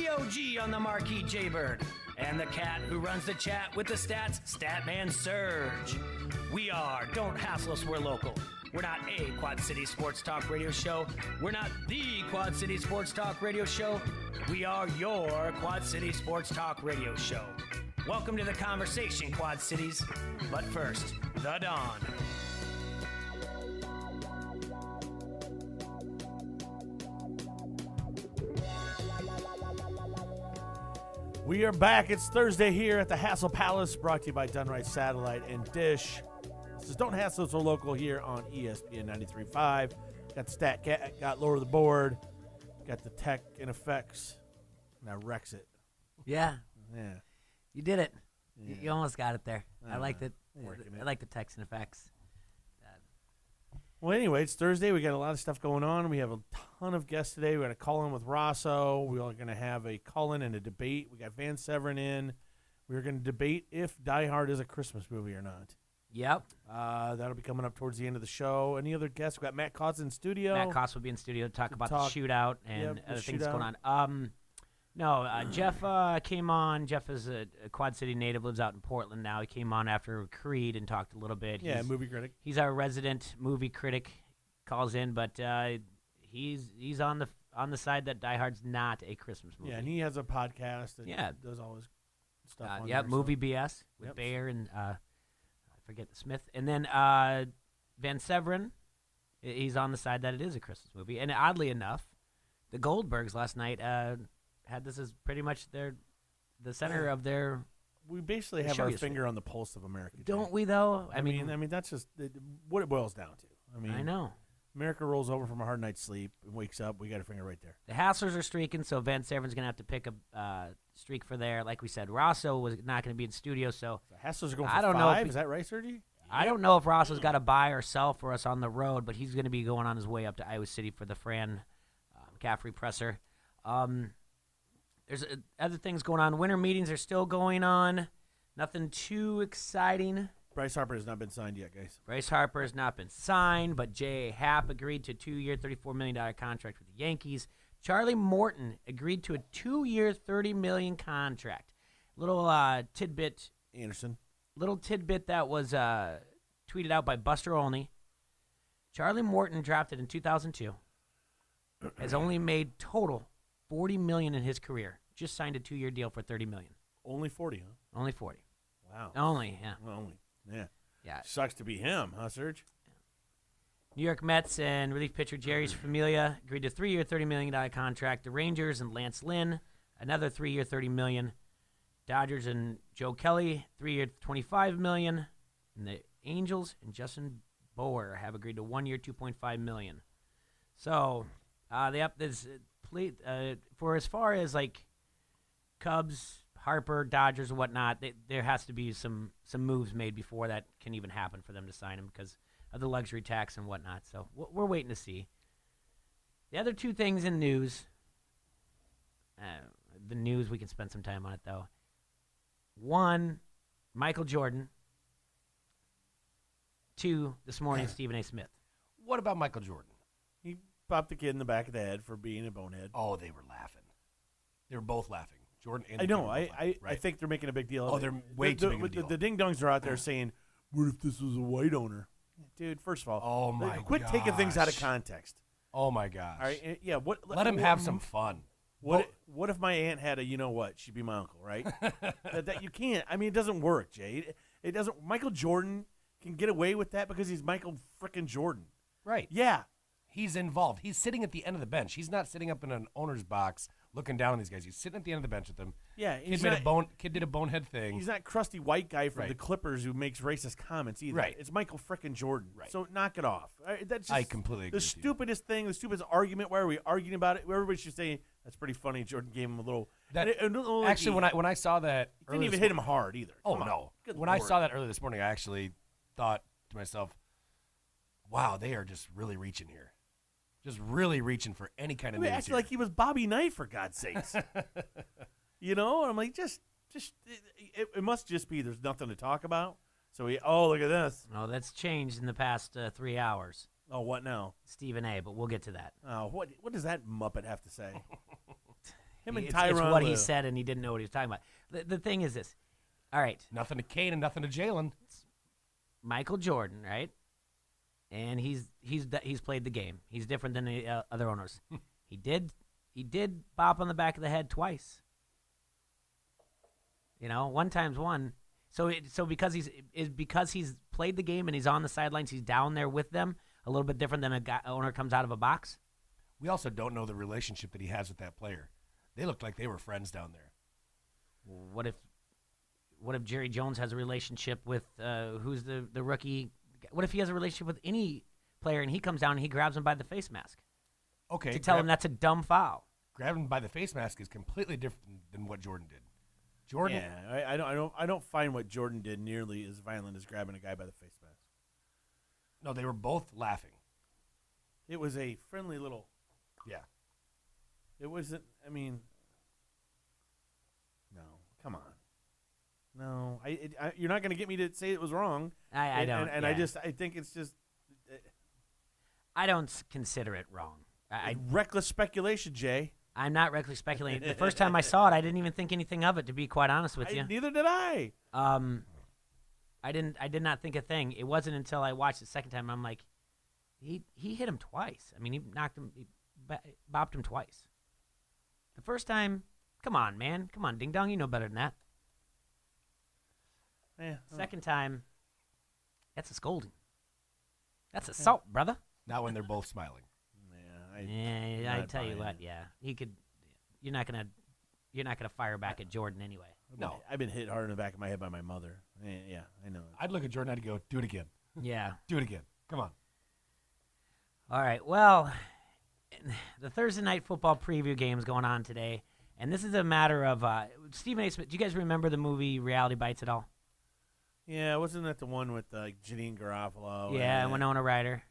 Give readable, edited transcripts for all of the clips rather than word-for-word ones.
the OG on the marquee Jaybird, and the cat who runs the chat with the stats, Statman Surge. We are Don't Hassle Us, We're Local. We're not a Quad City Sports Talk radio show. We're not the Quad City Sports Talk radio show. We are your Quad City Sports Talk radio show. Welcome to the conversation, Quad Cities. But first, the Dawn. We are back. It's Thursday here at the Hassle Palace, brought to you by Dunright Satellite and Dish. This is Don't Hassle Us, We're Local here on ESPN 93.5. Got the stat cat, got lower the board, got the tech and effects. Now wrecks it. Yeah. Yeah. You did it. Yeah. You almost got it there. I liked it. Working I it. like the text and effects. Well, anyway, it's Thursday. We got a lot of stuff going on. We have a ton of guests today. We're going to call in with Rosso. We're going to have a call-in and a debate. We got Van Severen in. We're going to debate if Die Hard is a Christmas movie or not. Yep. That'll be coming up towards the end of the show. Any other guests? We got Matt Kotz in studio. Matt Koss will be in studio to talk about the shootout and the other things shootout. going on. Jeff came on. Jeff is a Quad City native, lives out in Portland now. He came on after Creed and talked a little bit. Yeah, movie critic. He's our resident movie critic. Calls in, but he's on the side that Die Hard's not a Christmas movie. Yeah, and he has a podcast that Yeah. does all his stuff on yeah, there, Movie so. BS with Yep. Bayer and I forget the Smith. And then Van Severen, he's on the side that it is a Christmas movie. And oddly enough, the Goldbergs last night had this as pretty much the center of their. We basically The have show our yesterday. finger on the pulse of America. Don't Jay. we though? I mean, that's just what it boils down to. I know. America rolls over from a hard night's sleep and wakes up. We got a finger right there. The Hasslers are streaking, so Van Severen's going to have to pick a streak for there. Like we said, Rosso was not going to be in studio, so The Hasslers are going for I don't know if five. he- Is that right, Sergi? I don't know if Rosso's got to buy or sell for us on the road, but he's going to be going on his way up to Iowa City for the Fran McCaffrey presser. There's other things going on. Winter meetings are still going on. Nothing too exciting. Bryce Harper has not been signed yet, guys. Bryce Harper has not been signed, but J.A. Happ agreed to a 2-year, $34 million contract with the Yankees. Charlie Morton agreed to a 2-year, $30 million contract. Little tidbit Anderson. that was tweeted out by Buster Olney. Charlie Morton, drafted in 2002, has only made total $40 million in his career. Just signed a 2-year deal for $30 million. Only 40, huh? Only 40. Wow. Only, yeah. Only. Yeah. Yeah. Sucks to be him, huh, Serge? New York Mets and relief pitcher Jerry Familia agreed to a 3-year, $30 million contract. The Rangers and Lance Lynn, another 3-year, $30 million. Dodgers and Joe Kelly, 3-year, $25 million. And the Angels and Justin Bower have agreed to 1-year, $2.5 million. So, for as far as like Cubs, Harper, Dodgers, and whatnot, there has to be some moves made before that can even happen for them to sign him because of the luxury tax and whatnot. So we're waiting to see. The other two things in news, we can spend some time on it, though. One, Michael Jordan. Two, this morning, Stephen A. Smith. What about Michael Jordan? He popped the kid in the back of the head for being a bonehead. Oh, they were laughing. They were both laughing. Jordan and I the know. kid were both laughing, I right? think they're making a big deal of Oh, it. they're way too big of a deal. The ding-dongs are out there saying, what if this was a white owner? Dude, first of all, Oh, my quit taking things out of gosh. context. Oh, my gosh. All right? Yeah. Let him have some fun. What if my aunt had a you-know-what? She'd be my uncle, right? that you can't. I mean, it doesn't work, Jay. It doesn't. Michael Jordan can get away with that because he's Michael frickin' Jordan. Right. Yeah. He's involved. He's sitting at the end of the bench. He's not sitting up in an owner's box looking down on these guys. He's sitting at the end of the bench with them. Yeah. Kid did a bonehead thing. He's not crusty white guy from Right. the Clippers who makes racist comments either. Right. It's Michael frickin' Jordan. Right. So knock it off. That's just I completely agree the with you. stupidest thing, the stupidest argument. Why are we arguing about it? Everybody should say that's pretty funny. Jordan gave him a little. Actually, when I saw that, didn't even hit him hard either. Oh Come on. no! Good When I Lord. saw that earlier this morning, I actually thought to myself, "Wow, they are just really reaching here, just really reaching for any kind of He news acted here." like he was Bobby Knight, for God's sakes. You know, I'm like, it must just be there's nothing to talk about. So look at this. Oh, that's changed in the past 3 hours. Oh, what now? Stephen A., but we'll get to that. Oh, what does that Muppet have to say? Him and It's Tyronn what he Lue. said, and he didn't know what he was talking about. The thing is this. All right, Nothing to Kane and nothing to Jalen. Michael Jordan, right? And he's played the game. He's different than the other owners. He did bop on the back of the head twice. One time's one. So because he's played the game and he's on the sidelines, he's down there with them. A little bit different than owner comes out of a box. We also don't know the relationship that he has with that player. They looked like they were friends down there. What if Jerry Jones has a relationship with who's the rookie? What if he has a relationship with any player and he comes down and he grabs him by the face mask? Okay. To tell him that's a dumb foul. Grabbing by the face mask is completely different than what Jordan did. Jordan. Yeah, I don't find what Jordan did nearly as violent as grabbing a guy by the face mask. No, they were both laughing. It was a friendly little. Yeah. It wasn't. I mean, no, come on. No, you're not going to get me to say it was wrong. I don't. And yeah. I think it's just. I don't consider it wrong. Reckless speculation, Jay. I'm not recklessly speculating. The first time I saw it, I didn't even think anything of it, to be quite honest with you. Neither did I. I did not think a thing. It wasn't until I watched it the second time, I'm like, he hit him twice. I mean, he knocked him, bopped him twice. The first time, come on, man. Come on, ding dong, you know better than that. Yeah. Second time, that's a scolding. That's assault, brother. Not when they're both smiling. Yeah, I tell you what, yeah, he could. You're not gonna fire back at Jordan anyway. No. I've been hit hard in the back of my head by my mother. Yeah, I know. I'd look at Jordan and I'd go, do it again. Yeah. Do it again. Come on. All right. Well, the Thursday night football preview game is going on today, and this is a matter of Stephen A. Smith. Do you guys remember the movie Reality Bites at all? Yeah, wasn't that the one with Janine Garofalo? Yeah, Winona Ryder.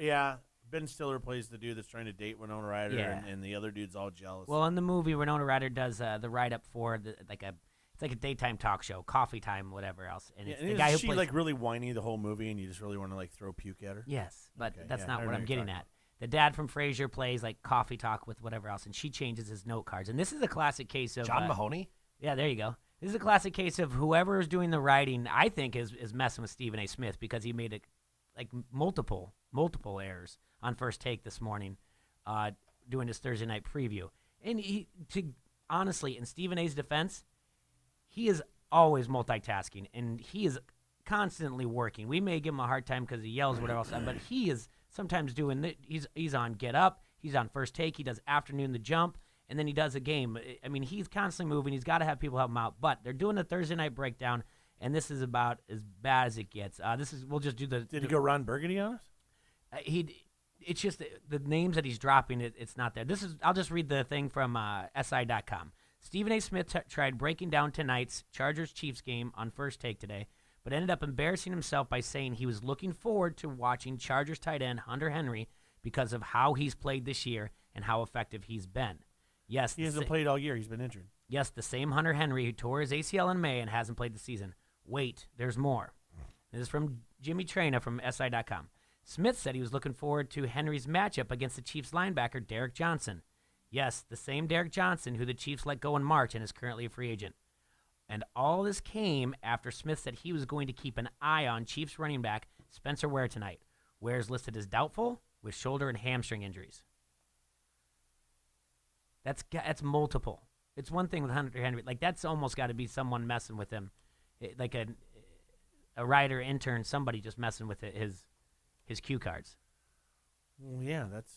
Yeah, Ben Stiller plays the dude that's trying to date Winona Ryder, Yeah. and the other dude's all jealous. Well, in the movie, Winona Ryder does the write-up for it's like a daytime talk show, coffee time, whatever else. And it's the guy who she plays. like really whiny the whole movie, and you just really want to like throw puke at her. Yes, but Okay, that's yeah, not I what know I'm you're getting talking at. The dad from Frasier plays like coffee talk with whatever else, and she changes his note cards. And this is a classic case of John Mahoney? Yeah, there you go. This is a classic case of whoever is doing the writing, I think, is messing with Stephen A. Smith because he made multiple errors on First Take this morning, doing his Thursday night preview. And honestly, in Stephen A.'s defense, he is always multitasking, and he is constantly working. We may give him a hard time because he yells whatever else, but he is sometimes doing. He's on Get Up. He's on First Take. He does Afternoon the Jump. And then he does a game. I mean, he's constantly moving. He's got to have people help him out. But they're doing a Thursday night breakdown, and this is about as bad as it gets. We'll just do the. Did he go Ron Burgundy on us? It's just the names that he's dropping. It's not there. I'll just read the thing from SI.com. Stephen A. Smith tried breaking down tonight's Chargers-Chiefs game on First Take today, but ended up embarrassing himself by saying he was looking forward to watching Chargers tight end Hunter Henry because of how he's played this year and how effective he's been. Yes, He hasn't played all year. He's been injured. Yes, the same Hunter Henry who tore his ACL in May and hasn't played the season. Wait, there's more. This is from Jimmy Traina from SI.com. Smith said he was looking forward to Henry's matchup against the Chiefs linebacker Derek Johnson. Yes, the same Derek Johnson who the Chiefs let go in March and is currently a free agent. And all this came after Smith said he was going to keep an eye on Chiefs running back Spencer Ware tonight. Ware is listed as doubtful with shoulder and hamstring injuries. That's multiple. It's one thing with Hunter Henry. Like, that's almost got to be someone messing with him. Like a writer, intern, somebody just messing with his cue cards. Well, yeah, that's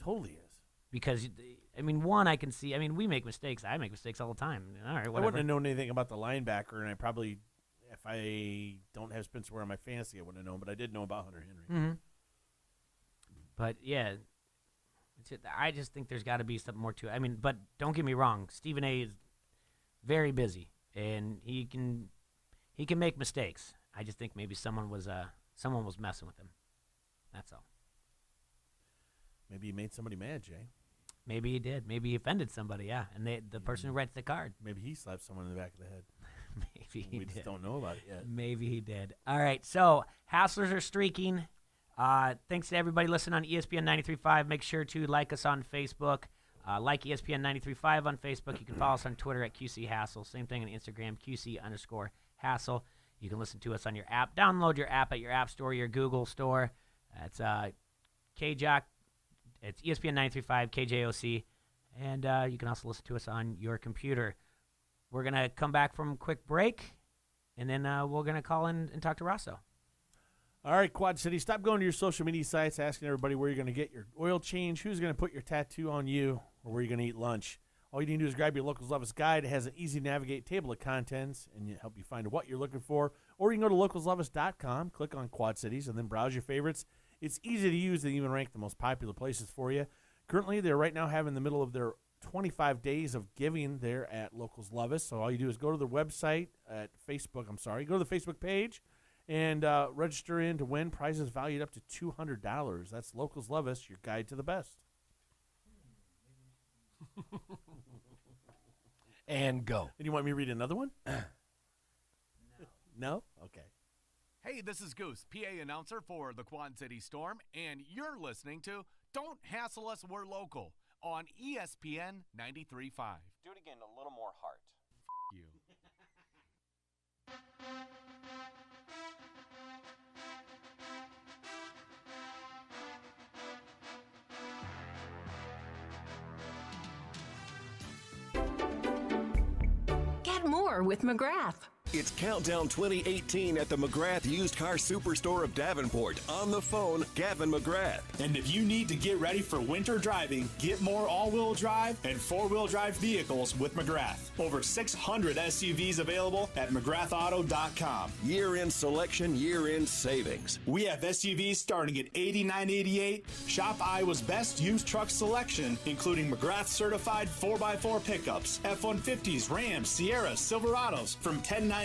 totally is. Because, I mean, one, I can see. I mean, we make mistakes. I make mistakes all the time. All right, whatever. I wouldn't have known anything about the linebacker, and I probably, if I don't have Spencer Ware on my fantasy, I wouldn't have known, but I did know about Hunter Henry. Mm-hmm. But, yeah. I just think there's got to be something more to it. I mean, but don't get me wrong. Stephen A. is very busy, and he can make mistakes. I just think maybe someone was messing with him. That's all. Maybe he made somebody mad, Jay. Maybe he did. Maybe he offended somebody. Yeah, and the person who writes the card. Maybe he slapped someone in the back of the head. Maybe he we did. just don't know about it yet. Maybe he did. All right, so Hasslers are streaking. Thanks to everybody listening on ESPN 93.5. Make sure to like us on Facebook. Like ESPN 93.5 on Facebook. You can follow us on Twitter at QC Hassel. Same thing on Instagram, QC_Hassel. You can listen to us on your app. Download your app at your App Store, your Google Store. It's KJOC. It's ESPN 93.5, KJOC. And you can also listen to us on your computer. We're going to come back from a quick break, and then we're going to call in and talk to Rosso. All right, Quad City, stop going to your social media sites asking everybody where you're going to get your oil change, who's going to put your tattoo on you, or where you're going to eat lunch. All you need to do is grab your Locals Love Us guide. It has an easy-to-navigate table of contents and help you find what you're looking for. Or you can go to localsloveus.com, click on Quad Cities, and then browse your favorites. It's easy to use. They even rank the most popular places for you. Currently, they're right now having the middle of their 25 days of giving there at Locals Love Us. So all you do is go to their website at Facebook. Go to the Facebook page and register in to win prizes valued up to $200. That's Locals Love Us, your guide to the best. And go. And you want me to read another one? No? Okay. Hey, this is Goose, PA announcer for the Quad City Storm, and you're listening to Don't Hassle Us, We're Local on ESPN 93.5. Do it again, a little more heart. You. Get more with McGrath. It's Countdown 2018 at the McGrath Used Car Superstore of Davenport. On the phone, Gavin McGrath. And if you need to get ready for winter driving, get more all-wheel drive and four-wheel drive vehicles with McGrath. Over 600 SUVs available at McGrathAuto.com. Year-end selection, year-end savings. We have SUVs starting at $89.88. Shop Iowa's best used truck selection, including McGrath certified 4x4 pickups, F-150s, Rams, Sierras, Silverados from $10.98.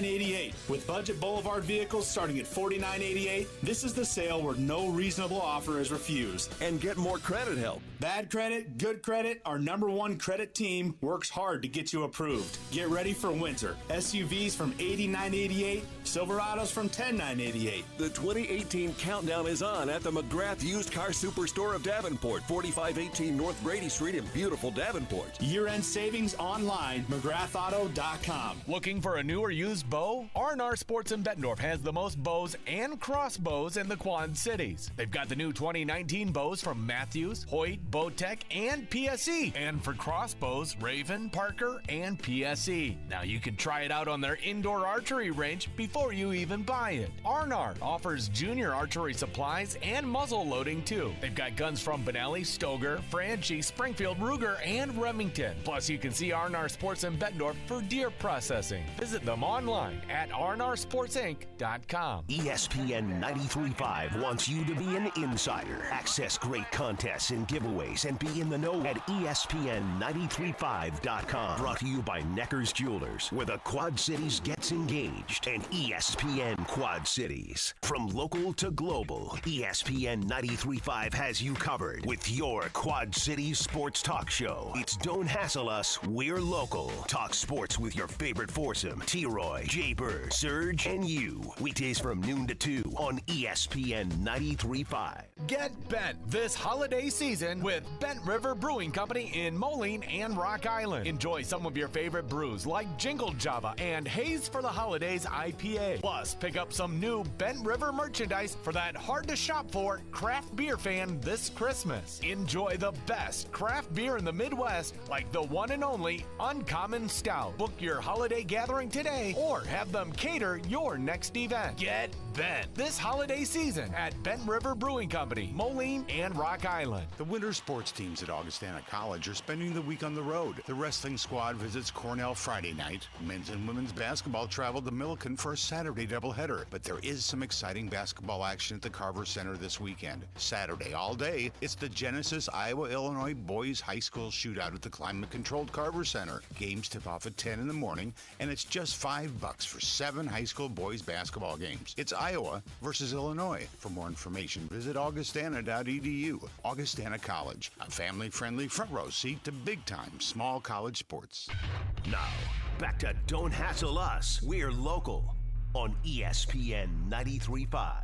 With Budget Boulevard vehicles starting at $49.88, this is the sale where no reasonable offer is refused. And get more credit help. Bad credit, good credit, our #1 credit team works hard to get you approved. Get ready for winter. SUVs from $89.88, Silverados from $10.98. The 2018 countdown is on at the McGrath Used Car Superstore of Davenport, 4518 North Brady Street in beautiful Davenport. Year-end savings online, McGrathAuto.com. Looking for a new or used bow? R&R Sports in Bettendorf has the most bows and crossbows in the Quad Cities. They've got the new 2019 bows from Matthews, Hoyt, Bowtech, and PSE. And for crossbows, Raven, Parker, and PSE. Now you can try it out on their indoor archery range before you even buy it. R&R offers junior archery supplies and muzzle loading too. They've got guns from Benelli, Stoger, Franchi, Springfield, Ruger, and Remington. Plus you can see R&R Sports in Bettendorf for deer processing. Visit them online at rnrsportsinc.com. ESPN 93.5 wants you to be an insider. Access great contests and giveaways and be in the know at ESPN935.com. Brought to you by Necker's Jewelers, where the Quad Cities gets engaged, and ESPN Quad Cities. From local to global, ESPN 93.5 has you covered with your Quad Cities sports talk show. It's Don't Hassle Us, We're Local. Talk sports with your favorite foursome, T-Roy, Jay-Bird, Surge, and you. Weekdays from noon to 2 on ESPN 93.5. Get bent this holiday season with Bent River Brewing Company in Moline and Rock Island. Enjoy some of your favorite brews like Jingle Java and Haze for the Holidays IPA. Plus, pick up some new Bent River merchandise for that hard-to-shop-for craft beer fan this Christmas. Enjoy the best craft beer in the Midwest like the one and only Uncommon Stout. Book your holiday gathering today or have them cater your next event. Get bent this holiday season at Bent River Brewing Company, Moline, and Rock Island. The winter sports teams at Augustana College are spending the week on the road. The wrestling squad visits Cornell Friday night. Men's and women's basketball travel to Milliken for a Saturday doubleheader. But there is some exciting basketball action at the Carver Center this weekend. Saturday all day, it's the Genesis Iowa-Illinois Boys High School Shootout at the climate-controlled Carver Center. Games tip off at 10 in the morning, and it's just $5 for 7 high school boys basketball games. It's Iowa versus Illinois. For more information, visit augustana.edu. Augustana College, a family-friendly front row seat to big-time small college sports. Now, back to Don't Hassle Us, We're Local on ESPN 93.5.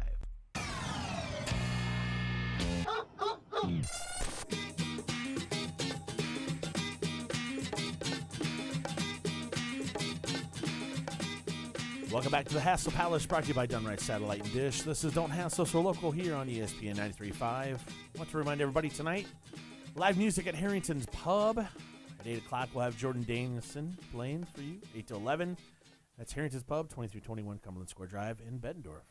Welcome back to the Hassle Palace, brought to you by Dunright Satellite and Dish. This is Don't Hassle So Local here on ESPN 93.5. I want to remind everybody tonight, live music at Harrington's Pub. At 8 o'clock, we'll have Jordan Danielson playing for you, 8 to 11. That's Harrington's Pub, 2321 Cumberland Square Drive in Bettendorf.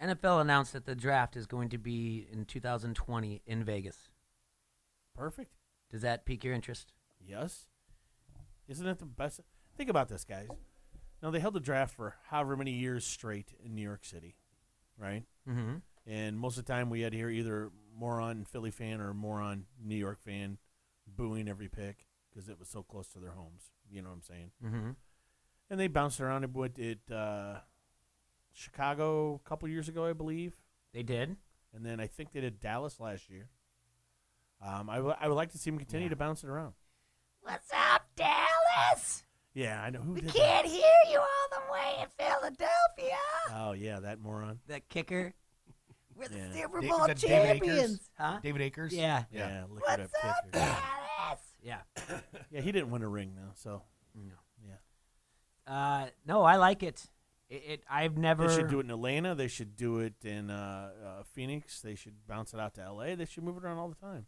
NFL announced that the draft is going to be in 2020 in Vegas. Perfect. Does that pique your interest? Yes. Isn't it the best? Think about this, guys. Now, they held the draft for however many years straight in New York City, right? Mm-hmm. And most of the time we had to hear either moron Philly fan or moron New York fan booing every pick because it was so close to their homes. You know what I'm saying? Mm-hmm. And they bounced around. What did Chicago a couple years ago, I believe. They did. And then I think they did Dallas last year. I would like to see them continue to bounce it around. What's up, Dallas? Yeah, I know. Who did Can't hear you all the way in Philadelphia. Oh, yeah, that moron. That kicker. We're the Yeah. Super Is Bowl that David Akers? champions. Huh? David Akers? Yeah. Yeah, look What's at that up, kicker. Dallas? Yeah. Yeah, he didn't win a ring, though, so. No. Yeah. No, I like it. I've never. They should do it in Atlanta. They should do it in Phoenix. They should bounce it out to L.A. They should move it around all the time.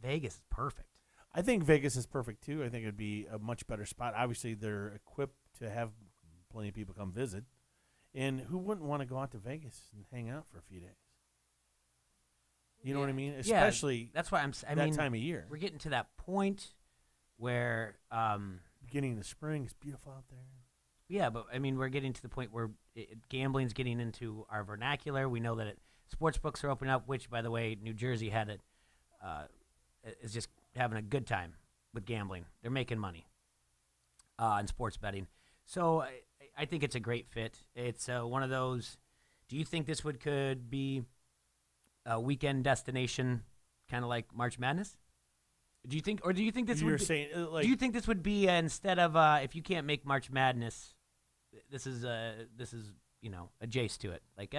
Vegas is perfect. I think Vegas is perfect, too. I think it would be a much better spot. Obviously, they're equipped to have plenty of people come visit. And who wouldn't want to go out to Vegas and hang out for a few days? You know what I mean? Especially that's why I that mean, time of year. We're getting to that point where Beginning of the spring, it's beautiful out there. yeah, but I mean, we're getting to the point where gambling's getting into our vernacular. We know that sports books are opening up, which, by the way, New Jersey had it is just having a good time with gambling. They're making money in sports betting. So I think it's a great fit. It's one of those. Do you think this could be a weekend destination, kind of like March Madness? Do you think this You're would be, saying, like, do you think this would be instead of if you can't make March Madness, this is adjacent to it? Like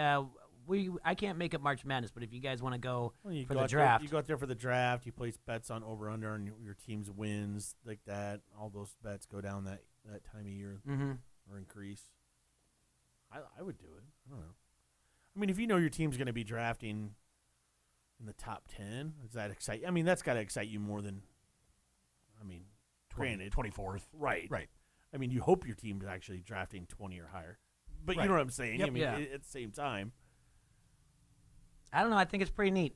I can't make it March Madness, but if you guys want to go for the draft, you go out there for the draft. You place bets on over under on your team's wins like that. All those bets go down that time of year or increase. I would do it. I don't know. I mean, if you know your team's going to be drafting in the top 10, does that excite you? I mean, that's got to excite you more than, granted. 24th. Right. Right. I mean, you hope your team's actually drafting 20 or higher. But Right. you know what I'm saying? Yep. I mean, Yeah. at the same time. I don't know. I think it's pretty neat.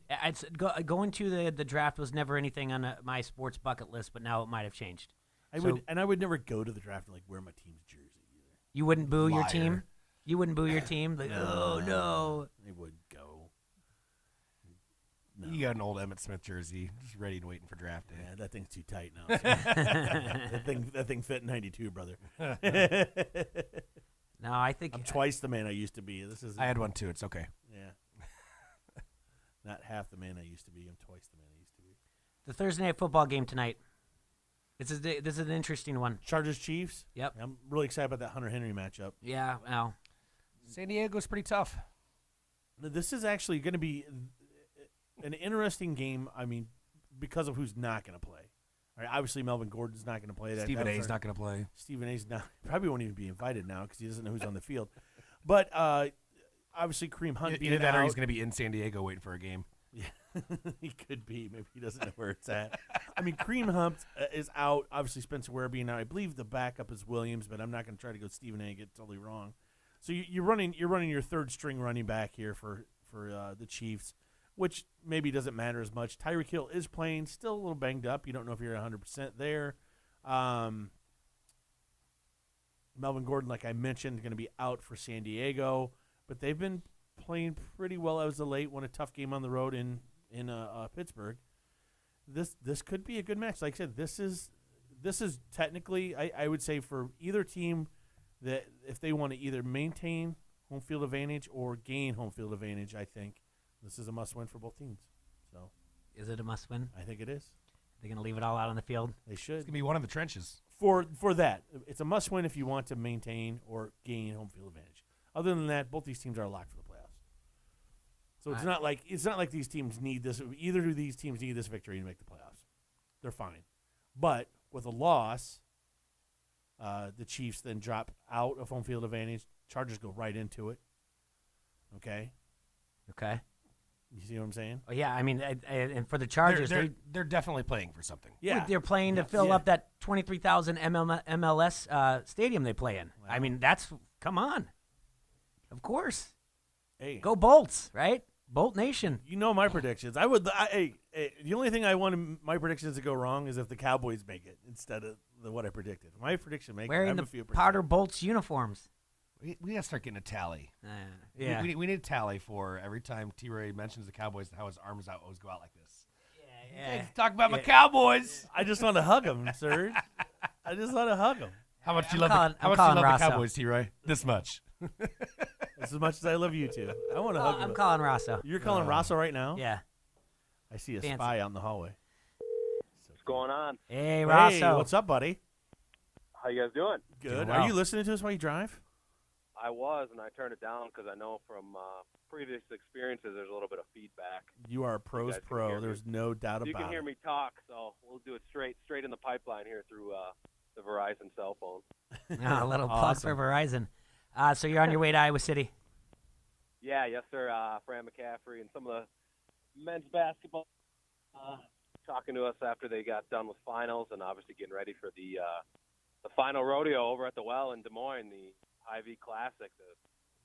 Going to the draft was never anything on my sports bucket list, but now it might have changed. I would never go to the draft and wear my team's jersey either. You wouldn't boo your Liar. team? You wouldn't boo your team? Like, oh, no. I would go. No. You got an old Emmitt Smith jersey, just ready and waiting for draft day. Yeah, that thing's too tight now. that thing fit in 92, brother. No, I think I'm twice the man I used to be. I had one too. It's okay. Yeah. Not half the man I used to be. I'm twice the man I used to be. the Thursday night football game tonight. This is an interesting one. Chargers Chiefs. Yep. I'm really excited about that Hunter Henry matchup. Yeah, well. San Diego's pretty tough. This is actually going to be an interesting game. I mean, because of who's not going to play. All right, obviously, Melvin Gordon's not going to play. Stephen A's not going to play. Stephen A's not probably won't even be invited now because he doesn't know who's on the field. But obviously, Kareem Hunt being Either that or out. he's going to be in San Diego waiting for a game. Yeah, he could be. Maybe he doesn't know where it's at. I mean, Kareem Hunt is out. Obviously, Spencer Ware being out. I believe the backup is Williams, but I'm not going to try to go Stephen A. and get totally wrong. So you're running your third string running back here for the Chiefs, which maybe doesn't matter as much. Tyreek Hill is playing, still a little banged up. You don't know if you're 100% there. Melvin Gordon, like I mentioned, going to be out for San Diego, but they've been playing pretty well as of late. Won a tough game on the road in Pittsburgh. This could be a good match. Like I said, this is technically I would say for either team that if they want to either maintain home field advantage or gain home field advantage, I think this is a must win for both teams. So, is it a must win? I think it is. They're going to leave it all out on the field? They should. It's going to be one of the trenches. For that, it's a must win if you want to maintain or gain home field advantage. Other than that, both these teams are locked for the playoffs. So it's not like these teams need this. Either of these teams need this victory to make the playoffs. They're fine. But with a loss, The Chiefs then drop out of home field advantage. Chargers go right into it. Okay. You see what I'm saying? Oh, yeah, I mean, and for the Chargers, they're definitely playing for something. Yeah. They're playing to fill up that 23,000 MLS stadium they play in. Wow. I mean, come on. Of course. Hey. Go Bolts, right? Bolt Nation. You know my predictions. The only thing I want my predictions to go wrong is if the Cowboys make it instead of what I predicted. My prediction makes wearing the Powder Bolts uniforms. We got to start getting a tally. Yeah. We need a tally for every time T-Ray mentions the Cowboys and how his arms always go out like this. Yeah. Talk about my Cowboys. I just want to hug him, Serge. I just want to hug him. How much you love the Cowboys, T-Ray? This much. As much as I love you two. I want to hug you. I'm calling Rosso. You're calling Rosso right now? Yeah. I see a spy out in the hallway. What's going on? Hey, Rosso. Hey, what's up, buddy? How you guys doing? Good. Well. Are you listening to us while you drive? I was, and I turned it down because I know from previous experiences there's a little bit of feedback. You are a pro's pro. There's no doubt about it. You can hear me talk, so we'll do it straight in the pipeline here through the Verizon cell phone. A little plug for Verizon. So you're on your way to Iowa City? Yeah, yes, sir. Fran McCaffrey and some of the men's basketball talking to us after they got done with finals and obviously getting ready for the final rodeo over at the Well in Des Moines, the Ivy Classic.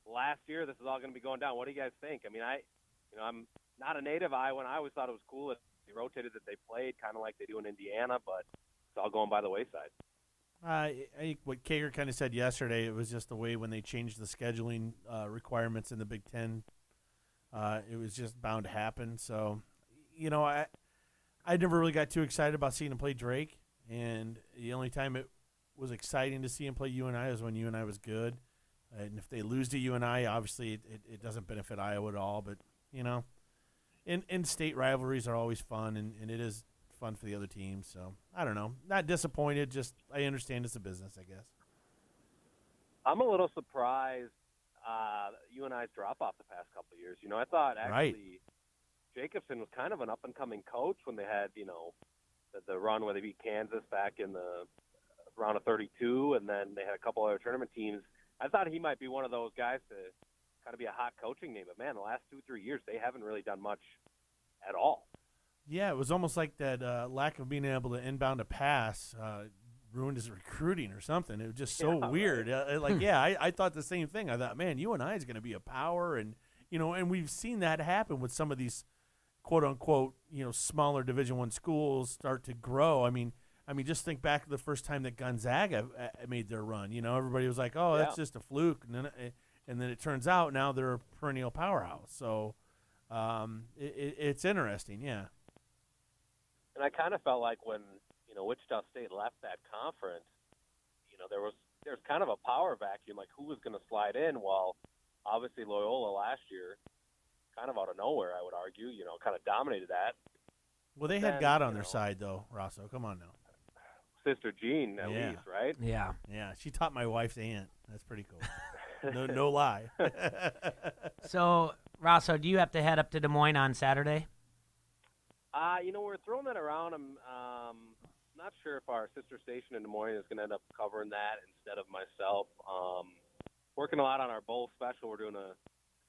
Last year, this is all going to be going down. What do you guys think? I mean, I'm not a native Iowan. I always thought it was cool that they rotated, that they played kind of like they do in Indiana, but it's all going by the wayside. I think what Kager kind of said yesterday, it was just the way when they changed the scheduling requirements in the Big Ten, it was just bound to happen. So, I never really got too excited about seeing him play Drake, and the only time it was exciting to see him play UNI was when UNI was good. And if they lose to UNI, obviously it doesn't benefit Iowa at all. But, in-state rivalries are always fun, and it is fun for the other teams. So, I don't know. Not disappointed, just I understand it's a business, I guess. I'm a little surprised UNI's drop-off the past couple of years. I thought actually Jacobson was kind of an up-and-coming coach when they had, the run where they beat Kansas back in the round of 32, and then they had a couple other tournament teams. I thought he might be one of those guys to kind of be a hot coaching name. But, man, the last 2-3 years, they haven't really done much at all. Yeah, it was almost like that lack of being able to inbound a pass ruined his recruiting or something. It was just so weird. Right. I thought the same thing. I thought, man, UNI is going to be a power. And, and we've seen that happen with some of these, quote-unquote, smaller Division I schools start to grow. I mean, just think back to the first time that Gonzaga made their run. Everybody was like, "Oh, that's just a fluke," and then it turns out now they're a perennial powerhouse. So it's interesting, yeah. And I kind of felt like when Wichita State left that conference, there's kind of a power vacuum. Like who was going to slide in? Well, obviously Loyola last year, kind of out of nowhere, I would argue, kind of dominated that. Well, they had God on their side, though, Rosso. Come on now. Sister Jean, at least, right? Yeah. Yeah, she taught my wife's aunt. That's pretty cool. No lie. So, Rosso, do you have to head up to Des Moines on Saturday? We're throwing that around. I'm not sure if our sister station in Des Moines is going to end up covering that instead of myself. Working a lot on our bowl special. We're doing a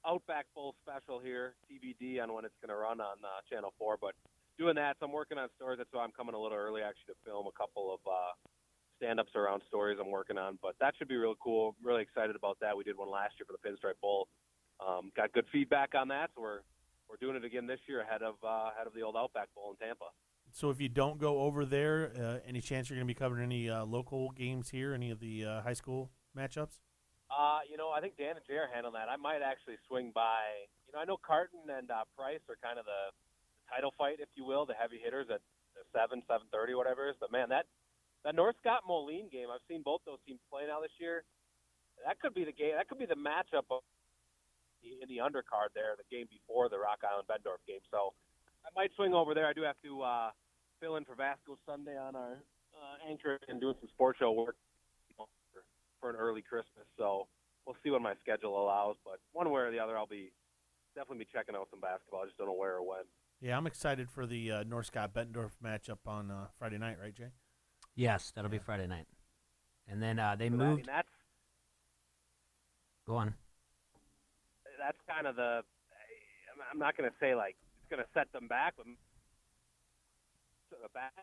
Outback Bowl special here, TBD on when it's going to run on Channel 4, but doing that, so I'm working on stories. That's why I'm coming a little early, actually, to film a couple of stand-ups around stories I'm working on. But that should be really cool. I'm really excited about that. We did one last year for the Pinstripe Bowl. Got good feedback on that, so we're doing it again this year ahead of the old Outback Bowl in Tampa. So if you don't go over there, any chance you're going to be covering any local games here, any of the high school matchups? I think Dan and Jay are handling that. I might actually swing by. I know Carton and Price are kind of the title fight, if you will, the heavy hitters at 7:30, whatever it is. But, man, that North Scott Moline game, I've seen both those teams play now this year. That could be the game. That could be the matchup in the undercard there, the game before the Rock Island Bendorf game. So I might swing over there. I do have to fill in for Vasco Sunday on our anchor and doing some sports show work for an early Christmas. So we'll see what my schedule allows. But one way or the other, I'll definitely be checking out some basketball. I just don't know where or when. Yeah, I'm excited for the North Scott Bettendorf matchup on Friday night, right, Jay? Yes, that'll be Friday night. And then they So moved. Go on. That's kind of the. I'm not going to say like it's going to set them back, but back,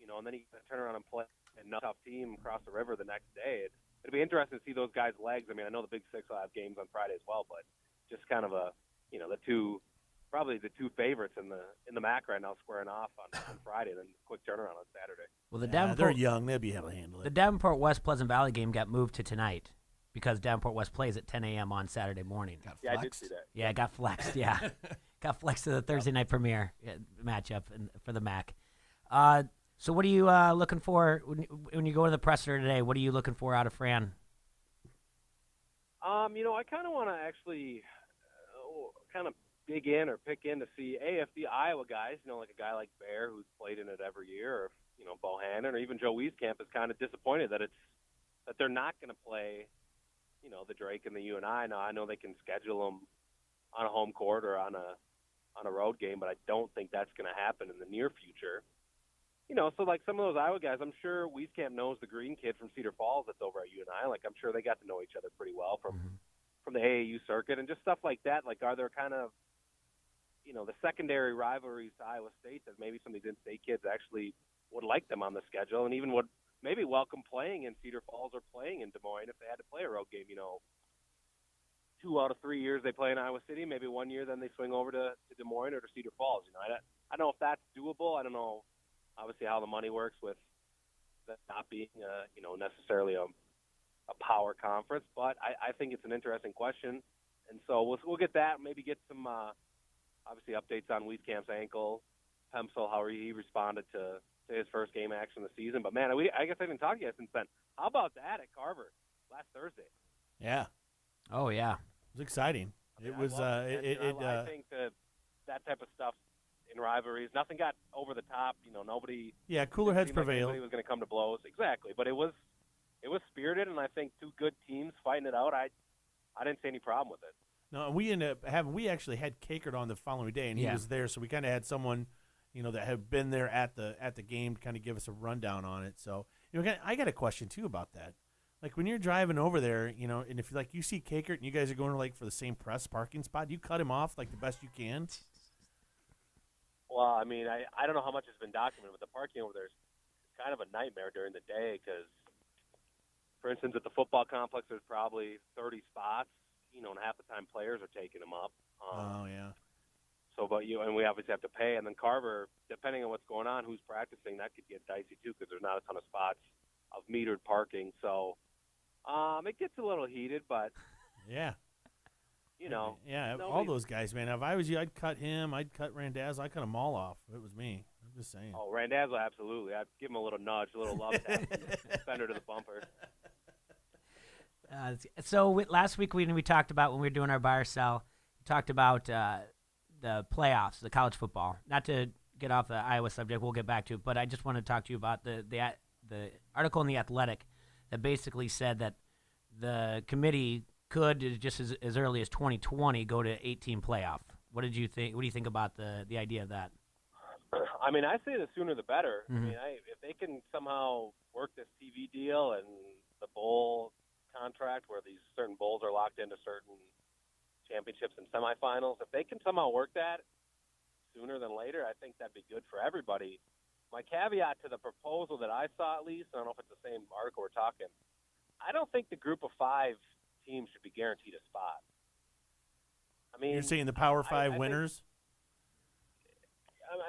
and then you turn around and play a tough team across the river the next day. It'll be interesting to see those guys' legs. I mean, I know the Big Six will have games on Friday as well, but just kind of probably the two favorites in the MAC right now squaring off on Friday, and then quick turnaround on Saturday. Well, they're young; they'll be able to handle it. The Davenport West Pleasant Valley game got moved to tonight because Davenport West plays at 10 a.m. on Saturday morning. I did see that. Yeah, it got flexed. Yeah, got flexed to the Thursday night premiere matchup for the MAC. So what are you looking for when you go to the presser today? What are you looking for out of Fran? I kind of want to actually kind of dig in or pick in to see, if the Iowa guys, like a guy like Bear who's played in it every year, or Bohannon, or even Joe Wieskamp is kind of disappointed that they're not going to play, the Drake and the UNI. Now I know they can schedule them on a home court or on a road game, but I don't think that's going to happen in the near future. So like some of those Iowa guys, I'm sure Wieskamp knows the Green kid from Cedar Falls that's over at UNI. Like I'm sure they got to know each other pretty well from the AAU circuit and just stuff like that. Like are there kind of, the secondary rivalries to Iowa State that maybe some of these in-state kids actually would like them on the schedule and even would maybe welcome playing in Cedar Falls or playing in Des Moines if they had to play a road game. 2 out of 3 years they play in Iowa City, maybe 1 year then they swing over to Des Moines or to Cedar Falls. I don't know if that's doable. I don't know, obviously, how the money works with that not being, necessarily a power conference. But I think it's an interesting question. And so we'll get that, maybe get some, obviously, updates on Wieskamp's ankle, Pemsel, how he responded to his first game action of the season. But, man, I guess I didn't talk to you since then. How about that at Carver last Thursday? Yeah. Oh, yeah. It was exciting. I think that type of stuff in rivalries, nothing got over the top. Nobody. Yeah, cooler heads prevail. Nobody was going to come to blows. Exactly, but it was spirited, and I think two good teams fighting it out. I didn't see any problem with it. No, we actually had Kakert on the following day, and he was there, so we kind of had someone, that had been there at the game to kind of give us a rundown on it. So, I got a question too about that. Like when you're driving over there, and if you see Kakert and you guys are going for the same press parking spot, do you cut him off like the best you can? Well, I mean, I don't know how much has been documented, but the parking over there is kind of a nightmare during the day because, for instance, at the football complex, there's probably 30 spots, and half the time players are taking them up. Oh, yeah. So, and we obviously have to pay. And then Carver, depending on what's going on, who's practicing, that could get dicey too because there's not a ton of spots of metered parking. So, it gets a little heated, but yeah. Yeah, all those guys, man. If I was you, I'd cut him. I'd cut Randazzo. I'd cut them all off. If it was me. I'm just saying. Oh, Randazzo, absolutely. I'd give him a little nudge, a little love tap, fender to the bumper. Last week we talked about when we were doing our buy or sell, we talked about the playoffs, the college football. Not to get off the Iowa subject, we'll get back to it, but I just want to talk to you about the article in The Athletic that basically said that the committee could, just as early as 2020, go to 18 playoff. What did you think? What do you think about the idea of that? I mean, I say the sooner the better. Mm-hmm. I mean, if they can somehow work this TV deal and the bowl contract where these certain bowls are locked into certain championships and semifinals, if they can somehow work that sooner than later, I think that'd be good for everybody. My caveat to the proposal that I saw, at least, I don't know if it's the same article we're talking, I don't think the group of 5 teams should be guaranteed a spot. I mean, you're saying the Power 5 winners?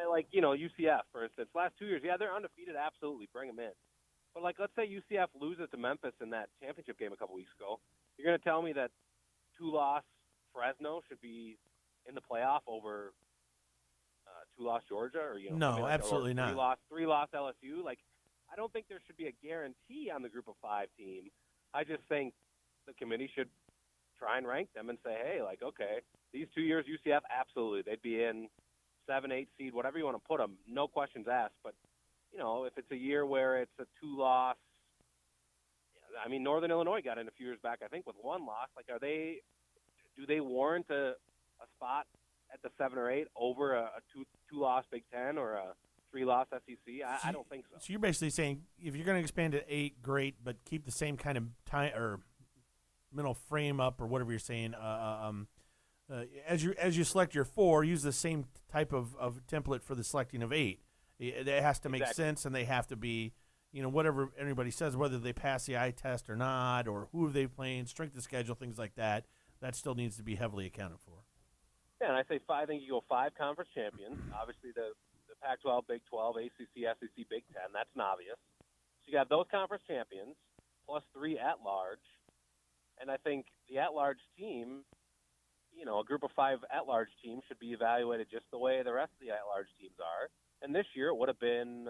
Like, UCF, for instance, last 2 years, they're undefeated, absolutely, bring them in. But, let's say UCF loses to Memphis in that championship game a couple weeks ago. You're going to tell me that 2-loss Fresno should be in the playoff over 2-loss Georgia? Or no, absolutely not. 3-loss LSU? I don't think there should be a guarantee on the group of 5 team. I just think the committee should try and rank them and say, hey, okay, these 2 years UCF, absolutely, they'd be in 7, 8 seed, whatever you want to put them, no questions asked. But, if it's a year where it's a 2-loss, I mean, Northern Illinois got in a few years back, I think, with 1 loss. Do they warrant a spot at the 7 or 8 over a 2-loss Big Ten or a 3-loss SEC? I don't think so. So you're basically saying if you're going to expand to 8, great, but keep the same kind of time or mental frame up or whatever you're saying. As you select your 4, use the same type of template for the selecting of 8. It has to make sense, and they have to be, whatever anybody says, whether they pass the eye test or not, or who are they playing, strength of schedule, things like that. That still needs to be heavily accounted for. Yeah, and I say 5. I think you go 5 conference champions. Obviously, the Pac-12, Big 12, ACC, SEC, Big 10. That's an obvious. So you got those conference champions plus 3 at-large. And I think the at-large team, a group of 5 at-large teams should be evaluated just the way the rest of the at-large teams are. And this year it would have been,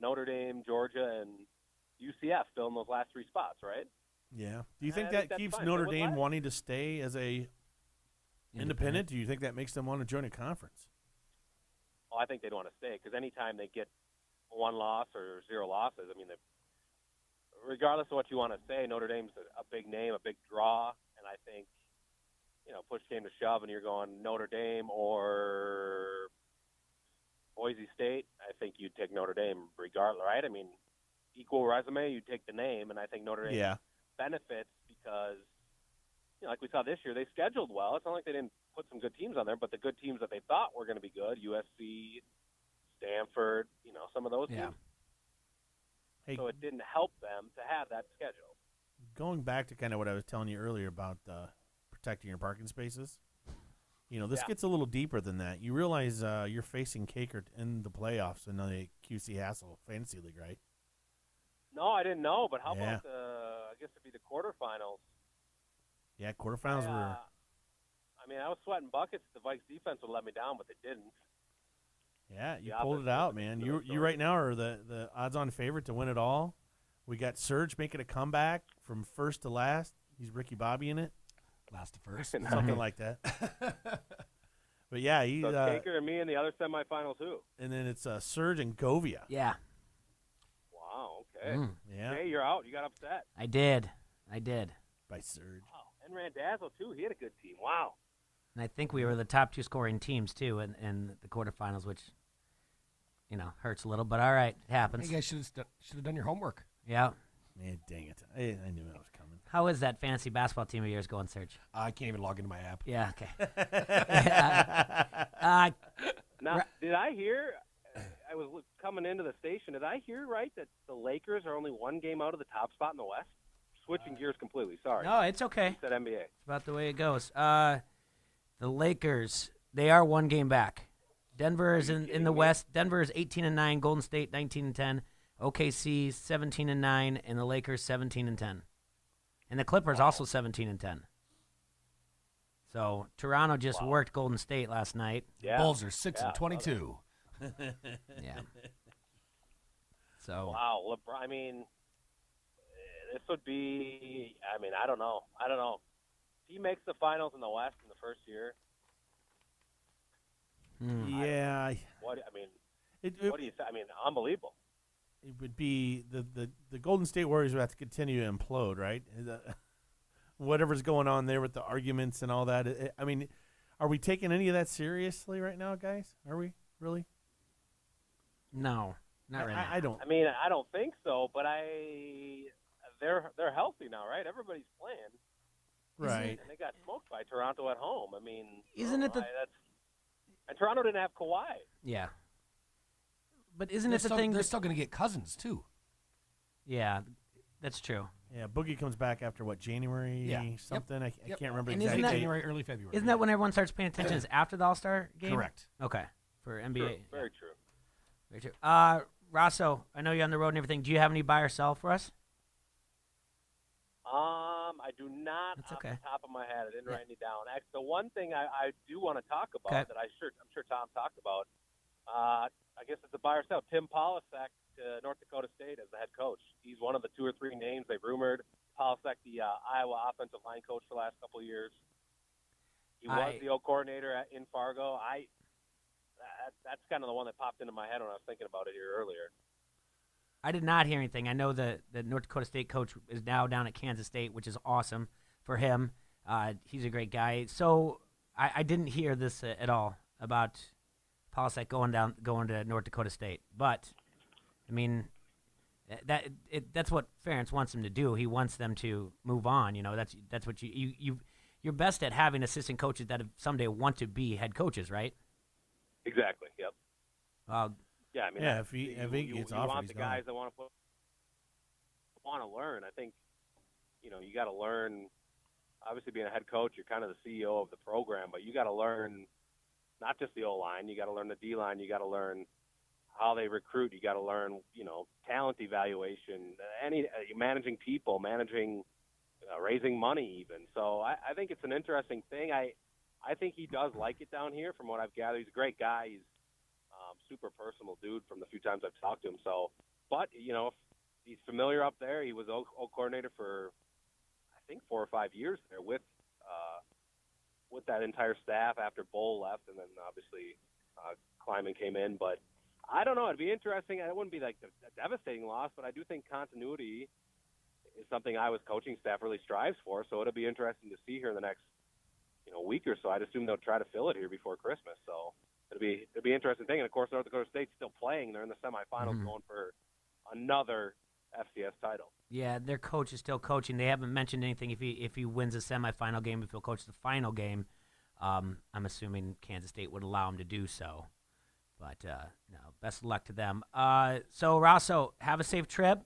Notre Dame, Georgia, and UCF filling those last 3 spots, right? Yeah. Do you think that keeps Notre Dame wanting to stay as a independent? Do you think that makes them want to join a conference? Well, I think they'd want to stay because anytime they get 1 loss or 0 losses, I mean, regardless of what you want to say, Notre Dame's a big name, a big draw, and I think, push came to shove and you're going Notre Dame or Boise State, I think you'd take Notre Dame regardless, right? I mean, equal resume, you'd take the name, and I think Notre Dame benefits because, like we saw this year, they scheduled well. It's not like they didn't put some good teams on there, but the good teams that they thought were going to be good, USC, Stanford, some of those teams. Hey, so it didn't help them to have that schedule. Going back to kind of what I was telling you earlier about protecting your parking spaces, this gets a little deeper than that. You realize you're facing Kakert in the playoffs in the QC Hassel Fantasy League, right? No, I didn't know, but how about I guess it'd be the quarterfinals. Yeah, quarterfinals were. I mean, I was sweating buckets. The Vikes defense would let me down, but they didn't. Yeah, you pulled it out, man. You right now are the odds-on favorite to win it all. We got Surge making a comeback from first to last. He's Ricky Bobby in it. Last to first. Something like that. But, yeah. He's, so Kaker and me in the other semifinals, who? And then it's Surge and Govia. Yeah. Wow, okay. Yeah. Hey, you're out. You got upset. I did. By Surge. Wow. And Randazzo, too. He had a good team. Wow. And I think we were the top 2 scoring teams, too, in the quarterfinals, which, hurts a little. But, all right, it happens. You guys should have done your homework. Yeah. Man, dang it. I knew that was coming. How is that fantasy basketball team of yours going, Serge? I can't even log into my app. Yeah, okay. Now, did I hear, I was coming into the station, did I hear right that the Lakers are only 1 game out of the top spot in the West? Switching gears completely, sorry. No, it's okay. You said NBA. It's about the way it goes. The Lakers, they are 1 game back. Denver is in the West. Denver is 18-9, Golden State 19-10, OKC 17-9, and the Lakers 17-10. And the Clippers also 17-10. So Toronto just worked Golden State last night. Yeah. Bulls are 6-22. Yeah. So wow, LeBron. I mean, this would be. I mean, I don't know. If he makes the finals in the West in the first year. Yeah. What do you say? I mean, unbelievable. It would be the Golden State Warriors would have to continue to implode, right? Whatever's going on there with the arguments and all that. I mean, are we taking any of that seriously right now, guys? Are we really? No, not right now. I don't. I mean, I don't think so. But they're healthy now, right? Everybody's playing. Right. And they got smoked by Toronto at home. I mean, isn't it and Toronto didn't have Kawhi. Yeah. But isn't it the thing? They're still going to get Cousins, too. Yeah, that's true. Yeah, Boogie comes back after, January something? Yep. I can't remember And exactly. January, early February. Isn't that when everyone starts paying attention? Is after the All-Star game? Correct. Okay, for NBA. True. Very true. Very true. Rosso, I know you're on the road and everything. Do you have any buy or sell for us? I do not That's off okay. the top of my head. I didn't write any down. Actually, the one thing I do want to talk about that I'm sure Tom talked about, I guess it's a buy or sell. Tim Polasek to North Dakota State as the head coach. He's one of the 2 or 3 names they've rumored. Polasek, the Iowa offensive line coach for the last couple of years. He was the O coordinator in Fargo. That's kind of the one that popped into my head when I was thinking about it here earlier. I did not hear anything. I know the North Dakota State coach is now down at Kansas State, which is awesome for him. He's a great guy. So I didn't hear this at all about Polsek going to North Dakota State. But, I mean, that's what Ferentz wants him to do. He wants them to move on. That's what you're best at having assistant coaches that someday want to be head coaches, right? Exactly. Yep. Yeah, I mean, if he gets you offered, want he's the gone. guys that want to learn. I think, you got to learn. Obviously, being a head coach, you're kind of the CEO of the program, but you got to learn not just the O-line. You got to learn the D-line. You got to learn how they recruit. You got to learn, talent evaluation, managing people, raising money even. So I think it's an interesting thing. I think he does like it down here from what I've gathered. He's a great guy. He's super personal dude from the few times I've talked to him. So, but, if he's familiar up there. He was O coordinator for, I think, 4 or 5 years there with that entire staff after Bowl left, and then obviously Kleiman came in. But I don't know. It'd be interesting. It wouldn't be like a devastating loss, but I do think continuity is something Iowa's coaching staff really strives for. So it'll be interesting to see here in the next week or so. I'd assume they'll try to fill it here before Christmas. So it'll be an interesting thing. And of course, North Dakota State's still playing. They're in the semifinals, going for another FCS title. Yeah, their coach is still coaching. They haven't mentioned anything if he wins a semifinal game, if he'll coach the final game. I'm assuming Kansas State would allow him to do so. But, no, best of luck to them. So, Rosso, have a safe trip.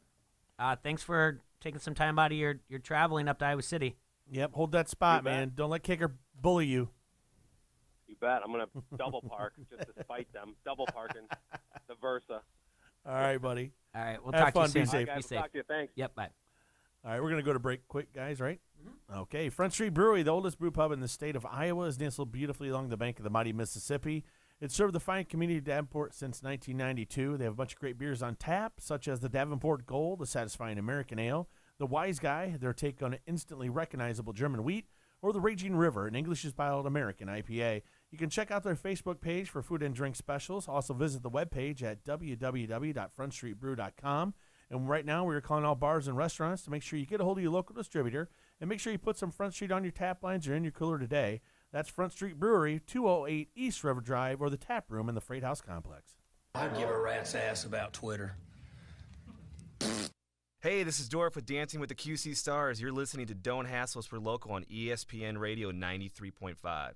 Thanks for taking some time out of your traveling up to Iowa City. Yep, hold that spot, man. Don't let Kicker bully you. You bet. I'm going to double park just to spite them. Double parking. The Versa. All right, buddy. All right, we'll Have talk fun. to you Be soon. safe. Guys, Be we'll safe. talk to you. Thanks. Yep, bye. All right, we're going to go to break quick, guys, right? Okay. Front Street Brewery, the oldest brew pub in the state of Iowa, is nestled beautifully along the bank of the mighty Mississippi. It's served the fine community of Davenport since 1992. They have a bunch of great beers on tap, such as the Davenport Gold, the satisfying American Ale, the Wise Guy, their take on an instantly recognizable German wheat, or the Raging River, an English-styled American IPA. You can check out their Facebook page for food and drink specials. Also visit the webpage at www.frontstreetbrew.com. And right now we're calling all bars and restaurants to make sure you get a hold of your local distributor and make sure you put some Front Street on your tap lines or in your cooler today. That's Front Street Brewery, 208 East River Drive, or the tap room in the Freight House Complex. I give a rat's ass about Twitter. Hey, this is Dorf with Dancing with the QC Stars. You're listening to Don't Hassle Us for Local on ESPN Radio 93.5.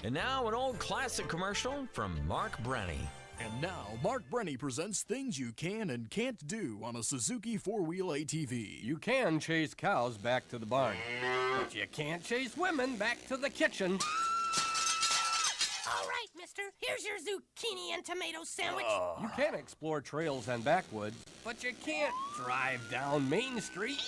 And now an old classic commercial from Mark Brenny. And now, Mark Brenny presents things you can and can't do on a Suzuki four-wheel ATV. You can chase cows back to the barn, but you can't chase women back to the kitchen. All right, mister, here's your zucchini and tomato sandwich. You can explore trails and backwoods, but you can't drive down Main Street.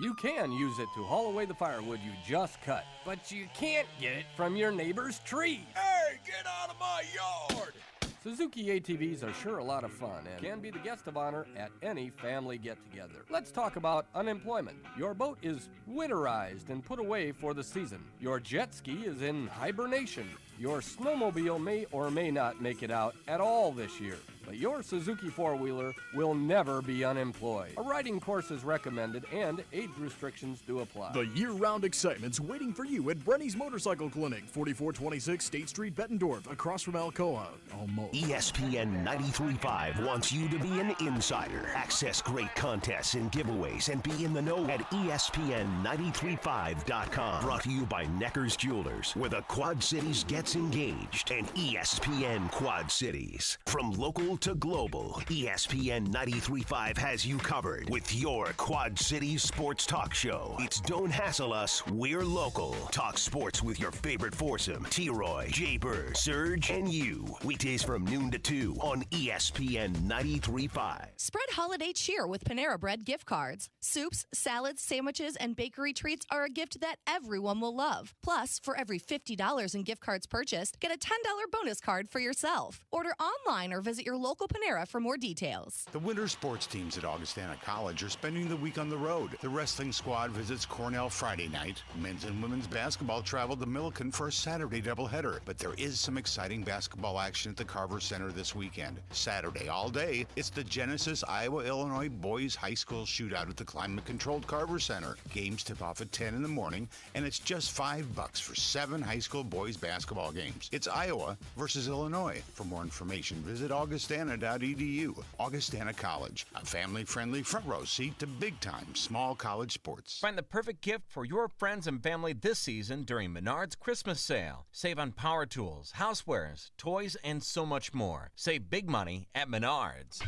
You can use it to haul away the firewood you just cut, but you can't get it from your neighbor's tree. Hey, get out of my yard! Suzuki ATVs are sure a lot of fun and can be the guest of honor at any family get-together. Let's talk about unemployment. Your boat is winterized and put away for the season. Your jet ski is in hibernation. Your snowmobile may or may not make it out at all this year. But your Suzuki four-wheeler will never be unemployed. A riding course is recommended and age restrictions do apply. The year-round excitement's waiting for you at Brenny's Motorcycle Clinic, 4426 State Street, Bettendorf, across from Alcoa. Almost. ESPN 93.5 wants you to be an insider. Access great contests and giveaways and be in the know at ESPN935.com. Brought to you by Necker's Jewelers, where the Quad Cities gets engaged, and ESPN Quad Cities. From local to global, ESPN 93.5 has you covered with your Quad Cities sports talk show. It's Don't Hassle Us, We're Local. Talk sports with your favorite foursome, T-Roy, Jay-Bird, Surge, and you. Weekdays from noon to 2 on ESPN 93.5. Spread holiday cheer with Panera Bread gift cards. Soups, salads, sandwiches, and bakery treats are a gift that everyone will love. Plus, for every $50 in gift cards purchased, get a $10 bonus card for yourself. Order online or visit your local Panera for more details. The winter sports teams at Augustana College are spending the week on the road. The wrestling squad visits Cornell Friday night. Men's and women's basketball travel to Milliken for a Saturday doubleheader. But there is some exciting basketball action at the Carver Center this weekend. Saturday all day, it's the Genesis Iowa-Illinois Boys High School Shootout at the climate-controlled Carver Center. Games tip off at 10 in the morning, and it's just $5 for 7 high school boys basketball games. It's Iowa versus Illinois. For more information, visit augustana.edu. Augustana College, a family-friendly front row seat to big-time small college sports. Find the perfect gift for your friends and family this season during Menard's Christmas sale. Save on power tools, housewares, toys, and so much more. Save big money at Menard's.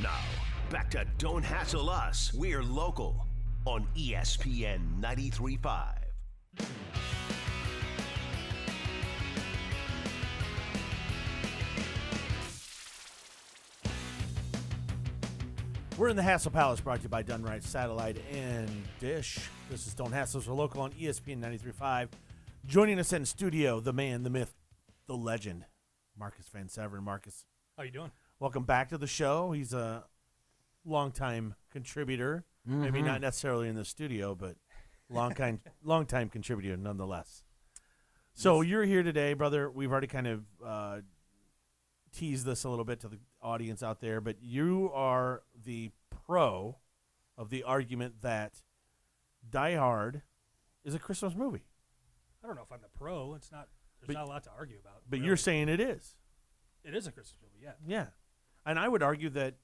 Now, back to Don't Hassle Us. We're local on ESPN 93.5. We're in the Hassle Palace, brought to you by Dunright Satellite and Dish. This is Don't Hassle Us. We're local on ESPN 93.5. Joining us in studio, the man, the myth, the legend, Marcus Van Severen. Marcus, how you doing? Welcome back to the show. He's a longtime contributor, maybe not necessarily in the studio, but long-time contributor nonetheless. So you're here today, brother. We've already kind of teased this a little bit to the audience out there, but you are the pro of the argument that Die Hard is a Christmas movie. I don't know if I'm the pro. It's not. There's not a lot to argue about. But really. you're saying it is. It is a Christmas movie, yeah. Yeah. And I would argue that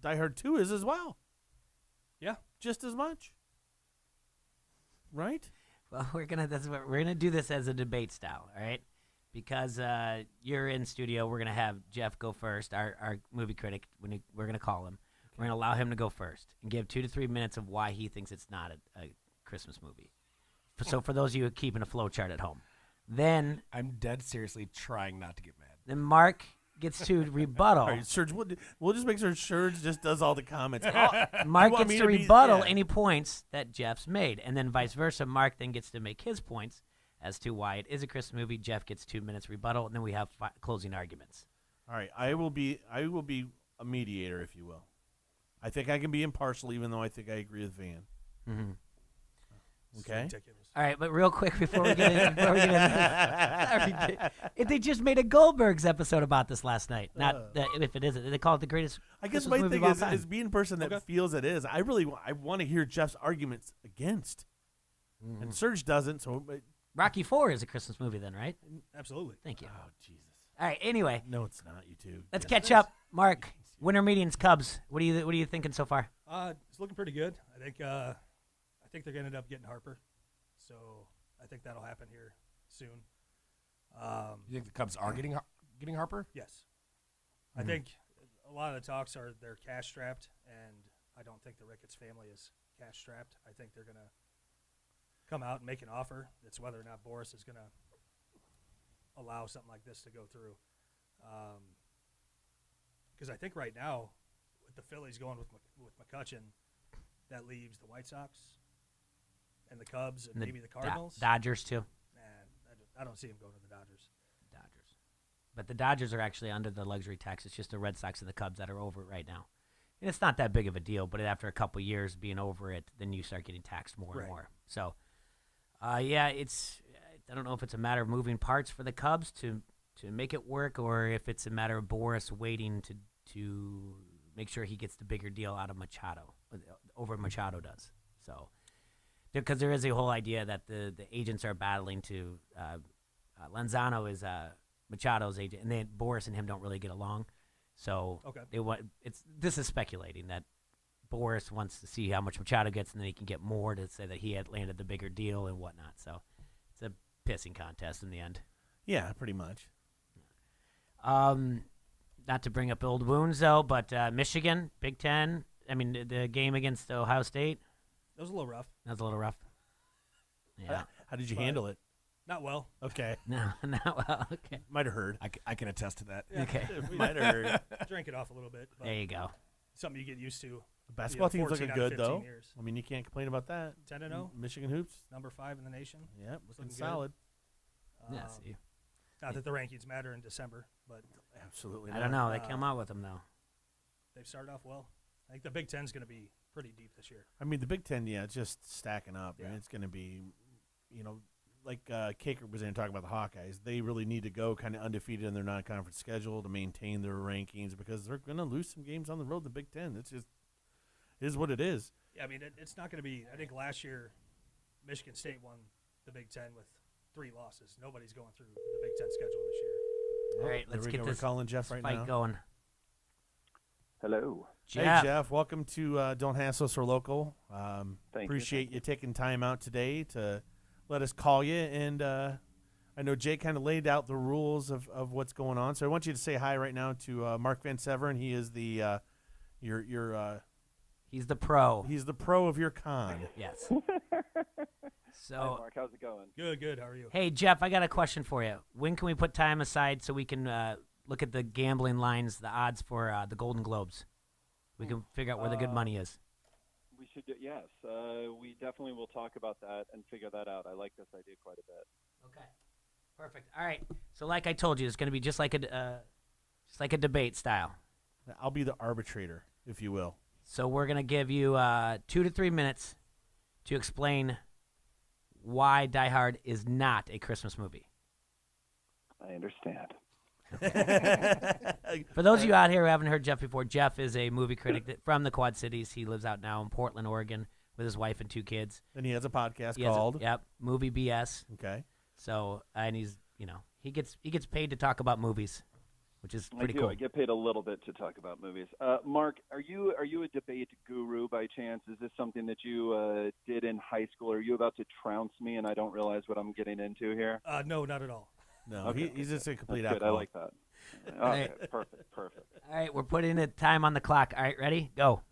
Die Hard 2 is as well. Yeah. Just as much. Right? Well, we're gonna do this as a debate style, all right? Because you're in studio, we're gonna have Jeff go first, our movie critic. We're gonna call him. We're gonna allow him to go first and give 2 to 3 minutes of why he thinks it's not a Christmas movie. So for those of you keeping a flow chart at home, then I'm dead seriously trying not to get mad. Then Mark gets to rebuttal. All right, Serge, we'll just make sure Serge just does all the comments. Mark gets to rebuttal any points that Jeff's made, and then vice versa. Mark then gets to make his points as to why it is a Christmas movie. Jeff gets 2 minutes rebuttal, and then we have closing arguments. All right, I will be a mediator, if you will. I think I can be impartial, even though I think I agree with Van. Mm-hmm. Okay. All right, but real quick before we get into they just made a Goldbergs episode about this last night. Not that if it isn't, they call it the greatest. I guess Christmas my movie thing of all time. is being a person that feels it is. I want to hear Jeff's arguments against, and Serge doesn't. So Rocky IV is a Christmas movie, then, right? Absolutely. Thank you. Oh Jesus! All right. Anyway, no, it's not. You two. Let's catch up, Mark. Winter meetings, Cubs. What are you thinking so far? It's looking pretty good. I think they're gonna end up getting Harper, so I think that'll happen here soon. You think the Cubs are getting Harper? Yes. I think a lot of the talks are they're cash strapped, and I don't think the Ricketts family is cash strapped. I think they're gonna come out and make an offer. It's whether or not Boris is gonna allow something like this to go through. Because I think right now, with the Phillies going with McCutchen, that leaves the White Sox and the Cubs and maybe the Cardinals. Dodgers, too. I don't see him going to the Dodgers. But the Dodgers are actually under the luxury tax. It's just the Red Sox and the Cubs that are over it right now. And it's not that big of a deal, but after a couple years being over it, then you start getting taxed more and more. So, it's I don't know if it's a matter of moving parts for the Cubs to make it work, or if it's a matter of Boris waiting to make sure he gets the bigger deal out of Machado over Machado does. So, because there is a whole idea that the agents are battling to Lenzano is Machado's agent, and then Boris and him don't really get along. So this is speculating that Boris wants to see how much Machado gets, and then he can get more to say that he had landed the bigger deal and whatnot. So it's a pissing contest in the end. Yeah, pretty much. Not to bring up old wounds, though, but Michigan, Big Ten, I mean, the game against Ohio State. That was a little rough. Yeah. How did you handle it? Not well. Okay. No, not well. Okay. Might have heard. I can attest to that. Yeah. Okay. Might have heard. Drank it off a little bit. But there you go. Something you get used to. The basketball team's looking good, though. Years. I mean, you can't complain about that. 10-0. Michigan hoops. Number 5 in the nation. Yep, looking good. solid. Yeah, see. Not that the rankings matter in December, but absolutely. I don't know. They came out with them though. They've started off well. I think the Big Ten's going to be pretty deep this year. I mean, the Big Ten, yeah, it's just stacking up. Yeah. I mean, it's going to be, like Kaker was in talking about the Hawkeyes. They really need to go kind of undefeated in their non-conference schedule to maintain their rankings because they're going to lose some games on the road. The Big Ten, it's just is what it is. Yeah, I mean, it's not going to be. I think last year, Michigan State won the Big Ten with 3 losses. Nobody's going through the Big Ten schedule this year. All right, let's get this We're calling Jeff right fight now. going. Hello. Hey, Jeff. Welcome to Don't Hassle Us or Local. Appreciate you taking time out today to let us call you. And I know Jay kind of laid out the rules of what's going on. So I want you to say hi right now to Mark Van Severen. He is the he's the pro. He's the pro of your con. Yes. So, Hi, Mark. How's it going? Good. How are you? Hey, Jeff, I got a question for you. When can we put time aside so we can look at the gambling lines, the odds for the Golden Globes? We can figure out where the good money is. We should do, yes. We definitely will talk about that and figure that out. I like this idea quite a bit. Okay. Perfect. All right. So like I told you, it's going to be just like a debate style. I'll be the arbitrator, if you will. So we're going to give you 2 to 3 minutes to explain why Die Hard is not a Christmas movie. I understand. For those of you out here who haven't heard Jeff before, Jeff is a movie critic from the Quad Cities. He lives out now in Portland, Oregon, with his wife and 2 kids. And he has a podcast He has called Movie BS. Okay. So and he's he gets paid to talk about movies, which is pretty cool. I get paid a little bit to talk about movies. Mark, are you a debate guru by chance? Is this something that you did in high school? Are you about to trounce me and I don't realize what I'm getting into here? No, not at all. No, Okay. he's just a complete That's good. alcohol. I like that. All Okay, right. perfect. All right, we're putting the time on the clock. All right, ready? Go.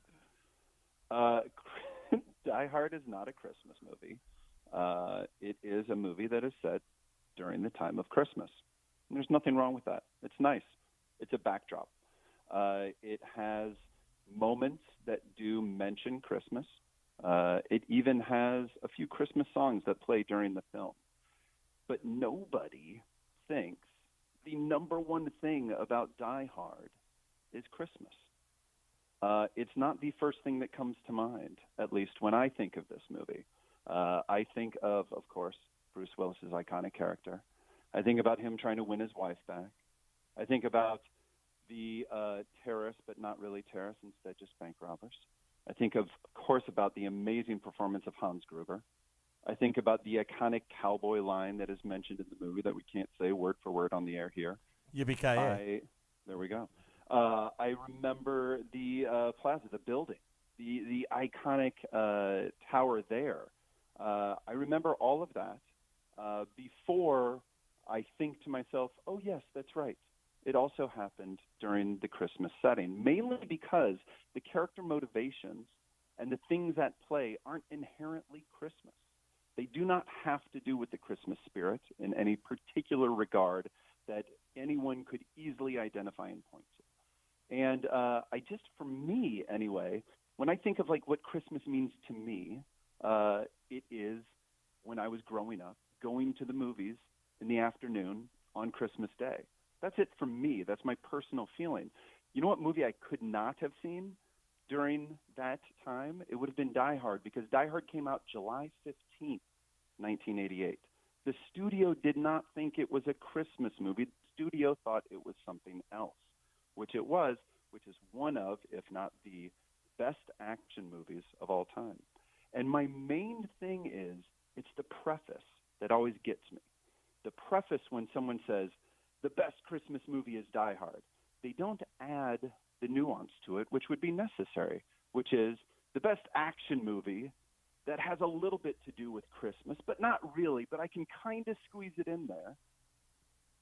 Die Hard is not a Christmas movie. It is a movie that is set during the time of Christmas. And there's nothing wrong with that. It's nice. It's a backdrop. It has moments that do mention Christmas. It even has a few Christmas songs that play during the film. But nobody thinks the number one thing about Die Hard is Christmas. It's not the first thing that comes to mind, at least when I think of this movie. I think of course, Bruce Willis's iconic character. I think about him trying to win his wife back. I think about the terrorists, but not really terrorists, instead just bank robbers. I think of course, about the amazing performance of Hans Gruber. I think about the iconic cowboy line that is mentioned in the movie that we can't say word for word on the air here. Yippee-ki-yay. There we go. I remember the plaza, the building, the iconic tower there. I remember all of that before I think to myself, oh, yes, that's right. It also happened during the Christmas setting, mainly because the character motivations and the things at play aren't inherently Christmas. They do not have to do with the Christmas spirit in any particular regard that anyone could easily identify and point to. And for me anyway, when I think of like what Christmas means to me, it is when I was growing up, going to the movies in the afternoon on Christmas Day. That's it for me. That's my personal feeling. You know what movie I could not have seen during that time? It would have been Die Hard, because Die Hard came out July 15th, 1988. The studio did not think it was a Christmas movie. The studio thought it was something else, which it was, which is one of, if not the best action movies of all time. And my main thing is, it's the preface that always gets me. The preface when someone says, the best Christmas movie is Die Hard. They don't add the nuance to it, which would be necessary, which is the best action movie that has a little bit to do with Christmas, but not really, but I can kind of squeeze it in there.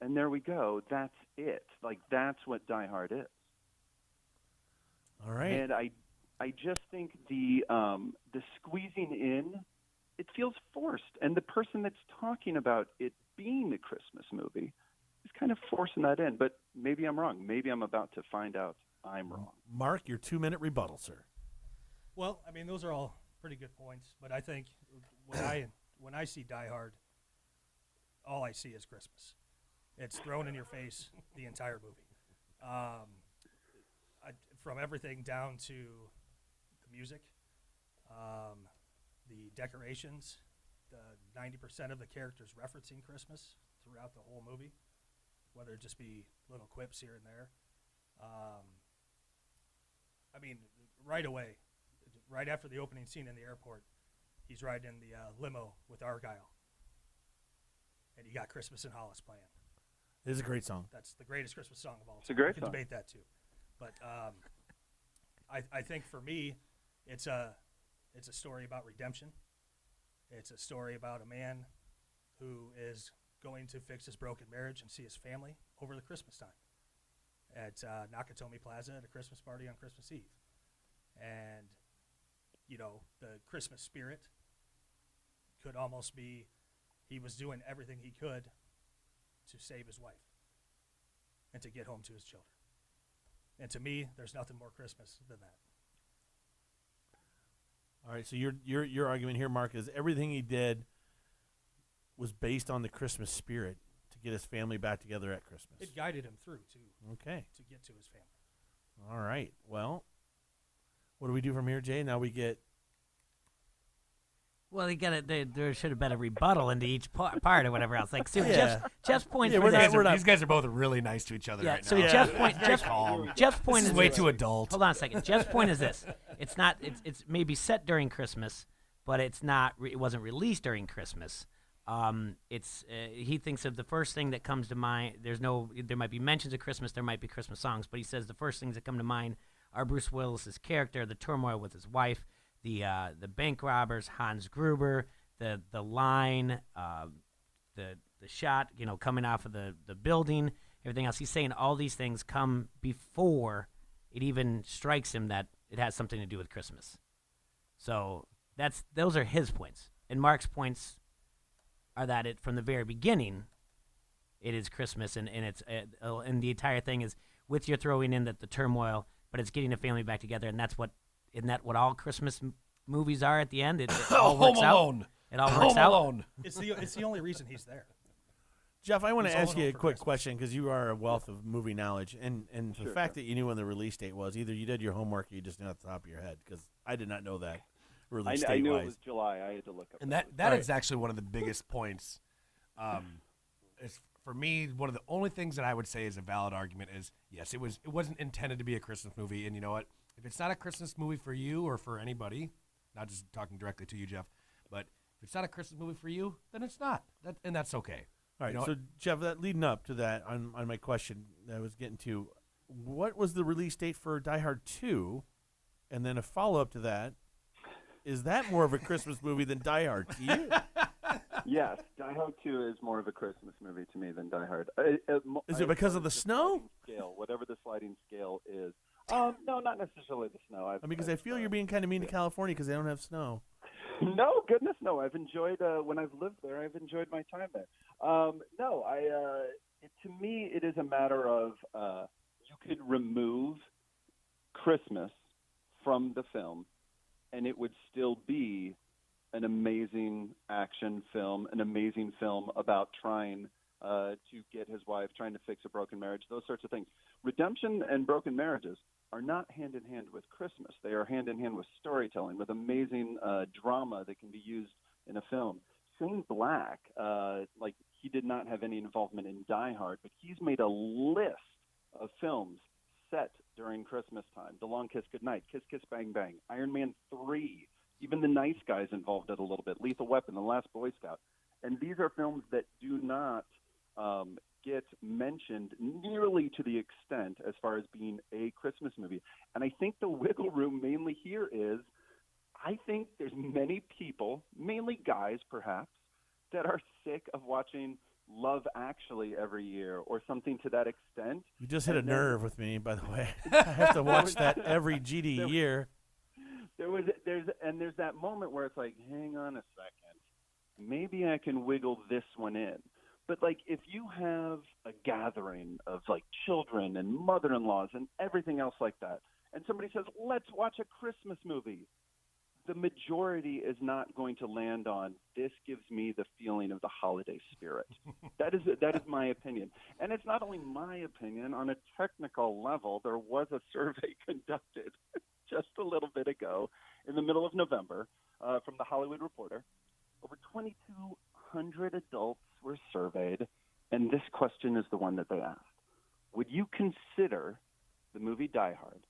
And there we go. That's it. Like, that's what Die Hard is. All right. And I just think the squeezing in, it feels forced. And the person that's talking about it being a Christmas movie is kind of forcing that in. But maybe I'm wrong. Maybe I'm about to find out I'm wrong. Mark, your 2-minute rebuttal, sir. Well, I mean, those are all pretty good points. But I think when I see Die Hard, all I see is Christmas. It's thrown in your face the entire movie. From everything down to the music, the decorations, the 90% of the characters referencing Christmas throughout the whole movie, whether it just be little quips here and there. I mean, right away, right after the opening scene in the airport, he's riding in the limo with Argyle, and you got Christmas in Hollis playing. It is a great song. That's the greatest Christmas song of all time. It's a great we can song. debate that too, but I think for me, it's a story about redemption. It's a story about a man who is going to fix his broken marriage and see his family over the Christmas time at Nakatomi Plaza at a Christmas party on Christmas Eve. And, you know, the Christmas spirit could almost be he was doing everything he could to save his wife and to get home to his children. And to me, there's nothing more Christmas than that. All right, so your argument here, Mark, is everything he did was based on the Christmas spirit to get his family back together at Christmas. It guided him through to get to his family. All right. Well, what do we do from here, Jay? Now we get. Well, there should have been a rebuttal into each part or whatever else. Like, so Yeah. Jeff's point. Yeah, for these guys are both really nice to each other Yeah. right So now. Jeff's point. Very calm. Jeff's point This is is way this. too adult. Hold on a second. Jeff's point is this: it's not. It's maybe set during Christmas, but it's not. It wasn't released during Christmas. He thinks of the first thing that comes to mind. There might be mentions of Christmas. There might be Christmas songs, but he says the first things that come to mind are Bruce Willis's character, the turmoil with his wife, the bank robbers, Hans Gruber, the line, the shot, coming off of the building, everything else. He's saying all these things come before it even strikes him that it has something to do with Christmas. So those are his points, and Mark's points are that from the very beginning, it is Christmas, and it's and the entire thing is with your throwing in that the turmoil, but it's getting a family back together, and isn't that what all Christmas movies are at the end? It all works Home out. It all works out. Alone. It's the only reason he's there. Jeff, I want He's to ask all you a over for quick Christmas. question because you are a wealth of movie knowledge, and the Sure, fact that you knew when the release date was, either you did your homework or you just knew off the top of your head, because I did not know that release I date knew wise. it was July. I had to look up. And that is actually one of the biggest points. It's, for me, one of the only things that I would say is a valid argument is, yes, it wasn't intended to be a Christmas movie, and you know what? If it's not a Christmas movie for you or for anybody, not just talking directly to you, Jeff, but if it's not a Christmas movie for you, then it's not, and that's okay. All right, You know so what? Jeff, that leading up to that, on my question that I was getting to, what was the release date for Die Hard 2? And then a follow-up to that, is that more of a Christmas movie than Die Hard to you? Yes, Die Hard 2 is more of a Christmas movie to me than Die Hard. Is it because of the snow? Scale, whatever the sliding scale is. No, not necessarily the snow. I mean, because I feel you're being kind of mean to California because they don't have snow. No, goodness, no. I've enjoyed when I've lived there. I've enjoyed my time there. No, to me, it is a matter of you could remove Christmas from the film, and it would still be an amazing action film, an amazing film about trying to get his wife, trying to fix a broken marriage, those sorts of things. Redemption and broken marriages are not hand in hand with Christmas. They are hand in hand with storytelling, with amazing drama that can be used in a film. Shane Black, like he did not have any involvement in Die Hard, but he's made a list of films set during Christmas time. The Long Kiss Goodnight, Kiss Kiss Bang Bang, Iron Man 3, even The Nice Guys involved it a little bit, Lethal Weapon, The Last Boy Scout. And these are films that do not get mentioned nearly to the extent as far as being a Christmas movie. And I think the wiggle room mainly here is I think there's many people, mainly guys perhaps, that are sick of watching Love Actually every year or something to that extent. You just hit a And then- nerve with me, by the way. I have to watch that every GD year. There's that moment where it's like, hang on a second, maybe I can wiggle this one in. But like, if you have a gathering of like children and mother-in-laws and everything else like that, and somebody says, let's watch a Christmas movie, the majority is not going to land on, this gives me the feeling of the holiday spirit. That is my opinion. And it's not only my opinion. On a technical level, there was a survey conducted just a little bit ago in the middle of November from The Hollywood Reporter. Over 2,200 adults were surveyed, and this question is the one that they asked. Would you consider the movie Die Hard,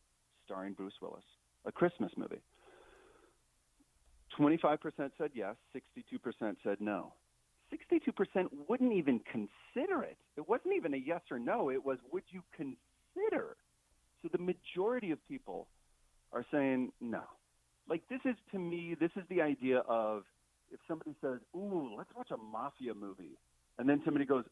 starring Bruce Willis, a Christmas movie? 25% said yes, 62% said no. 62% wouldn't even consider it. It wasn't even a yes or no. It was, would you consider? So the majority of people are saying no. Like, this is, to me, this is the idea of if somebody says, ooh, let's watch a mafia movie. And then somebody goes,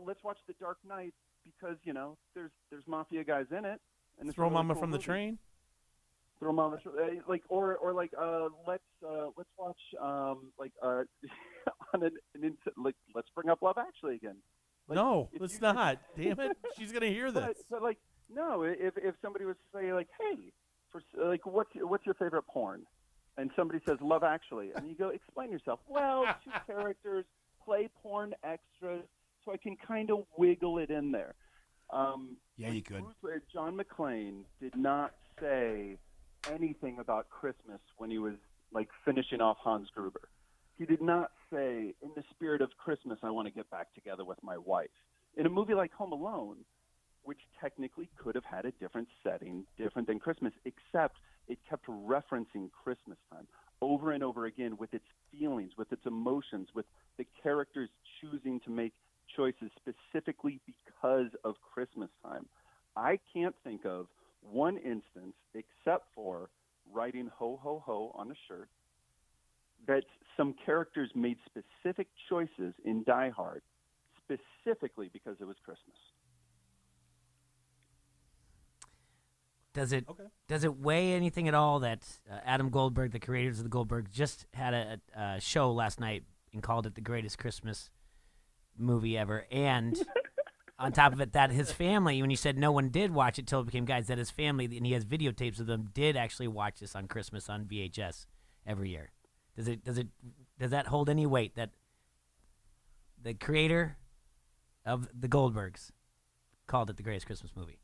let's watch The Dark Knight because, you know, there's mafia guys in it. And it's Throw a really Mama cool from the movie. train? Throw Mama, let's watch on let's bring up Love Actually again. Like, No, let's not. Damn it. She's going to hear this. But like, no, if somebody was to say, like, hey, what's your favorite porn? And somebody says Love Actually, and you go, explain yourself. Well, two characters play porn extras, so I can kind of wiggle it in there. Yeah, you could. John McClane did not say anything about Christmas when he was like finishing off Hans Gruber. He did not say, in the spirit of Christmas, I want to get back together with my wife. In a movie like Home Alone, which technically could have had a different setting, different than Christmas, except it kept referencing Christmas time over and over again with its feelings, with its emotions, with the characters choosing to make choices specifically because of Christmas time. I can't think of one instance, except for writing ho, ho, ho on a shirt, that some characters made specific choices in Die Hard specifically because it was Christmas. Does it weigh anything at all that Adam Goldberg, the creators of the Goldberg, just had a show last night and called it the greatest Christmas movie ever? And on top of it, that his family, when you said no one did watch it till it became guys, that his family, and he has videotapes of them, did actually watch this on Christmas on VHS every year. Does that hold any weight that the creator of the Goldbergs called it the greatest Christmas movie?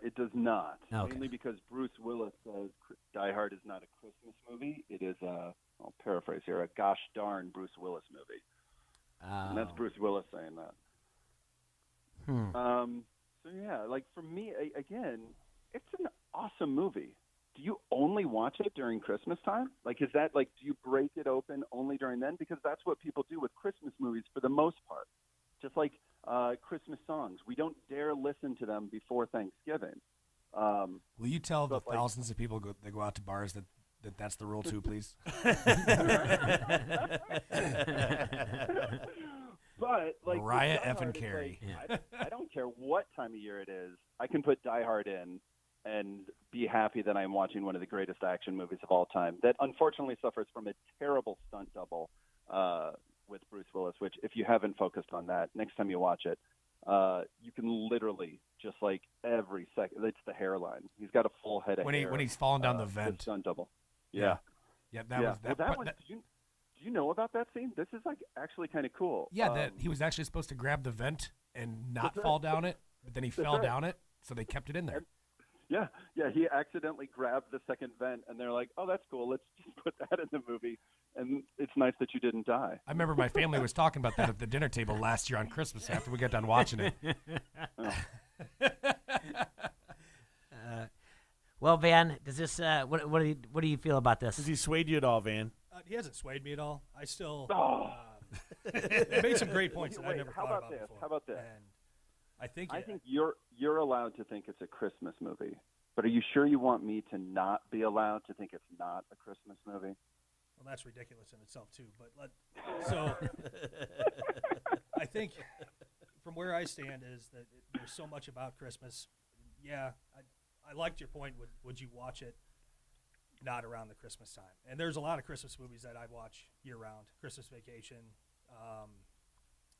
It does not. Okay. Mainly because Bruce Willis says Die Hard is not a Christmas movie. It is I'll paraphrase here, a gosh darn Bruce Willis movie. And that's Bruce Willis saying that. So yeah, like for me, again, it's an awesome movie. Do you only watch it during Christmas time? Like, is that like, do you break it open only during then? Because that's what people do with Christmas movies for the most part. Just like Christmas songs, we don't dare listen to them before Thanksgiving. Will you tell the thousands of people that go out to bars that's the rule too, please? But like Mariah Die effing Hard is Carey. like, I don't care what time of year it is. I can put Die Hard in and be happy that I'm watching one of the greatest action movies of all time. That unfortunately suffers from a terrible stunt double with Bruce Willis. Which, if you haven't focused on that, next time you watch it, you can literally just like every second. It's the hairline. He's got a full head of hair. When he's falling down the vent. Stunt double. Yeah. That was that. Well, that one. Do you know about that scene? This is like actually kind of cool. Yeah, that he was actually supposed to grab the vent and not fall down it, but then he fell down it, so they kept it in there. Yeah, he accidentally grabbed the second vent, and they're like, "Oh, that's cool. Let's just put that in the movie." And it's nice that you didn't die. I remember my family was talking about that at the dinner table last year on Christmas after we got done watching it. Well, Van, does this? What do you feel about this? Has he swayed you at all, Van? He hasn't swayed me at all. I still made some great points that I never thought about before. How about this? And I think you're allowed to think it's a Christmas movie, but are you sure you want me to not be allowed to think it's not a Christmas movie? Well, that's ridiculous in itself too. But I think from where I stand is that there's so much about Christmas. Yeah, I liked your point. Would you watch it not around the Christmas time? And there's a lot of Christmas movies that I watch year-round. Christmas Vacation,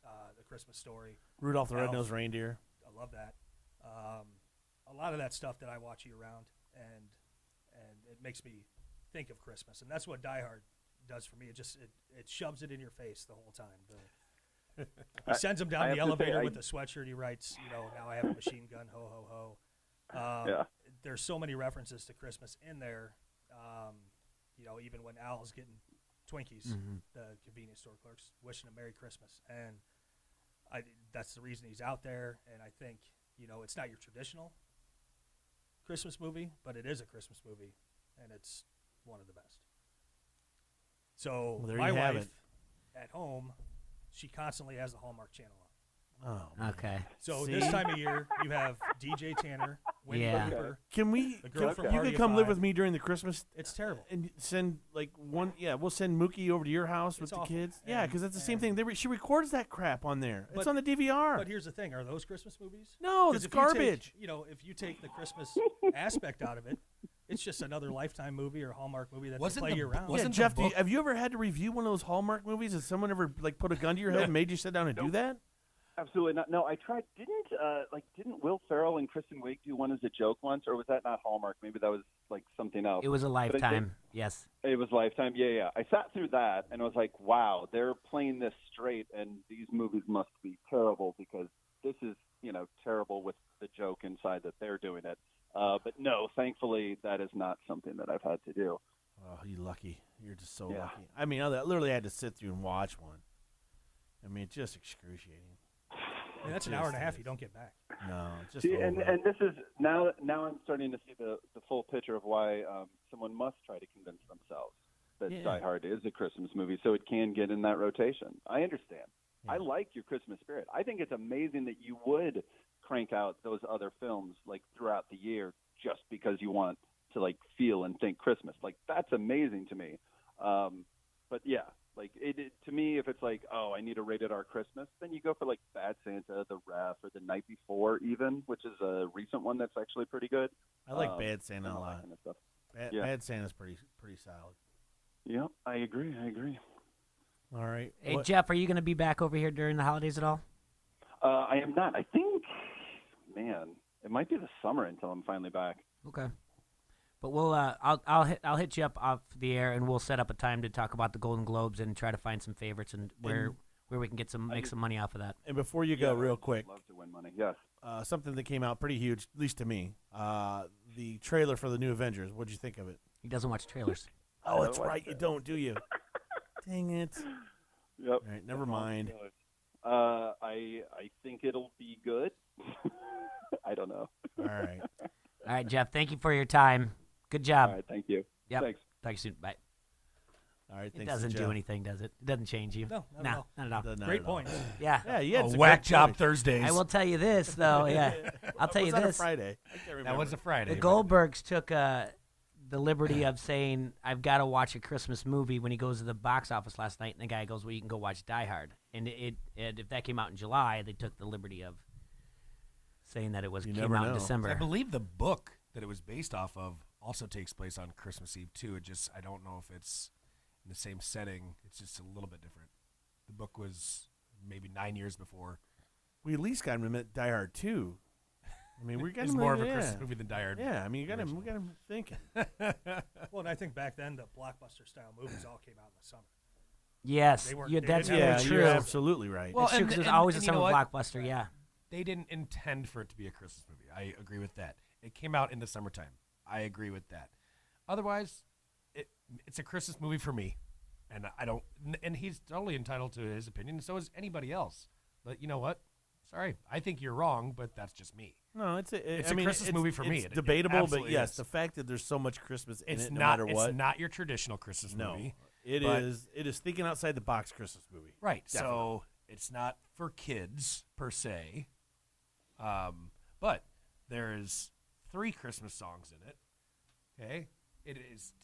The Christmas Story. Rudolph the Elf. Red-Nosed Reindeer. I love that. A lot of that stuff that I watch year-round, and it makes me think of Christmas. And that's what Die Hard does for me. It shoves it in your face the whole time. He sends him down the elevator with a sweatshirt. He writes, now I have a machine gun, ho, ho, ho. There's so many references to Christmas in there. Even when Al's getting Twinkies, the convenience store clerks wishing him Merry Christmas. And that's the reason he's out there. And I think, it's not your traditional Christmas movie, but it is a Christmas movie, and it's one of the best. So my wife at home, she constantly has the Hallmark Channel on. Oh, okay. So this time of year, you have DJ Tanner, Wendy Cooper. Can we? The girl from you Party can of come live Five. with me during the Christmas. It's terrible. And send one. Yeah, we'll send Mookie over to your house with the kids. Yeah, because that's the same thing. She records that crap on there. It's on the DVR. But here's the thing: are those Christmas movies? No, 'Cause it's if you take- garbage. if you take the Christmas aspect out of it, it's just another Lifetime movie or Hallmark movie that they play year round. Yeah, Jeff, have you ever had to review one of those Hallmark movies? Has someone ever put a gun to your head and made you sit down and do that? Absolutely not. No, I tried. Didn't Will Ferrell and Kristen Wiig do one as a joke once, or was that not Hallmark? Maybe that was something else. It was a But I think Lifetime. Yes. It was Lifetime. Yeah. I sat through that and I was like, wow, they're playing this straight, and these movies must be terrible because this is terrible with the joke inside that they're doing it. But no, thankfully that is not something that I've had to do. Oh, you're lucky. You're just so lucky. I mean, I literally had to sit through and watch one. I mean, it's just excruciating. And that's an hour and a half you don't get back. No, it's just See, over. and this is now I'm starting to see the full picture of why someone must try to convince themselves that Die Hard is a Christmas movie, so it can get in that rotation. I understand. Yeah. I like your Christmas spirit. I think it's amazing that you would crank out those other films throughout the year just because you want to feel and think Christmas. That's amazing to me. But yeah. To me, if it's I need a rated R Christmas, then you go for Bad Santa, The Ref, or The Night Before, even, which is a recent one that's actually pretty good. I like Bad Santa a lot. Kind of stuff. Bad Santa's pretty solid. Yeah, I agree. All right. Hey, Jeff, are you going to be back over here during the holidays at all? I am not. I think, it might be the summer until I'm finally back. Okay. But we'll I'll hit you up off the air, and we'll set up a time to talk about the Golden Globes and try to find some favorites and where we can get make some money off of that. And before you go, real quick, I'd love to win money. Yes. Something that came out pretty huge, at least to me. The trailer for the new Avengers. What'd you think of it? He doesn't watch trailers. Oh, that's right. You don't, do you? Dang it. Yep. All right, never mind. I think it'll be good. I don't know. All right. All right, Jeff. Thank you for your time. Good job. All right, thank you. Yep. Thanks. Talk to you soon. Bye. All right, It thanks, doesn't Jeff. do anything, does it? It doesn't change you. No, not at all. Great points. Yeah. Yeah, you had some whack great job points. Thursdays. I will tell you this, though. Yeah, I'll tell you Was that a this. Friday? I can't remember. That was a Friday. The Goldbergs took the liberty of saying, "I've got to watch a Christmas movie." When he goes to the box office last night, and the guy goes, "Well, you can go watch Die Hard." And if that came out in July, they took the liberty of saying that it was came out in December. I believe the book that it was based off of also takes place on Christmas Eve too. I don't know if it's in the same setting. It's just a little bit different. The book was maybe 9 years before. We at least got him to Die Hard 2. I mean, we're getting It's more of a Christmas movie than Die Hard. Yeah, I mean, we got him thinking. Well, and I think back then the blockbuster style movies all came out in the summer. Yes, They weren't- yeah, they that's didn't very have true. You're absolutely right. Well, it's true because it was always a you summer know what? blockbuster. Yeah. They didn't intend for it to be a Christmas movie. I agree with that. It came out in the summertime. I agree with that. Otherwise, it's a Christmas movie for me, and I don't. And he's totally entitled to his opinion, and so is anybody else. But you know what? Sorry, I think you're wrong, but that's just me. No, it's a Christmas movie for me. It's It debatable, but absolutely yes, is. the fact that there's so much Christmas in It's it, not. no matter what. It's not your traditional Christmas movie. It but- is. It is thinking outside the box Christmas movie. Right. Definitely. So it's not for kids per se, but there's 3 Christmas songs in it. Okay.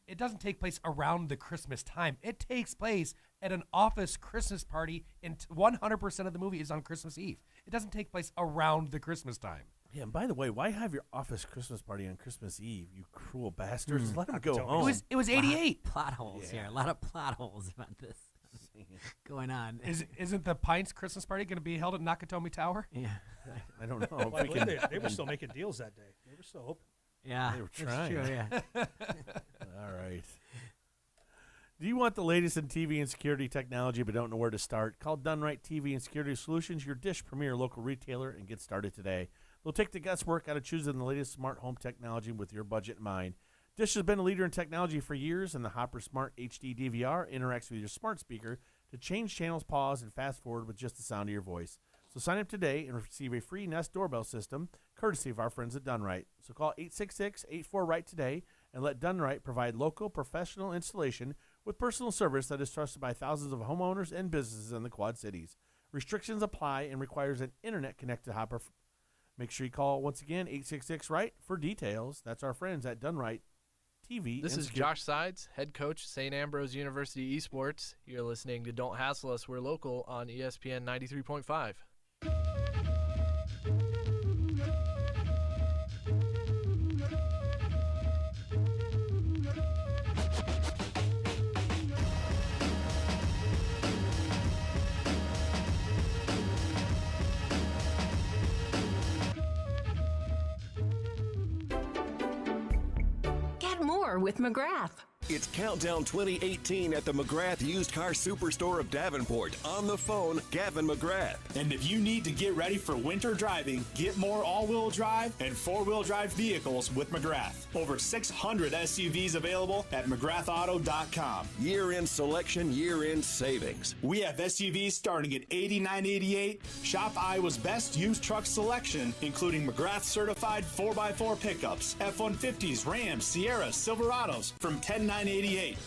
It doesn't take place around the Christmas time. It takes place at an office Christmas party, and 100% of the movie is on Christmas Eve. It doesn't take place around the Christmas time. Yeah, and by the way, why have your office Christmas party on Christmas Eve, you cruel bastards? Let them go Nakatomi. home. It was 88. Plot holes here. A lot of plot holes about this going on. Isn't the Pints Christmas party going to be held at Nakatomi Tower? Yeah. I don't know. Why wouldn't they were still making deals that day. They were still open. Yeah. They were that's trying. true, yeah. All right. Do you want the latest in TV and security technology but don't know where to start? Call Dunright TV and Security Solutions, your Dish premier local retailer, and get started today. They'll take the guesswork out of choosing the latest smart home technology with your budget in mind. Dish has been a leader in technology for years, and the Hopper Smart HD DVR interacts with your smart speaker to change channels, pause, and fast forward with just the sound of your voice. So sign up today and receive a free Nest doorbell system, courtesy of our friends at Dunright. So call 866-84-RIGHT today and let Dunright provide local professional installation with personal service that is trusted by thousands of homeowners and businesses in the Quad Cities. Restrictions apply and requires an internet-connected Hopper. Make sure you call, once again, 866-RIGHT for details. That's our friends at Dunright TV. This is Josh Sides, head coach, St. Ambrose University Esports. You're listening to Don't Hassle Us, We're Local on ESPN 93.5. Get more with McGrath. It's Countdown 2018 at the McGrath Used Car Superstore of Davenport. On the phone, Gavin McGrath. And if you need to get ready for winter driving, get more all-wheel drive and four-wheel drive vehicles with McGrath. Over 600 SUVs available at McGrathAuto.com. Year-end selection, year-end savings. We have SUVs starting at $89.88. Shop Iowa's best used truck selection, including McGrath certified 4x4 pickups, F-150s, Rams, Sierras, Silverados from $10.98.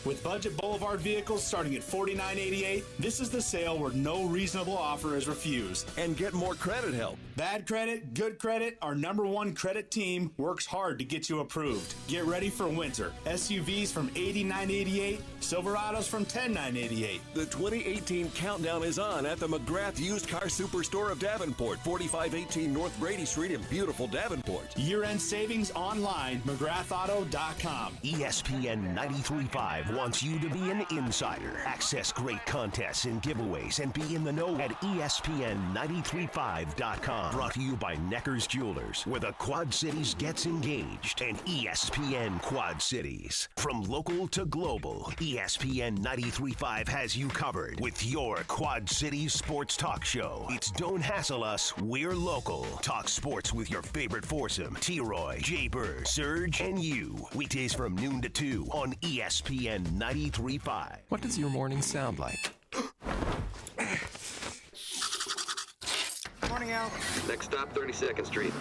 With budget Boulevard vehicles starting at $49.88, this is the sale where no reasonable offer is refused. And get more credit help. Bad credit, good credit, our #1 credit team works hard to get you approved. Get ready for winter. SUVs from $89.88, Silverados from $10.98. The 2018 countdown is on at the McGrath Used Car Superstore of Davenport, 4518 North Brady Street in beautiful Davenport. Year-end savings online, McGrathAuto.com. ESPN 93.5 wants you to be an insider. Access great contests and giveaways and be in the know at ESPN935.com. Brought to you by Necker's Jewelers, where the Quad Cities gets engaged, and ESPN Quad Cities. From local to global, ESPN 93.5 has you covered with your Quad Cities sports talk show. It's Don't Hassle Us, We're Local. Talk sports with your favorite foursome, T-Roy, Jay-Bird, Surge, and you. Weekdays from noon to 2 on ESPN 93.5. What does your morning sound like? Morning, Al. Next stop, 32nd Street.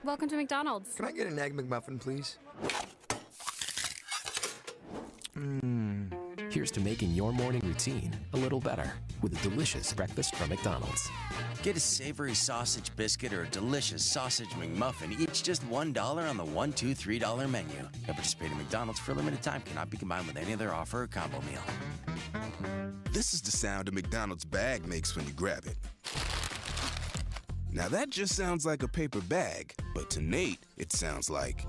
Welcome to McDonald's. Can I get an Egg McMuffin, please? Here's to making your morning routine a little better with a delicious breakfast from McDonald's. Get a savory sausage biscuit or a delicious sausage McMuffin, each just $1 on the $1, $2, $3 menu. At participating McDonald's for a limited time, cannot be combined with any other offer or combo meal. This is the sound a McDonald's bag makes when you grab it. Now that just sounds like a paper bag, but to Nate, it sounds like...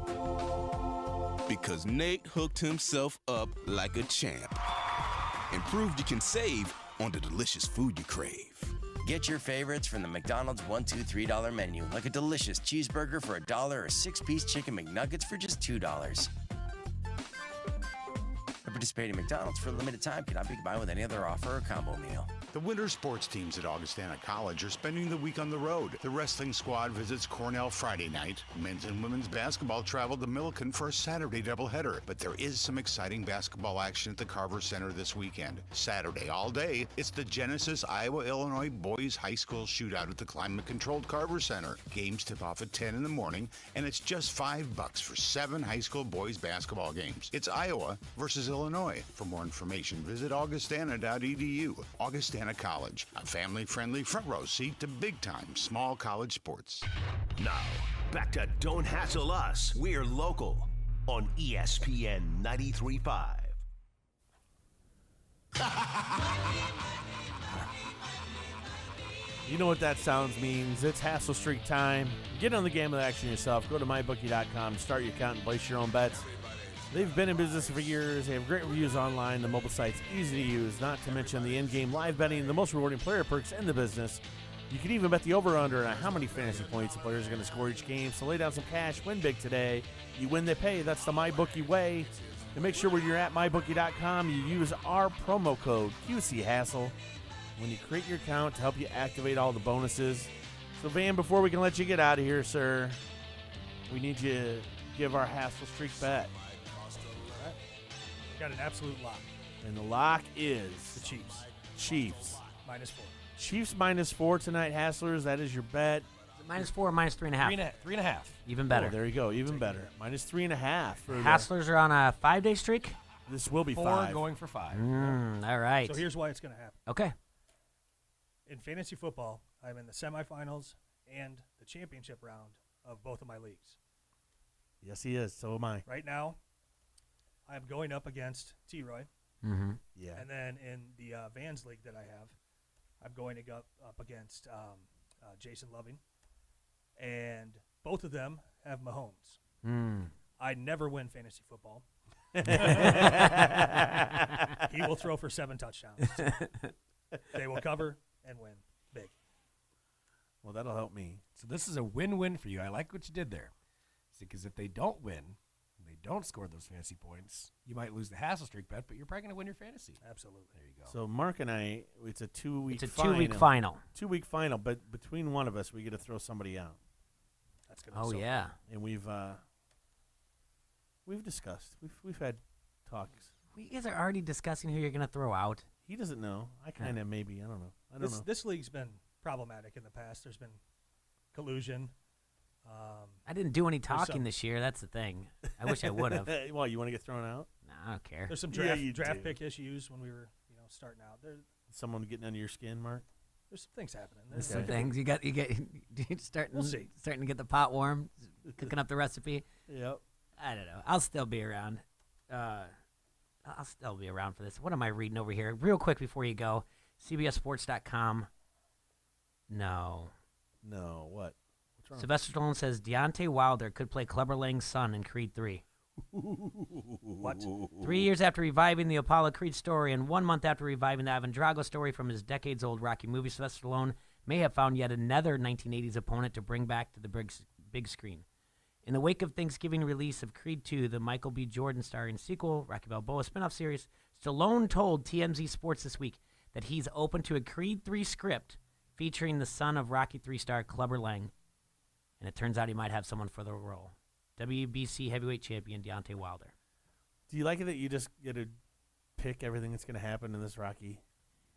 Because Nate hooked himself up like a champ and proved you can save on the delicious food you crave. Get your favorites from the McDonald's $1, $2, $3 menu, like a delicious cheeseburger for $1 or 6-piece chicken McNuggets for just $2. At participating McDonald's for a limited time, cannot be combined with any other offer or combo meal. The winter sports teams at Augustana College are spending the week on the road. The wrestling squad visits Cornell Friday night. Men's and women's basketball travel to Milliken for a Saturday doubleheader. But there is some exciting basketball action at the Carver Center this weekend. Saturday all day, it's the Genesis Iowa-Illinois Boys High School Shootout at the climate-controlled Carver Center. Games tip off at 10 in the morning, and it's just $5 for 7 high school boys basketball games. It's Iowa versus Illinois. For more information, visit augustana.edu. Augustana College, a family-friendly front row seat to big-time small college sports. Now, back to Don't Hassle Us, We're Local on ESPN 93.5. You know what that sounds means. It's Hassle Streak time. Get on the game of the action yourself. Go to mybookie.com, start your account, and place your own bets. They've been in business for years. They have great reviews online. The mobile site's easy to use, not to mention the in-game live betting, the most rewarding player perks in the business. You can even bet the over-under on how many fantasy points the players are going to score each game. So lay down some cash, win big today. You win, they pay. That's the MyBookie way. And make sure when you're at mybookie.com, you use our promo code QCHassle when you create your account to help you activate all the bonuses. So, Van, before we can let you get out of here, sir, we need you to give our Hassle Streak bet. All right. We got an absolute lock. And the lock is the Chiefs. Chiefs. -4. Chiefs -4 tonight, Hasslers. That is your bet. -4 or -3.5? 3.5. Even better. Oh, there you go. Even better. -3.5. For Hasslers are on a 5-day streak? This will be 4 5. going for 5. All right. So here's why it's going to happen. Okay. In fantasy football, I'm in the semifinals and the championship round of both of my leagues. Yes, he is. So am I. Right now, I'm going up against T-Roy. Mm-hmm. Yeah. And then in the Vans league that I have, I'm going to go up against Jason Loving. And both of them have Mahomes. I never win fantasy football. He will throw for 7 touchdowns. They will cover and win big. Well, that'll help me. So this is a win-win for you. I like what you did there. Because if they don't win, and they don't score those fantasy points, you might lose the Hassle Streak bet, but you're probably going to win your fantasy. Absolutely. There you go. So Mark and I, it's a 2-week It's a final. 2-week final. 2-week final, but between one of us, we get to throw somebody out. That's going to be Oh, yeah. And we've discussed. We've had talks. You guys are already discussing who you're going to throw out. He doesn't know. I kind of maybe. I don't know. I don't know. This league's been problematic in the past. There's been collusion. I didn't do any talking this year. That's the thing. I wish I would have. Well, you want to get thrown out? No, I don't care. There's some Yeah, draft, you draft do. pick issues when we were starting out. Someone getting under your skin, Mark? There's some things happening. There's some things you get starting. We'll see. Starting to get the pot warm, cooking up the recipe. Yep. I don't know. I'll still be around. I'll still be around for this. What am I reading over here? Real quick before you go, CBSSports.com. No. No. What? What's wrong? Sylvester Stallone says Deontay Wilder could play Clubber Lang's son in Creed 3. What? 3 years after reviving the Apollo Creed story and 1 month after reviving the Ivan Drago story from his decades-old Rocky movie, Sylvester Stallone may have found yet another 1980s opponent to bring back to the big screen. In the wake of Thanksgiving release of Creed 2, the Michael B. Jordan starring sequel, Rocky Balboa spinoff series, Stallone told TMZ Sports this week that he's open to a Creed 3 script featuring the son of Rocky 3 star Clubber Lang, and it turns out he might have someone for the role. WBC heavyweight champion Deontay Wilder. Do you like it that you just get to pick everything that's going to happen in this Rocky?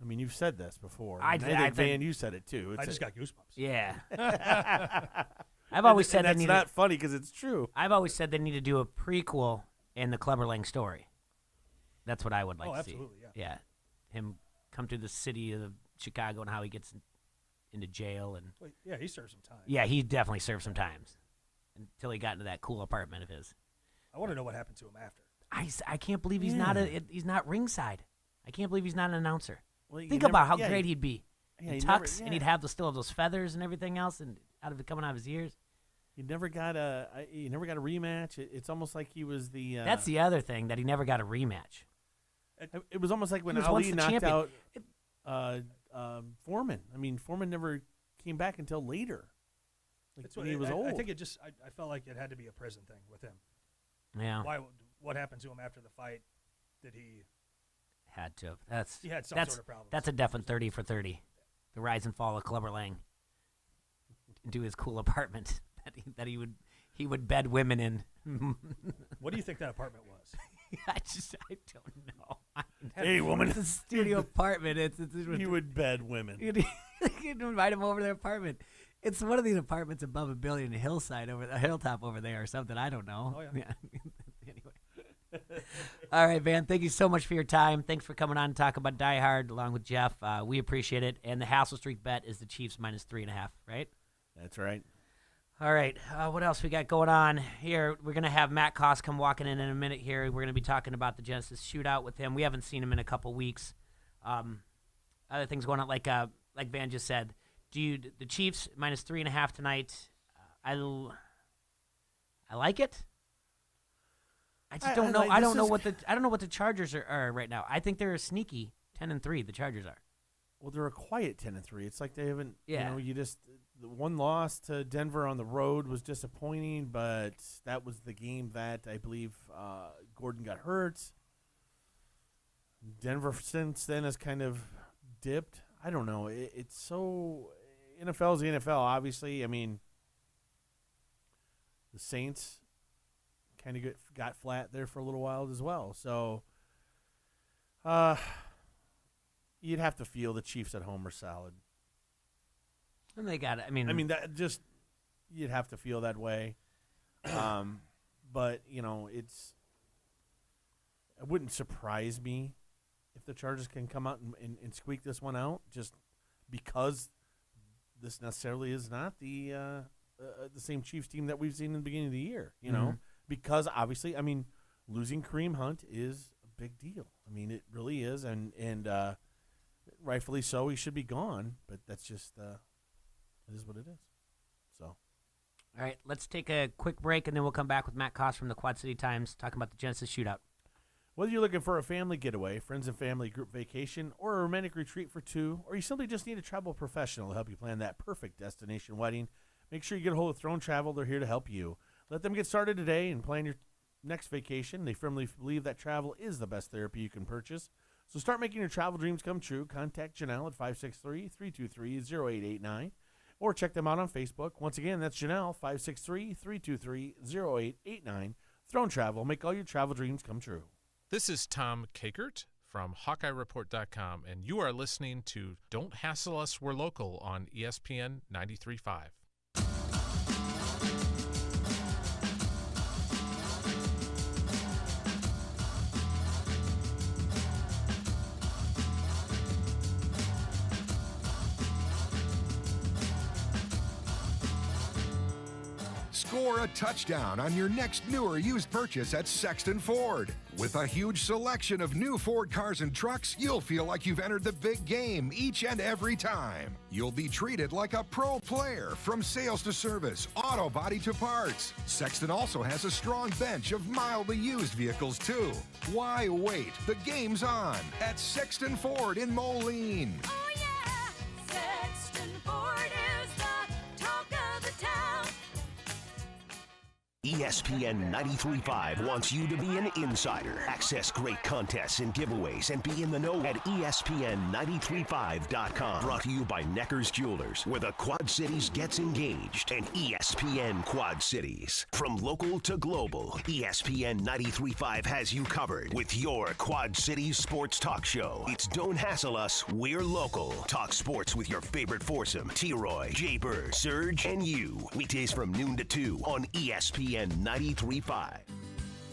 I mean, you've said this before. I think, Van, you said it too. I just got goosebumps. Yeah. I've always said that's they need not funny because it's true. I've always said they need to do a prequel in the Clubber Lang story. That's what I would like to see. Absolutely, yeah. Yeah. Him come to the city of Chicago and how he gets into jail. And Well, yeah, he served some time. yeah, he definitely served some times until he got into that cool apartment of his. I want to know what happened to him after. I can't believe he's he's not ringside. I can't believe he's not an announcer. Well, you Think never- about how yeah, great you- he'd be. Yeah, in you never- tux, yeah. and he'd have still have those feathers and everything else, and coming out of his ears. You never got a rematch. It's almost like he was the. That's the other thing, that he never got a rematch. It was almost like when He was Ali once the knocked champion. out Foreman. I mean, Foreman never came back until later. Like That's when what he was I old. think it just. I felt like it had to be a prison thing with him. Yeah. Why? What happened to him after the fight? Did he? Had to. That's He had some that's, sort of problem. That's a definite 30 for 30. The rise and fall of Clubber Lang into his cool apartment that he would bed women in. What do you think that apartment was? I don't know. Hey, woman. It's a studio apartment. He would bed women. You'd invite him over to their apartment. It's one of these apartments above a building, a hillside over a hilltop over there or something. I don't know. Oh, yeah. Anyway. All right, Van. Thank you so much for your time. Thanks for coming on and talk about Die Hard along with Jeff. We appreciate it. And the Hassle Streak bet is the Chiefs -3.5, right? That's right. All right. What else we got going on here? We're going to have Matt Koss come walking in a minute here. We're going to be talking about the Genesis shootout with him. We haven't seen him in a couple weeks. Other things going on, like Van just said. The Chiefs -3.5 tonight. I like it. I just don't know. I don't know what the Chargers are right now. I think they're a sneaky 10-3. The Chargers are. Well, they're a quiet 10-3. It's like they haven't. Yeah. The one loss to Denver on the road was disappointing, but that was the game that I believe Gordon got hurt. Denver since then has kind of dipped. I don't know. It's so NFL is the NFL. Obviously, I mean, the Saints kind of got flat there for a little while as well. So, you'd have to feel the Chiefs at home are solid. And they got it. I mean, that just you'd have to feel that way. But it wouldn't surprise me if the Chargers can come out and squeak this one out, just because this necessarily is not the same Chiefs team that we've seen in the beginning of the year. Because obviously, I mean, losing Kareem Hunt is a big deal. I mean, it really is, and rightfully so. He should be gone, but that's just it is what it is. So, all right, let's take a quick break, and then we'll come back with Matt Koss from the Quad City Times talking about the Genesis Shootout. Whether you're looking for a family getaway, friends and family group vacation, or a romantic retreat for two, or you simply just need a travel professional to help you plan that perfect destination wedding, make sure you get a hold of Throne Travel. They're here to help you. Let them get started today and plan your next vacation. They firmly believe that travel is the best therapy you can purchase. So start making your travel dreams come true. Contact Janelle at 563-323-0889 or check them out on Facebook. Once again, that's Janelle, 563-323-0889. Throne Travel. Make all your travel dreams come true. This is Tom Kakert from HawkeyeReport.com, and you are listening to Don't Hassle Us, We're Local on ESPN 93.5. Score a touchdown on your next new or used purchase at Sexton Ford. With a huge selection of new Ford cars and trucks, you'll feel like you've entered the big game each and every time. You'll be treated like a pro player from sales to service, auto body to parts. Sexton also has a strong bench of mildly used vehicles, too. Why wait? The game's on at Sexton Ford in Moline. Oh, yeah! Sexton Ford is the talk of the town. ESPN 93.5 wants you to be an insider. Access great contests and giveaways and be in the know at ESPN935.com. Brought to you by Necker's Jewelers, where the Quad Cities gets engaged, and ESPN Quad Cities. From local to global, ESPN 93.5 has you covered with your Quad Cities sports talk show. It's Don't Hassle Us, We're Local. Talk sports with your favorite foursome, T-Roy, Jay Bird, Serge, and you. Weekdays from noon to 2 on ESPN 93.5.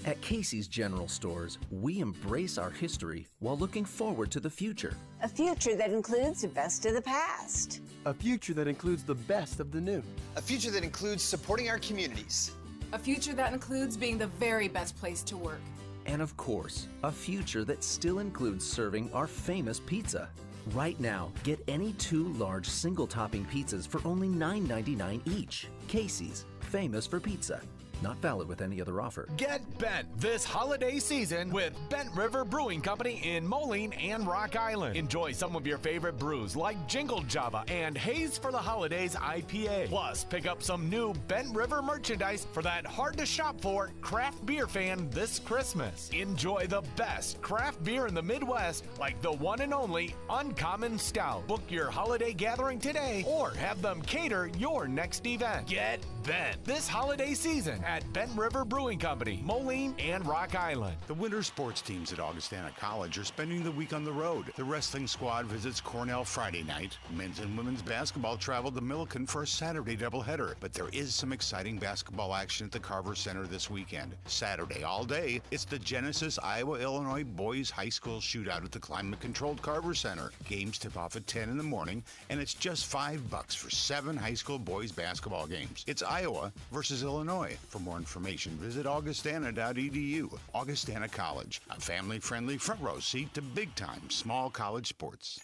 At Casey's General Stores, we embrace our history while looking forward to the future. A future that includes the best of the past. A future that includes the best of the new. A future that includes supporting our communities. A future that includes being the very best place to work. And of course, a future that still includes serving our famous pizza. Right now, get any 2 large single-topping pizzas for only $9.99 each. Casey's, famous for pizza. Not valid with any other offer. Get bent this holiday season with Bent River Brewing Company in Moline and Rock Island. Enjoy some of your favorite brews like Jingle Java and Haze for the Holidays IPA. Plus, pick up some new Bent River merchandise for that hard-to-shop-for craft beer fan this Christmas. Enjoy the best craft beer in the Midwest like the one and only Uncommon Stout. Book your holiday gathering today or have them cater your next event. Get bent this holiday season at Bent River Brewing Company, Moline, and Rock Island. The winter sports teams at Augustana College are spending the week on the road. The wrestling squad visits Cornell Friday night. Men's and women's basketball travel to Milliken for a Saturday doubleheader. But there is some exciting basketball action at the Carver Center this weekend. Saturday all day, it's the Genesis Iowa-Illinois Boys High School Shootout at the climate-controlled Carver Center. Games tip off at 10 in the morning, and it's just $5 for 7 high school boys basketball games. It's Iowa versus Illinois. For more information, visit augustana.edu. Augustana College, a family-friendly front row seat to big-time small college sports.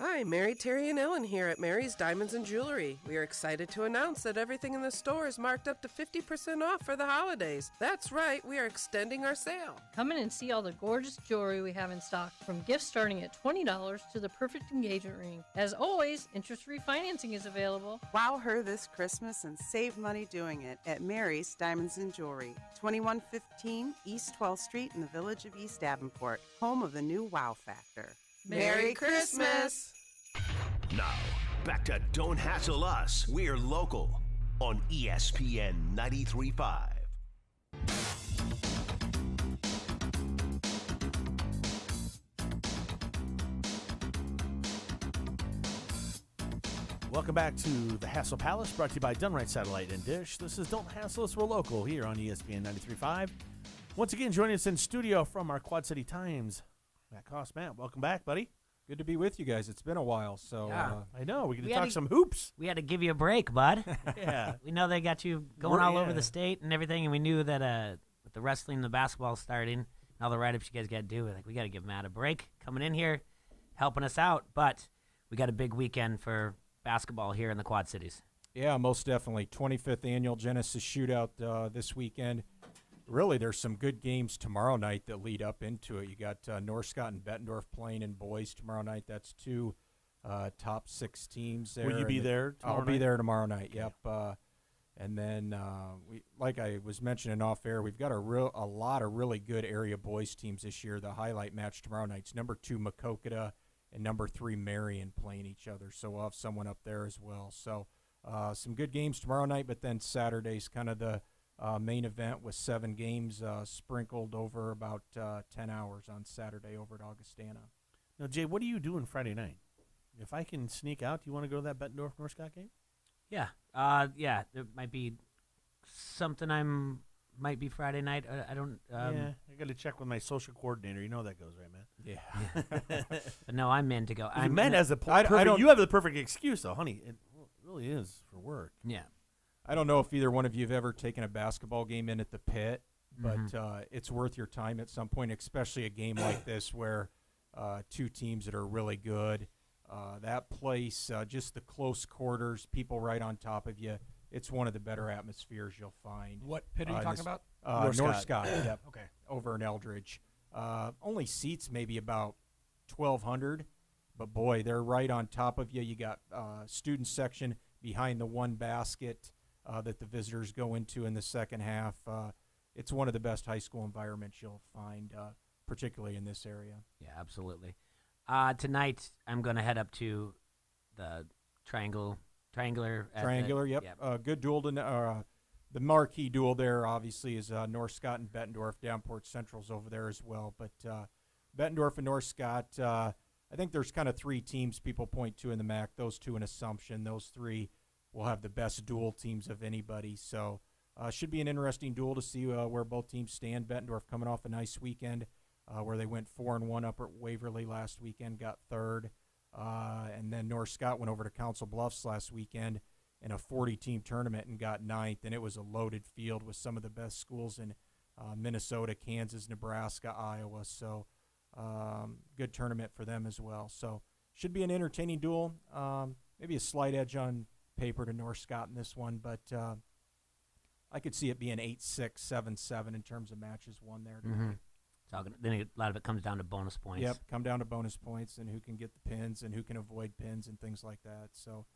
Hi, Mary, Terry, and Ellen here at Mary's Diamonds and Jewelry. We are excited to announce that everything in the store is marked up to 50% off for the holidays. That's right, we are extending our sale. Come in and see all the gorgeous jewelry we have in stock, from gifts starting at $20 to the perfect engagement ring. As always, interest-free financing is available. Wow her this Christmas and save money doing it at Mary's Diamonds and Jewelry, 2115 East 12th Street in the village of East Davenport, home of the new Wow Factor. Merry Christmas! Now, back to Don't Hassle Us. We're local on ESPN 93.5. Welcome back to the Hassle Palace, brought to you by Dunright Satellite and Dish. This is Don't Hassle Us, We're Local here on ESPN 93.5. Once again, joining us in studio from our Quad City Times, Matt Koss. Matt, welcome back, buddy. Good to be with you guys. It's been a while, so Yeah. I know. We get to had talk some hoops. We had to give you a break, bud. Yeah. We know they got you going all over the state and everything, and we knew that with the wrestling and the basketball starting, and all the write-ups you guys got to do, we got to give Matt a break coming in here, helping us out. But we got a big weekend for basketball here in the Quad Cities. Yeah, most definitely. 25th Annual Genesis Shootout this weekend. Really, there's some good games tomorrow night that lead up into it. You got Northcott and Bettendorf playing in boys tomorrow night. That's two top 6 teams there. Will you be there tomorrow I'll be night? there tomorrow night, yep. And then, we, like I was mentioning off air, we've got a lot of really good area boys teams this year. The highlight match tomorrow night's number 2 Makokata and number 3 Marion playing each other. So we'll have someone up there as well. So some good games tomorrow night, but then Saturday's kind of the main event with 7 games sprinkled over about 10 hours on Saturday over at Augustana. Now, Jay, what are you doing Friday night? If I can sneak out, do you want to go to that Bettendorf-Northcott game? Yeah. There might be something might be Friday night. I don't. Yeah, I got to check with my social coordinator. You know how that goes, right, man? Yeah. But no, I'm in to go. I'm meant as a perfect. You have the perfect excuse, though, honey. It really is for work. Yeah. I don't know if either one of you have ever taken a basketball game in at the Pit, but it's worth your time at some point, especially a game like this where 2 teams that are really good. That place, just the close quarters, people right on top of you. It's one of the better atmospheres you'll find. What pit are you talking about? Northcott. Yep. Okay. Over in Eldridge. Only seats maybe about 1,200, but boy, they're right on top of you. You got student section behind the one basket that the visitors go into in the second half. It's one of the best high school environments you'll find, particularly in this area. Yeah, absolutely. Tonight, I'm going to head up to the Triangular. Yep. Good duel. The marquee duel there, obviously, is Northcott and Bettendorf. Downport Central's over there as well. But Bettendorf and Northcott, I think there's kind of 3 teams people point to in the MAC. Those 2 in Assumption. Those 3 will have the best dual teams of anybody. So should be an interesting duel to see where both teams stand. Bettendorf coming off a nice weekend where they went 4-1 up at Waverly last weekend, got 3rd. And then Northcott went over to Council Bluffs last weekend in a 40-team tournament and got 9th. And it was a loaded field with some of the best schools in Minnesota, Kansas, Nebraska, Iowa. So good tournament for them as well. So should be an entertaining duel. Maybe a slight edge on paper to Northcott in this one, but I could see it being 8-6, 7-7 in terms of matches won there tonight. Then a lot of it comes down to bonus points. Yep, come down to bonus points and who can get the pins and who can avoid pins and things like that. So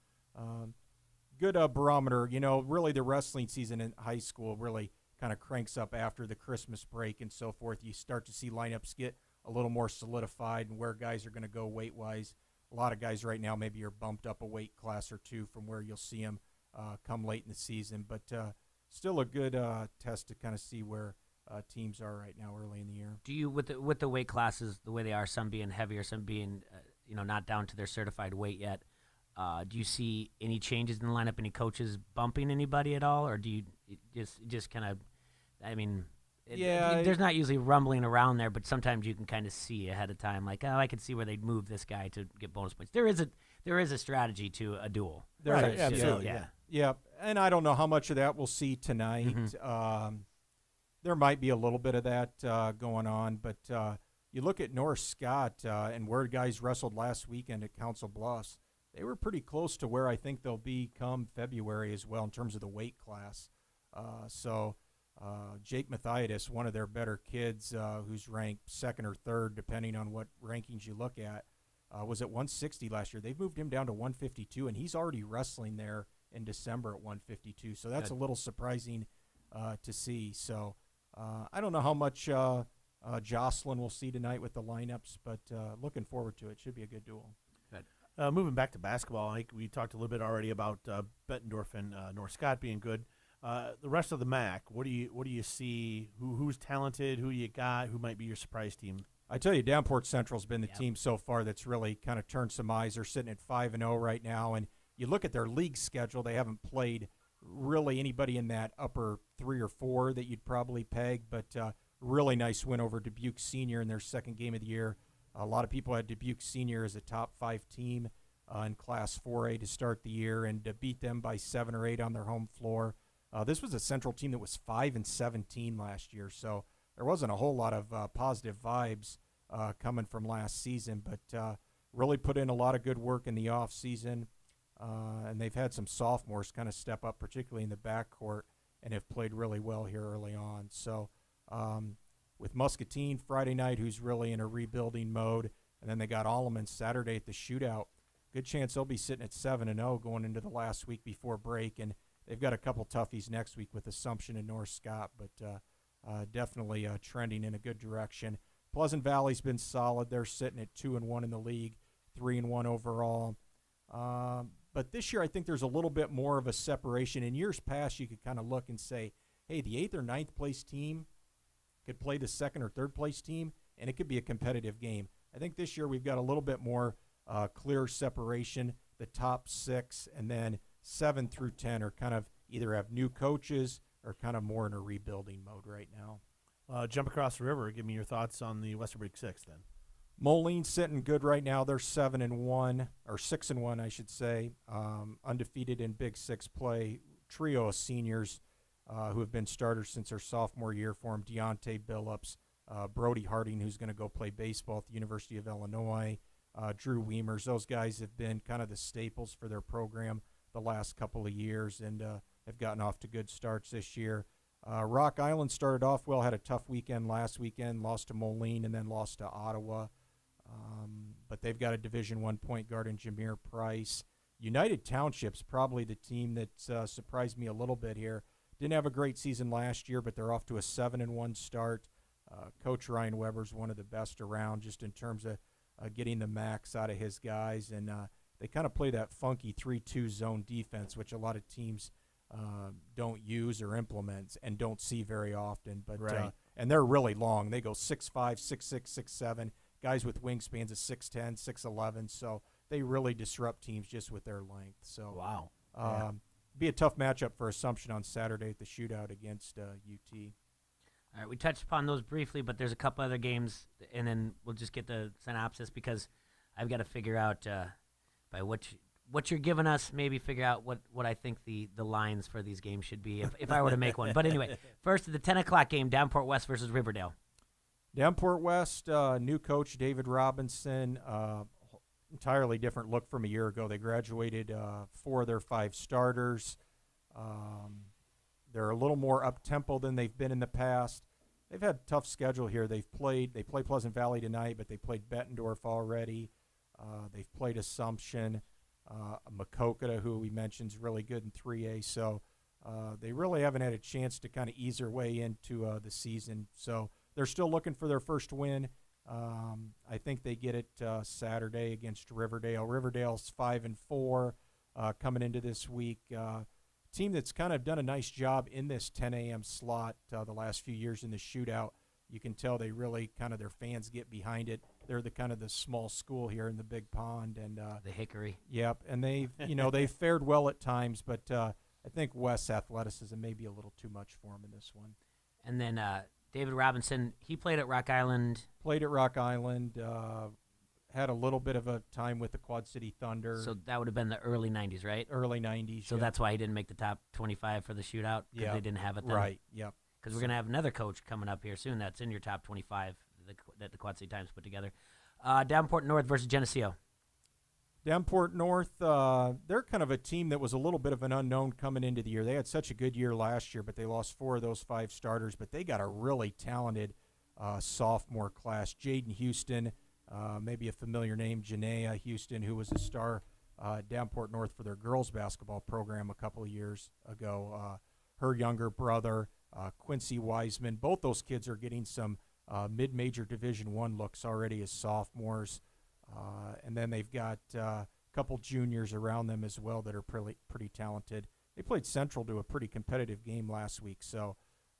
good barometer. You know, really the wrestling season in high school really kind of cranks up after the Christmas break and so forth. You start to see lineups get a little more solidified and where guys are going to go weight-wise. A lot of guys right now maybe are bumped up a weight class or 2 from where you'll see them come late in the season. But still a good test to kind of see where teams are right now early in the year. Do you, with the weight classes the way they are, some being heavier, some being not down to their certified weight yet, do you see any changes in the lineup, any coaches bumping anybody at all, or do you just kind of, I mean, there's not usually rumbling around there, but sometimes you can kind of see ahead of time, like, oh, I can see where they'd move this guy to get bonus points. There is a strategy to a duel. Right, absolutely. Yeah. And I don't know how much of that we'll see tonight. There might be a little bit of that going on, but you look at North Scott and where guys wrestled last weekend at Council Bluffs, they were pretty close to where I think they'll be come February as well in terms of the weight class. Jake Mathiadis, one of their better kids who's ranked second or third, depending on what rankings you look at, was at 160 last year. They've moved him down to 152, and he's already wrestling there in December at 152. So that's a little surprising to see. So I don't know how much Jocelyn will see tonight with the lineups, but looking forward to it. Should be a good duel. Good. Moving back to basketball, I think we talked a little bit already about Bettendorf and North Scott being good. The rest of the MAC, what do you see? Who's talented? Who you got? Who might be your surprise team? I tell you, Downport Central's been the team so far that's really kind of turned some eyes. They're sitting at 5-0 right now, and you look at their league schedule, they haven't played really anybody in that upper 3 or 4 that you'd probably peg, but really nice win over Dubuque Senior in their second game of the year. A lot of people had Dubuque Senior as a top 5 team in Class 4A to start the year, and to beat them by 7 or 8 on their home floor. This was a Central team that was 5-17 last year, so there wasn't a whole lot of positive vibes coming from last season, but really put in a lot of good work in the off season, and they've had some sophomores kind of step up, particularly in the backcourt, and have played really well here early on. So with Muscatine Friday night, who's really in a rebuilding mode, and then they got Alleman Saturday at the shootout, good chance they'll be sitting at 7-0 going into the last week before break, and they've got a couple toughies next week with Assumption and North Scott, but definitely trending in a good direction. Pleasant Valley's been solid. They're sitting at 2-1 in the league, 3-1 overall. But this year I think there's a little bit more of a separation. In years past, you could kind of look and say, hey, the 8th or 9th place team could play the 2nd or 3rd place team, and it could be a competitive game. I think this year we've got a little bit more clear separation. The top 6 and then 7 through 10 are kind of either have new coaches or kind of more in a rebuilding mode right now. Jump across the river. Give me your thoughts on the Westerberg 6 then. Moline sitting good right now. They're 7-1 or 6-1, I should say, undefeated in Big 6 play. Trio of seniors who have been starters since their sophomore year for them. Deontay Billups, Brody Harding, who's going to go play baseball at the University of Illinois, Drew Weimers. Those guys have been kind of the staples for their program the last couple of years and have gotten off to good starts this year. Rock Island started off well, had a tough weekend last weekend, lost to Moline and then lost to Ottawa. But they've got a Division I point guard in Jameer Price. United Township's probably the team that surprised me a little bit here. Didn't have a great season last year, but they're off to a 7-1 start. Coach Ryan Weber's one of the best around just in terms of getting the max out of his guys. And they kind of play that funky 3-2 zone defense, which a lot of teams don't use or implement and don't see very often. But and they're really long. They go 6'5", 6'6", 6'7", guys with wingspans of 6'10", 6'11", so they really disrupt teams just with their length. So wow. Be a tough matchup for Assumption on Saturday at the shootout against UT. All right, we touched upon those briefly, but there's a couple other games, and then we'll just get the synopsis because I've got to figure out by what you're giving us, maybe figure out what I think the lines for these games should be if I were to make one. But anyway, first the 10 o'clock game, Downport West versus Riverdale. Downport West, new coach David Robinson, entirely different look from a year ago. They graduated 4 of their 5 starters. They're a little more up-tempo than they've been in the past. They've had a tough schedule here. They play Pleasant Valley tonight, but they played Bettendorf already. They've played Assumption. Makokata, who we mentioned, is really good in 3A. So they really haven't had a chance to kind of ease their way into the season. So they're still looking for their first win. I think they get it Saturday against Riverdale. Riverdale's 5-4 coming into this week. Team that's kind of done a nice job in this 10 a.m. slot the last few years in the shootout. You can tell they really kind of their fans get behind it. They're the kind of the small school here in the Big Pond and the Hickory. Yep, and they've fared well at times, but I think West's athleticism may be a little too much for him in this one. And then David Robinson, he played at Rock Island. Had a little bit of a time with the Quad City Thunder. So that would have been the early 90s, right? Early 90s. So that's why he didn't make the top 25 for the shootout, because they didn't have it then. Right, yep. Because we're going to have another coach coming up here soon that's in your top 25 that the Quad City Times put together. Davenport North versus Geneseo. Davenport North, they're kind of a team that was a little bit of an unknown coming into the year. They had such a good year last year, but they lost 4 of those 5 starters. But they got a really talented sophomore class. Jaden Houston, maybe a familiar name, Janaea Houston, who was a star Davenport North for their girls basketball program a couple of years ago. Her younger brother, Quincy Wiseman. Both those kids are getting some mid-major Division I looks already as sophomores. And then they've got a couple juniors around them as well that are pretty talented. They played Central to a pretty competitive game last week, so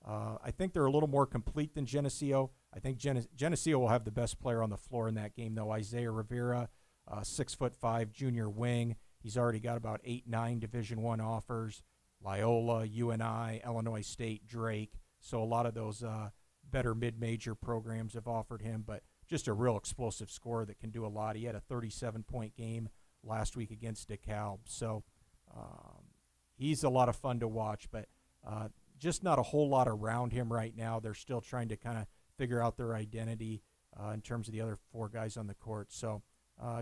I think they're a little more complete than Geneseo. I think Geneseo will have the best player on the floor in that game, though. Isaiah Rivera, 6'5" junior wing. He's already got about 8-9 Division I offers. Loyola, UNI, Illinois State, Drake. So a lot of those better mid-major programs have offered him, but just a real explosive scorer that can do a lot. He had a 37-point game last week against DeKalb. So he's a lot of fun to watch, but just not a whole lot around him right now. They're still trying to kind of figure out their identity in terms of the other 4 guys on the court. So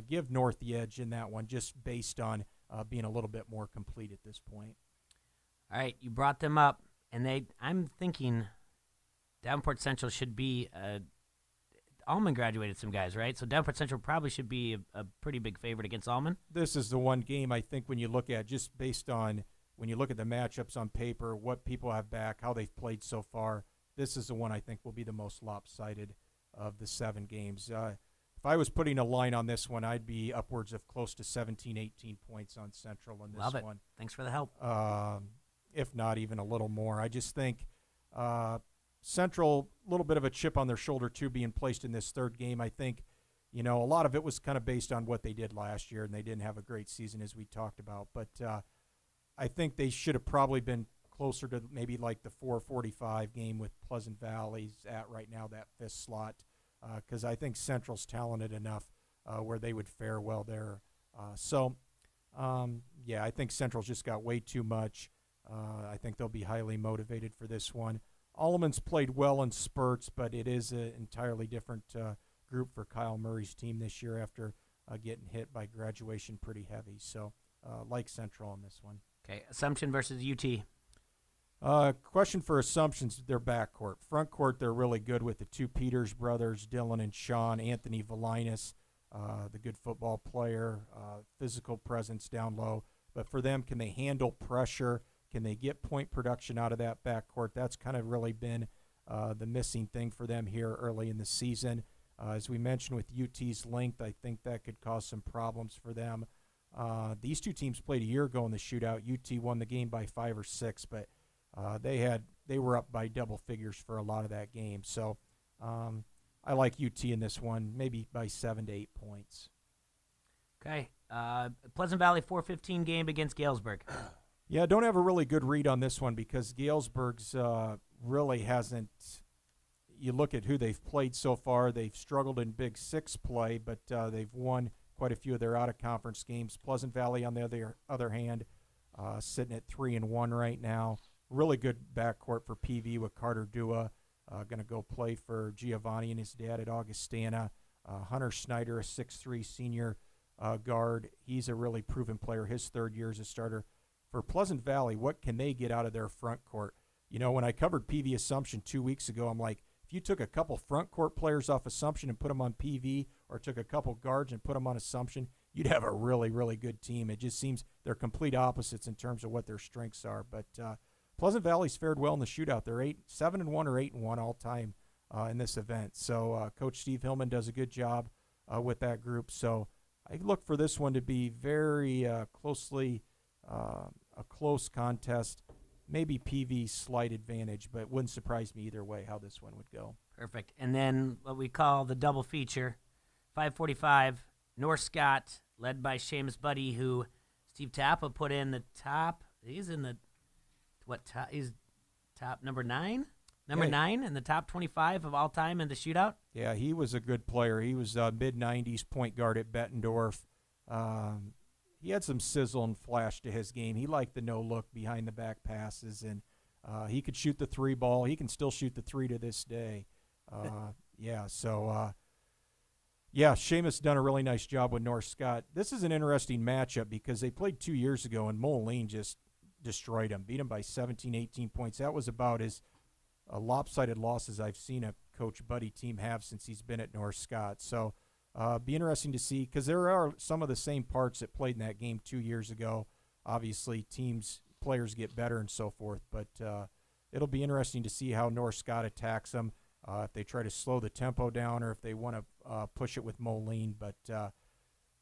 give North the edge in that one just based on being a little bit more complete at this point. All right, you brought them up, and I'm thinking Davenport Central should be Almond graduated some guys, right? So Davenport Central probably should be a pretty big favorite against Almond. This is the one game I think when you look at just based on when you look at the matchups on paper, what people have back, how they've played so far, this is the one I think will be the most lopsided of the 7 games. If I was putting a line on this one, I'd be upwards of close to 17, 18 points on Central in this Love it. one. Thanks for the help. If not even a little more. I just think Central, a little bit of a chip on their shoulder, too, being placed in this 3rd game. I think, a lot of it was kind of based on what they did last year, and they didn't have a great season, as we talked about. But I think they should have probably been closer to maybe like the 4:45 game with Pleasant Valley's at right now, that 5th slot, because I think Central's talented enough where they would fare well there. I think Central's just got way too much. I think they'll be highly motivated for this one. Alleman's played well in spurts, but it is an entirely different group for Kyle Murray's team this year after getting hit by graduation pretty heavy. So, like Central on this one. Okay, Assumption versus UT. Question for Assumption's their backcourt. Front court, they're really good with the 2 Peters brothers, Dylan and Sean. Anthony Valinas, the good football player, physical presence down low. But for them, can they handle pressure? Can they get point production out of that backcourt? That's kind of really been the missing thing for them here early in the season. As we mentioned with UT's length, I think that could cause some problems for them. These 2 teams played a year ago in the shootout. UT won the game by 5 or 6, but they were up by double figures for a lot of that game. So I like UT in this one, maybe by 7 to 8 points. Okay, Pleasant Valley 4:15 game against Galesburg. Yeah, don't have a really good read on this one because Galesburg's really hasn't. You look at who they've played so far, they've struggled in Big 6 play, but they've won quite a few of their out-of-conference games. Pleasant Valley, on the other hand, sitting at 3-1 right now. Really good backcourt for PV with Carter Dua, going to go play for Giovanni and his dad at Augustana. Hunter Snyder, a 6'3" senior guard. He's a really proven player. His 3rd year as a starter. For Pleasant Valley, what can they get out of their front court? When I covered PV Assumption 2 weeks ago, I'm like, if you took a couple front court players off Assumption and put them on PV, or took a couple guards and put them on Assumption, you'd have a really, really good team. It just seems they're complete opposites in terms of what their strengths are. But Pleasant Valley's fared well in the shootout. They're 7-1 or 8-1 all time in this event. So Coach Steve Hillman does a good job with that group. So I look for this one to be very closely a close contest, maybe PV slight advantage, but it wouldn't surprise me either way how this one would go. Perfect. And then what we call the double feature, 5:45, North Scott, led by Seamus Buddy, who Steve Tappa put in the top. He's in the he's top number 9? Number 9 in the top 25 of all time in the shootout? Yeah, he was a good player. He was mid-90s point guard at Bettendorf. He had some sizzle and flash to his game. He liked the no-look behind-the-back passes, and he could shoot the 3 ball. He can still shoot the 3 to this day. Yeah, so yeah, Seamus done a really nice job with North Scott. This is an interesting matchup because they played 2 years ago, and Moline just destroyed them, beat them by 17, 18 points. That was about as lopsided loss as I've seen a Coach Buddy team have since he's been at North Scott. So be interesting to see because there are some of the same parts that played in that game 2 years ago. Obviously, players get better and so forth, but it'll be interesting to see how North Scott attacks them. If they try to slow the tempo down or if they want to push it with Moline. But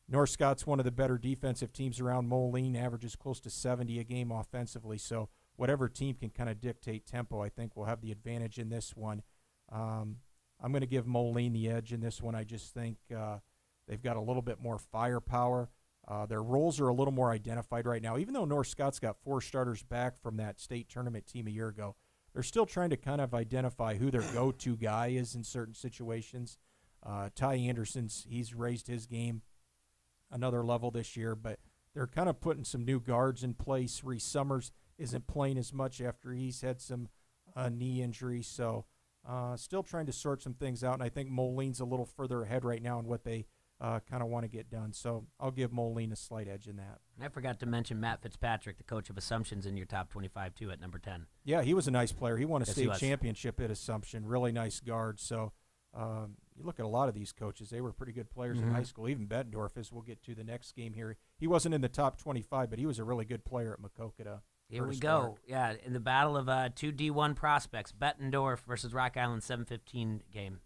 North Scott's one of the better defensive teams around. Moline averages close to 70 a game offensively. So whatever team can kind of dictate tempo, I think will have the advantage in this one. I'm going to give Moline the edge in this one. I just think they've got a little bit more firepower. Their roles are a little more identified right now. Even though North Scott's got 4 starters back from that state tournament team a year ago, they're still trying to kind of identify who their go-to guy is in certain situations. Ty Anderson's, he's raised his game another level this year, but they're kind of putting some new guards in place. Reese Summers isn't playing as much after he's had some knee injury, so still trying to sort some things out, and I think Moline's a little further ahead right now in what they kind of want to get done. So I'll give Moline a slight edge in that. I forgot to mention Matt Fitzpatrick, the coach of Assumption's in your top 25, too, at number 10. Yeah, he was a nice player. He won a state championship at Assumption. Really nice guard. So you look at a lot of these coaches, they were pretty good players in high school. Even Bettendorf, as we'll get to the next game here. He wasn't in the top 25, but he was a really good player at Macokota. Here we go. Yeah, in the battle of 2 D1 prospects, Bettendorf versus Rock Island 7-15 game.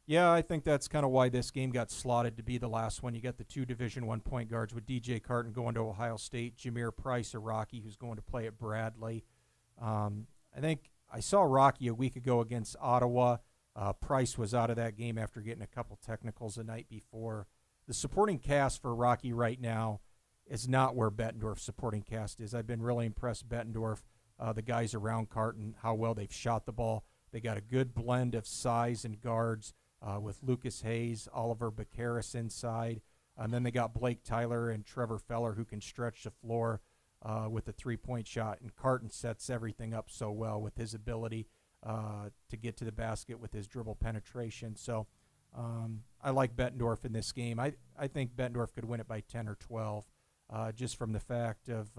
Yeah, I think that's kind of why this game got slotted to be the last one. You got the 2 Division I point guards with DJ Carton going to Ohio State, Jameer Price, a Rocky, who's going to play at Bradley. I think I saw Rocky a week ago against Ottawa. Price was out of that game after getting a couple technicals the night before. The supporting cast for Rocky right now is not where Bettendorf's supporting cast is. I've been really impressed, Bettendorf, the guys around Carton, how well they've shot the ball. They got a good blend of size and guards. With Lucas Hayes, Oliver Baccaris inside. And then they got Blake Tyler and Trevor Feller who can stretch the floor with a 3-point shot. And Carton sets everything up so well with his ability to get to the basket with his dribble penetration. So I like Bettendorf in this game. I think Bettendorf could win it by 10 or 12 just from the fact of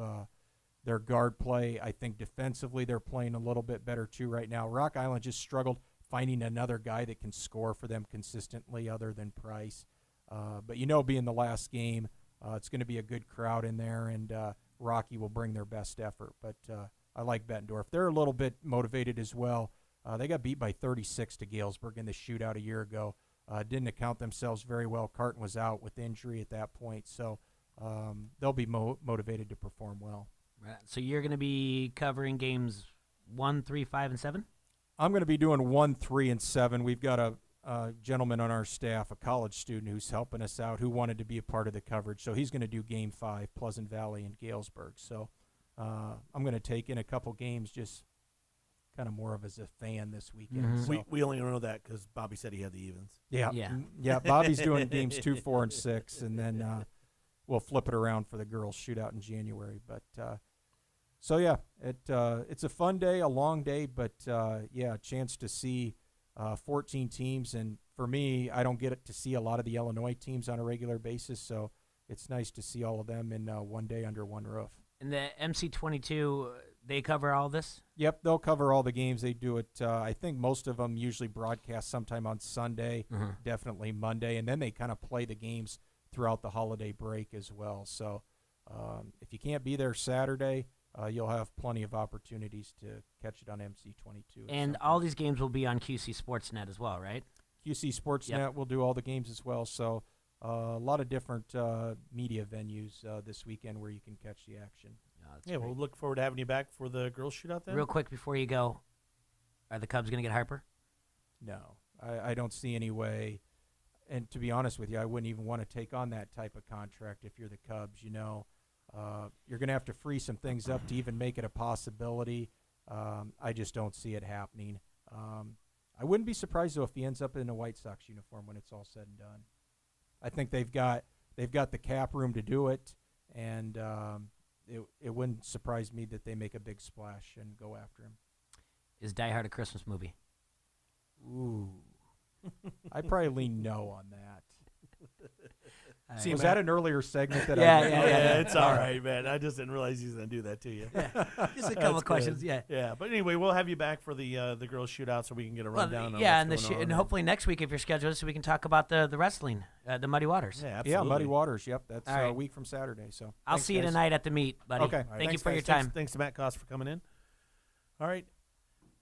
their guard play. I think defensively they're playing a little bit better too right now. Rock Island just struggled finding another guy that can score for them consistently other than Price. But being the last game, it's going to be a good crowd in there, and Rocky will bring their best effort. But I like Bettendorf. They're a little bit motivated as well. They got beat by 36 to Galesburg in the shootout a year ago. Didn't account themselves very well. Carton was out with injury at that point, so they'll be motivated to perform well. Right. So you're going to be covering games 1, 3, 5, and 7? I'm going to be doing 1, 3, and 7. We've got a gentleman on our staff, a college student who's helping us out, who wanted to be a part of the coverage. So he's going to do Game 5, Pleasant Valley and Galesburg. So I'm going to take in a couple games just kind of more of as a fan this weekend. Mm-hmm. So. We only know that because Bobby said he had the evens. Yeah. Bobby's doing games 2, 4, and 6, and then we'll flip it around for the girls' shootout in January. But so yeah, it's a fun day, a long day, but a chance to see 14 teams. And for me, I don't get to see a lot of the Illinois teams on a regular basis, so it's nice to see all of them in one day under one roof. And the MC22, they cover all this? Yep, they'll cover all the games. They do it. I think most of them usually broadcast sometime on Sunday, definitely Monday, and then they kind of play the games throughout the holiday break as well. So if you can't be there Saturday, you'll have plenty of opportunities to catch it on MC22. And all these games will be on QC Sportsnet as well, right? QC Sportsnet will do all the games as well. So a lot of different media venues this weekend where you can catch the action. We'll look forward to having you back for the girls' shootout then. Real quick before you go, are the Cubs going to get Harper? No, I don't see any way. And to be honest with you, I wouldn't even want to take on that type of contract if you're the Cubs, You're going to have to free some things up to even make it a possibility. I just don't see it happening. I wouldn't be surprised, though, if he ends up in a White Sox uniform when it's all said and done. I think they've got the cap room to do it, and it wouldn't surprise me that they make a big splash and go after him. Is Die Hard a Christmas movie? Ooh. I probably lean no on that. See, was Matt? that an earlier segment that Yeah, I yeah. It's all right, man. I just didn't realize he was going to do that to you. Just a couple of questions, yeah. Yeah, but anyway, we'll have you back for the girls' shootout so we can get a rundown. Yeah, on what's going on. and hopefully next week if you're scheduled, so we can talk about the wrestling, the Muddy Waters. Yeah, absolutely. Yeah, Muddy Waters. Yep, that's All right. a week from Saturday. So I'll thanks, see you guys. tonight at the meet, buddy. Okay. Thank you Thanks, for your guys. time. Thanks to Matt Koss for coming in. All right.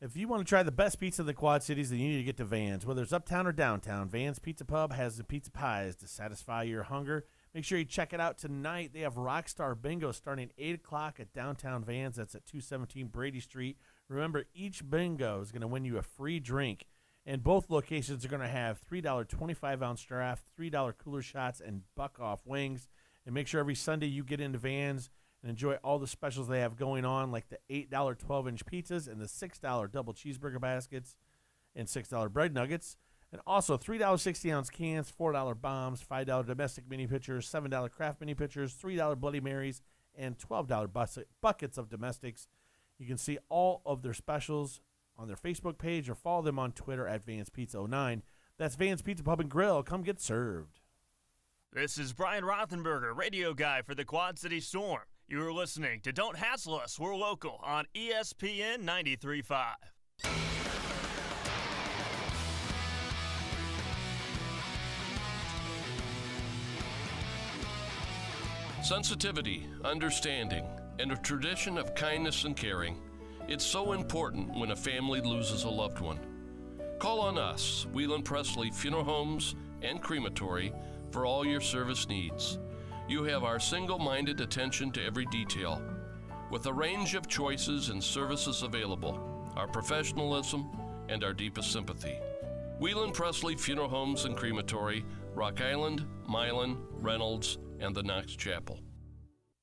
If you want to try the best pizza in the Quad Cities, then you need to get to Vans. Whether it's uptown or downtown, Vans Pizza Pub has the pizza pies to satisfy your hunger. Make sure you check it out tonight. They have Rockstar Bingo starting at 8 o'clock at downtown Vans. That's at 217 Brady Street. Remember, each bingo is going to win you a free drink. And both locations are going to have $3 25-ounce draft, $3 cooler shots, and buck-off wings. And make sure every Sunday you get into Vans and enjoy all the specials they have going on, like the $8 12-inch pizzas and the $6 double cheeseburger baskets and $6 bread nuggets. And also $3 60-ounce cans, $4 bombs, $5 domestic mini pitchers, $7 craft mini pitchers, $3 Bloody Marys, and $12 buckets of domestics. You can see all of their specials on their Facebook page or follow them on Twitter at Vans Pizza 09. That's Vans Pizza Pub and Grill. Come get served. This is Brian Rothenberger, radio guy for the Quad City Storm. You are listening to Don't Hassle Us, We're Local on ESPN 93.5. Sensitivity, understanding, and a tradition of kindness and caring. It's so important when a family loses a loved one. Call on us, Whelan Presley Funeral Homes and Crematory, for all your service needs. You have our single-minded attention to every detail. With a range of choices and services available, our professionalism, and our deepest sympathy. Whelan Presley Funeral Homes and Crematory, Rock Island, Milan, Reynolds, and the Knox Chapel.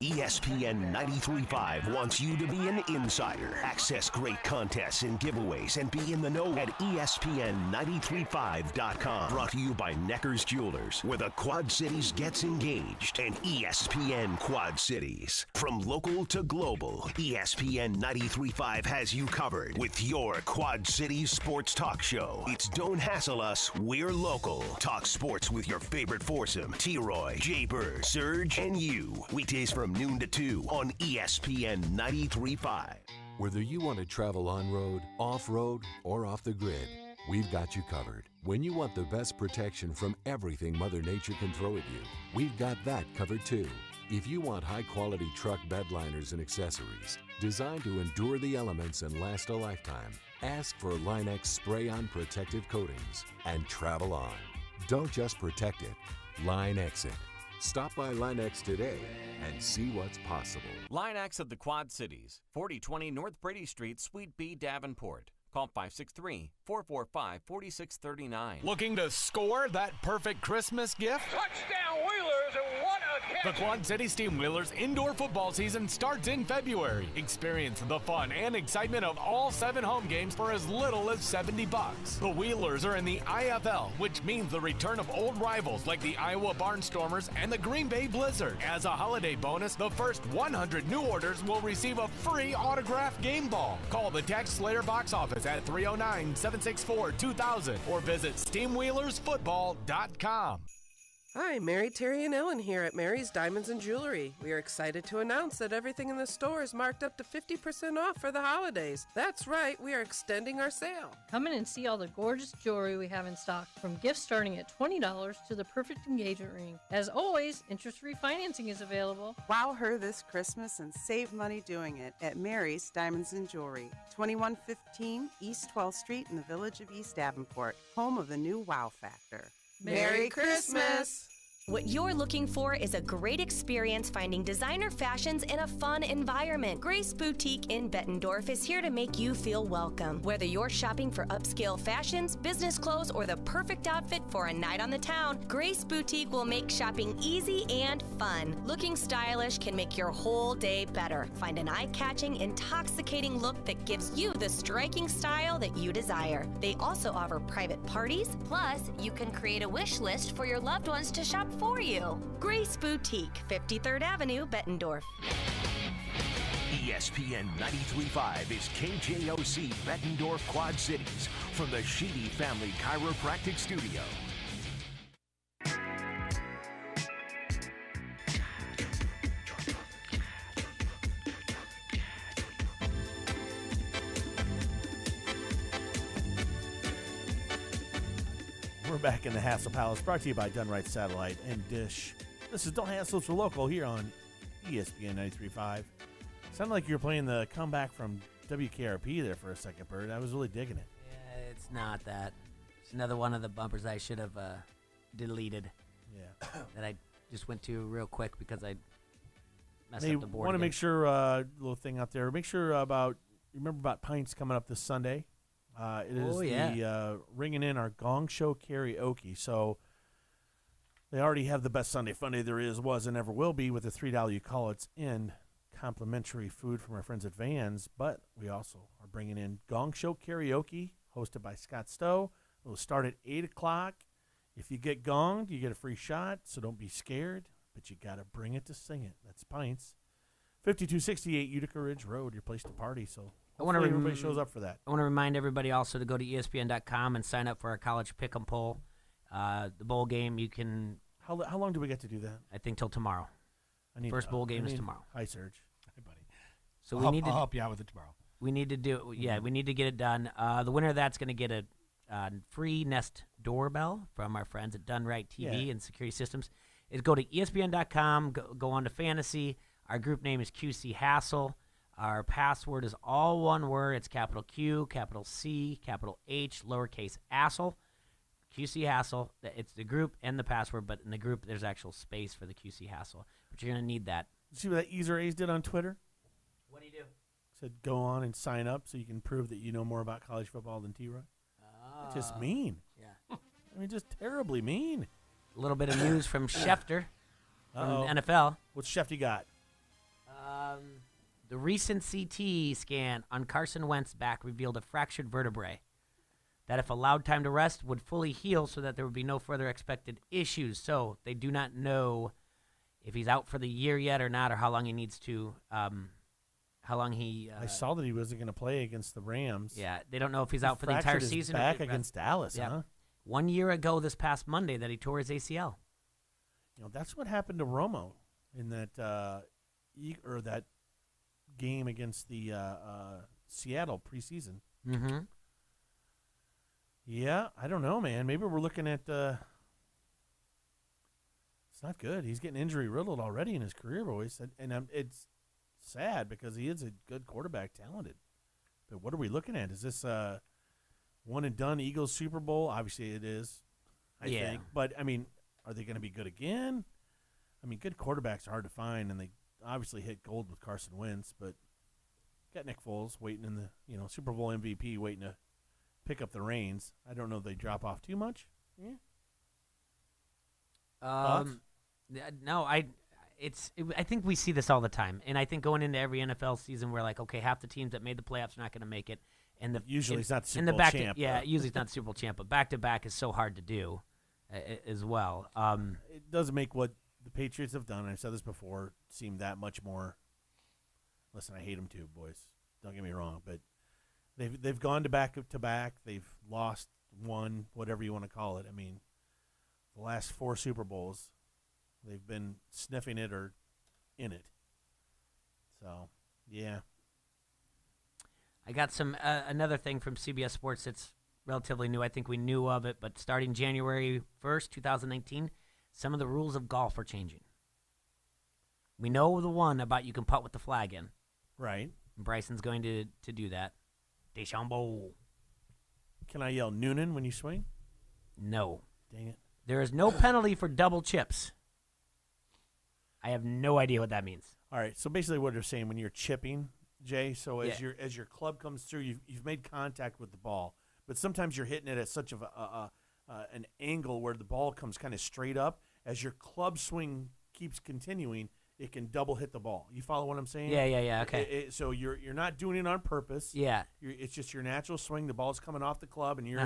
ESPN 93.5 wants you to be an insider. Access great contests and giveaways and be in the know at ESPN935.com. Brought to you by Necker's Jewelers, where the Quad Cities gets engaged, and ESPN Quad Cities. From local to global, ESPN 93.5 has you covered with your Quad Cities sports talk show. It's Don't Hassle Us, We're Local. Talk sports with your favorite foursome, T-Roy, Jay-Bird, Serge, and you. Weekdays from noon to 2 on ESPN 93.5. Whether you want to travel on-road, off-road, or off the grid, we've got you covered. When you want the best protection from everything Mother Nature can throw at you, we've got that covered too. If you want high-quality truck bed liners and accessories designed to endure the elements and last a lifetime, ask for Line-X spray-on protective coatings and travel on. Don't just protect it, Line-X it. Stop by Line-X today and see what's possible. Line-X of the Quad Cities, 4020 North Brady Street, Suite B, Davenport. Call 563-445-4639. Looking to score that perfect Christmas gift? Touchdown Wheelers, and what a catch! The Quad City Steam Wheelers indoor football season starts in February. Experience the fun and excitement of all 7 home games for as little as $70. The Wheelers are in the IFL, which means the return of old rivals like the Iowa Barnstormers and the Green Bay Blizzard. As a holiday bonus, the first 100 new orders will receive a free autographed game ball. Call the Tax Slater box office at 309-764-2000 or visit steamwheelersfootball.com. Hi, Mary, Terry, and Ellen here at Mary's Diamonds and Jewelry. We are excited to announce that everything in the store is marked up to 50% off for the holidays. That's right, we are extending our sale. Come in and see all the gorgeous jewelry we have in stock, from gifts starting at $20 to the perfect engagement ring. As always, interest-free financing is available. Wow her this Christmas and save money doing it at Mary's Diamonds and Jewelry, 2115 East 12th Street in the Village of East Davenport, home of the new Wow Factor. Merry Christmas! What you're looking for is a great experience finding designer fashions in a fun environment. Grace Boutique in Bettendorf is here to make you feel welcome. Whether you're shopping for upscale fashions, business clothes, or the perfect outfit for a night on the town, Grace Boutique will make shopping easy and fun. Looking stylish can make your whole day better. Find an eye-catching, intoxicating look that gives you the striking style that you desire. They also offer private parties. Plus, you can create a wish list for your loved ones to shop for you. Grace Boutique, 53rd Avenue, Bettendorf. ESPN 93.5 is KJOC Bettendorf Quad Cities from the Sheedy Family Chiropractic Studio. We're back in the Hassle Palace, brought to you by Dunright Satellite and Dish. This is Don't Hassle, it's local here on ESPN 93.5. Sounded like you were playing the comeback from WKRP there for a second, Bird. I was really digging it. Yeah, it's not that. It's another one of the bumpers I should have deleted. Yeah. That I just went to real quick because I messed They up the board. want to again. make sure, little thing out there, make sure remember about Pints coming up this Sunday. It is the Ringing In Our Gong Show Karaoke. So they already have the best Sunday Funday there is, was, and ever will be with the $3 you call it's in complimentary food from our friends at Vans. But we also are bringing in Gong Show Karaoke, hosted by Scott Stowe. It will start at 8 o'clock. If you get gonged, you get a free shot, so don't be scared. But you got to bring it to sing it. That's Pints. 5268 Utica Ridge Road, your place to party. So hopefully everybody shows up for that. I want to remind everybody also to go to ESPN.com and sign up for our college pick 'em poll. The bowl game, you can. How long do we get to do that? I think till tomorrow. First bowl game is tomorrow. Hi, Serge. Hey, buddy. So I'll help you out with it tomorrow. We need to do. Yeah, we need to get it done. The winner of that's going to get a free Nest doorbell from our friends at Dunright TV and Security Systems. Is go to ESPN.com. Go on to Fantasy. Our group name is QC Hassle. Our password is all one word. It's capital Q, capital C, capital H, lowercase Hassle. QC Hassle. It's the group and the password, but in the group there's actual space for the QC Hassle. But you're going to need that. See what that Easer A's did on Twitter? What do you do? Said go on and sign up so you can prove that you know more about college football than T-Roy. It's just mean. Yeah. I mean, just terribly mean. A little bit of news from Schefter from Uh-oh. the NFL. What's Shefty got? The recent CT scan on Carson Wentz's back revealed a fractured vertebrae that, if allowed time to rest, would fully heal so that there would be no further expected issues. So they do not know if he's out for the year yet or not, or how long he needs to, how long he... I saw that he wasn't going to play against the Rams. Yeah, they don't know if he's out for the entire fractured his season. back against Dallas, huh? 1 year ago this past Monday that he tore his ACL. You know, that's what happened to Romo in that that game against the Seattle preseason. Mm-hmm. Yeah, I don't know, man. Maybe we're looking at it's not good. He's getting injury riddled already in his career, boys, and it's sad because he is a good quarterback, talented. But what are we looking at? Is this one and done Eagles Super Bowl? Obviously, it is. I think, but I mean, are they going to be good again? I mean, good quarterbacks are hard to find, and they obviously hit gold with Carson Wentz, but got Nick Foles waiting in the Super Bowl MVP waiting to pick up the reins. I don't know if they drop off too much. Yeah. No, I think we see this all the time, and I think going into every NFL season, we're like, okay, half the teams that made the playoffs are not going to make it, and usually it's not the Super Bowl champ. Usually it's not the Super Bowl champ, but back to back is so hard to do, as well. It does make what the Patriots have done, and I've said this before, seem that much more. Listen, I hate them too, boys. Don't get me wrong, but they've gone to back. They've lost one, whatever you want to call it. I mean, the last 4 Super Bowls, they've been sniffing it or in it. So, yeah. I got some another thing from CBS Sports that's relatively new. I think we knew of it, but starting January 1st, 2019, some of the rules of golf are changing. We know the one about you can putt with the flag in. Right. Bryson's going to do that. DeChambeau. Can I yell Noonan when you swing? No. Dang it. There is no penalty for double chips. I have no idea what that means. All right, so basically what they're saying when you're chipping, Jay, so as Yeah. your club comes through, you've made contact with the ball, but sometimes you're hitting it at such of an angle where the ball comes kind of straight up. As your club swing keeps continuing, it can double hit the ball. You follow what I'm saying? Yeah. Okay. So you're not doing it on purpose. Yeah. It's just your natural swing. The ball's coming off the club, and your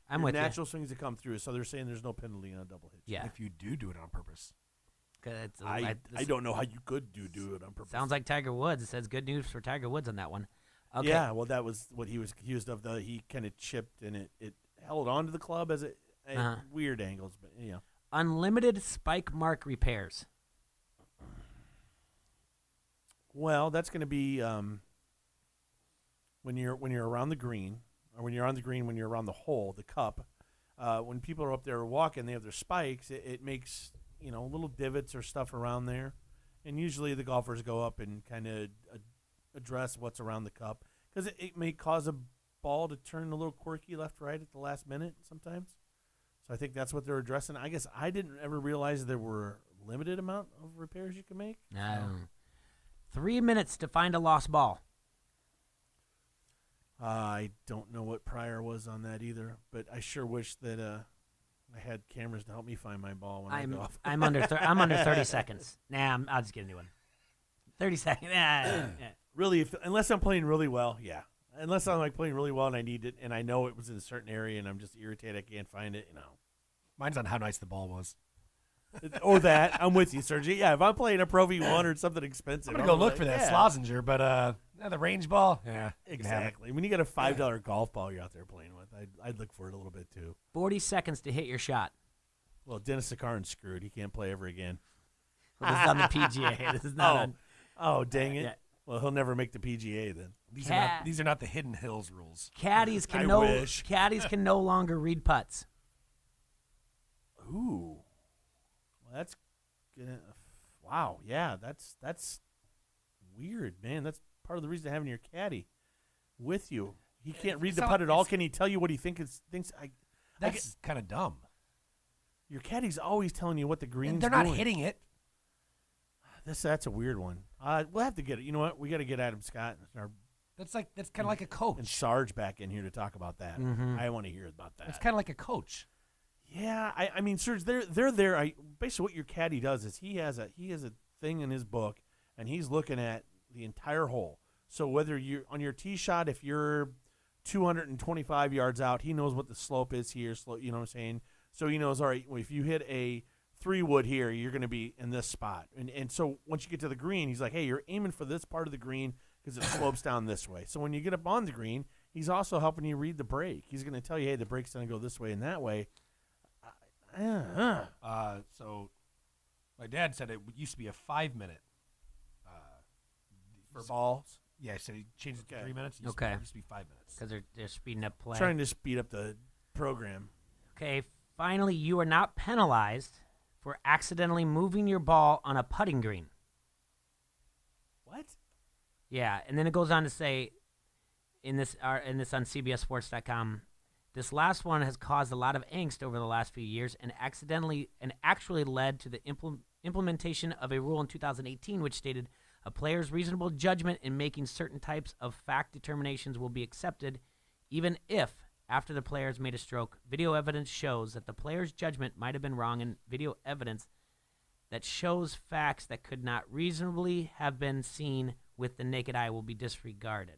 I'm with you. natural swings to come through. So they're saying there's no penalty on a double hit. Yeah. If you do it on purpose. I don't know how you could do it on purpose. Sounds like Tiger Woods. It says good news for Tiger Woods on that one. Okay. Yeah, well, that was what he was accused of. He kind of chipped and it held onto the club as weird angles, but Unlimited spike mark repairs. Well, that's going to be when you're around the green, or when you're on the green, when you're around the hole, the cup. When people are up there walking, they have their spikes. It makes little divots or stuff around there, and usually the golfers go up and kind of address what's around the cup because it may cause a ball to turn a little quirky left right at the last minute sometimes. So I think that's what they're addressing. I guess I didn't ever realize there were a limited amount of repairs you can make. No. 3 minutes to find a lost ball. I don't know what prior was on that either, but I sure wish that I had cameras to help me find my ball when I go off. I'm under 30 seconds. Nah, I'll just get a new one. 30 seconds. Really, unless I'm playing really well, yeah. Unless I'm playing really well and I need it, and I know it was in a certain area, and I'm just irritated I can't find it. Mine's on how nice the ball was. Or that. I'm with you, Sergi. Yeah, if I'm playing a Pro V1 or something expensive, I'm going to go look for that Slozenger, but the range ball, yeah. Exactly. When you get a $5 golf ball you're out there playing with, I'd look for it a little bit too. 40 seconds to hit your shot. Well, Dennis Sakarin's screwed. He can't play ever again. Well, this is on the PGA. This is not on. Oh, dang it. Yeah. Well, he'll never make the PGA then. These are not the Hidden Hills rules. Caddies can no longer read putts. Ooh. Well, that's gonna. Wow. Yeah, that's weird, man. That's part of the reason having your caddy with you. He can't read the putt at all. Can he tell you what he thinks? That's kind of dumb. Your caddy's always telling you what the green's doing. They're not hitting it. That's a weird one. We'll have to get it. You know what? We got to get Adam Scott. That's kind of like a coach. And Sarge back in here to talk about that. Mm-hmm. I want to hear about that. It's kind of like a coach. Yeah, I mean, Serge, they're there. Basically, what your caddy does is he has a thing in his book, and he's looking at the entire hole. So whether you're on your tee shot, if you're 225 yards out, he knows what the slope is here. You know what I'm saying? So he knows, all right, well, if you hit a 3-wood here, you're going to be in this spot. And so once you get to the green, he's like, hey, you're aiming for this part of the green because it slopes down this way. So when you get up on the green, he's also helping you read the break. He's going to tell you, hey, the break's going to go this way and that way. So my dad said it used to be a 5-minute for balls. Yeah, so he changed it to 3 minutes. It used to be 5 minutes. Because they're speeding up play. Trying to speed up the program. Okay, finally, you are not penalized for accidentally moving your ball on a putting green. What? Yeah, and then it goes on to say, in this on CBSSports.com, this last one has caused a lot of angst over the last few years and actually led to the implementation of a rule in 2018 which stated a player's reasonable judgment in making certain types of fact determinations will be accepted even if, after the player has made a stroke, video evidence shows that the player's judgment might have been wrong and video evidence that shows facts that could not reasonably have been seen with the naked eye will be disregarded.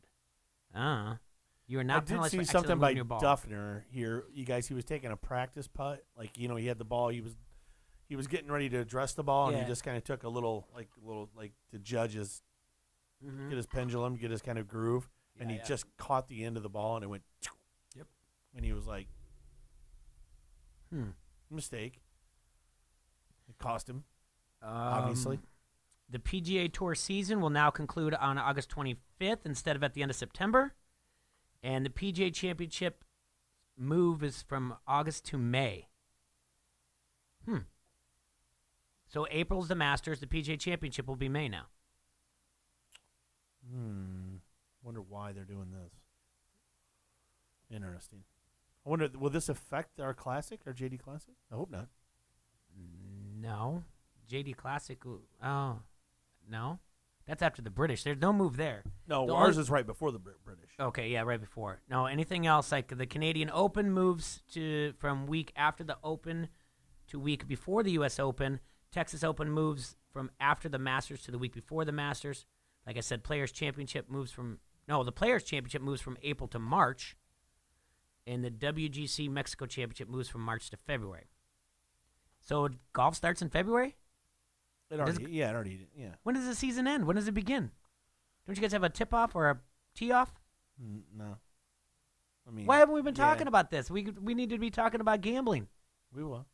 You are not penalized for I did see something by your ball. Duffner here. You guys, he was taking a practice putt. He had the ball. He was getting ready to address the ball, and he just kind of took a little to judge his, get his pendulum, get his kind of groove, and he just caught the end of the ball, and it went. Yep. And he was like, mistake. It cost him, obviously. The PGA Tour season will now conclude on August 25th instead of at the end of September. And the PGA Championship move is from August to May. So April's the Masters. The PGA Championship will be May now. Wonder why they're doing this. Interesting. I wonder, will this affect our Classic, our JD Classic? I hope not. No. JD Classic, no. That's after the British. There's no move there. No, ours is right before the British. Okay, yeah, right before. No, anything else, like the Canadian Open moves from week after the Open to week before the U.S. Open. Texas Open moves from after the Masters to the week before the Masters. Like I said, the Players' Championship moves from April to March. And the WGC Mexico Championship moves from March to February. So golf starts in February? It already. When does the season end? When does it begin? Don't you guys have a tip-off or a tee-off? No. I mean, why haven't we been talking about this? We need to be talking about gambling. We will.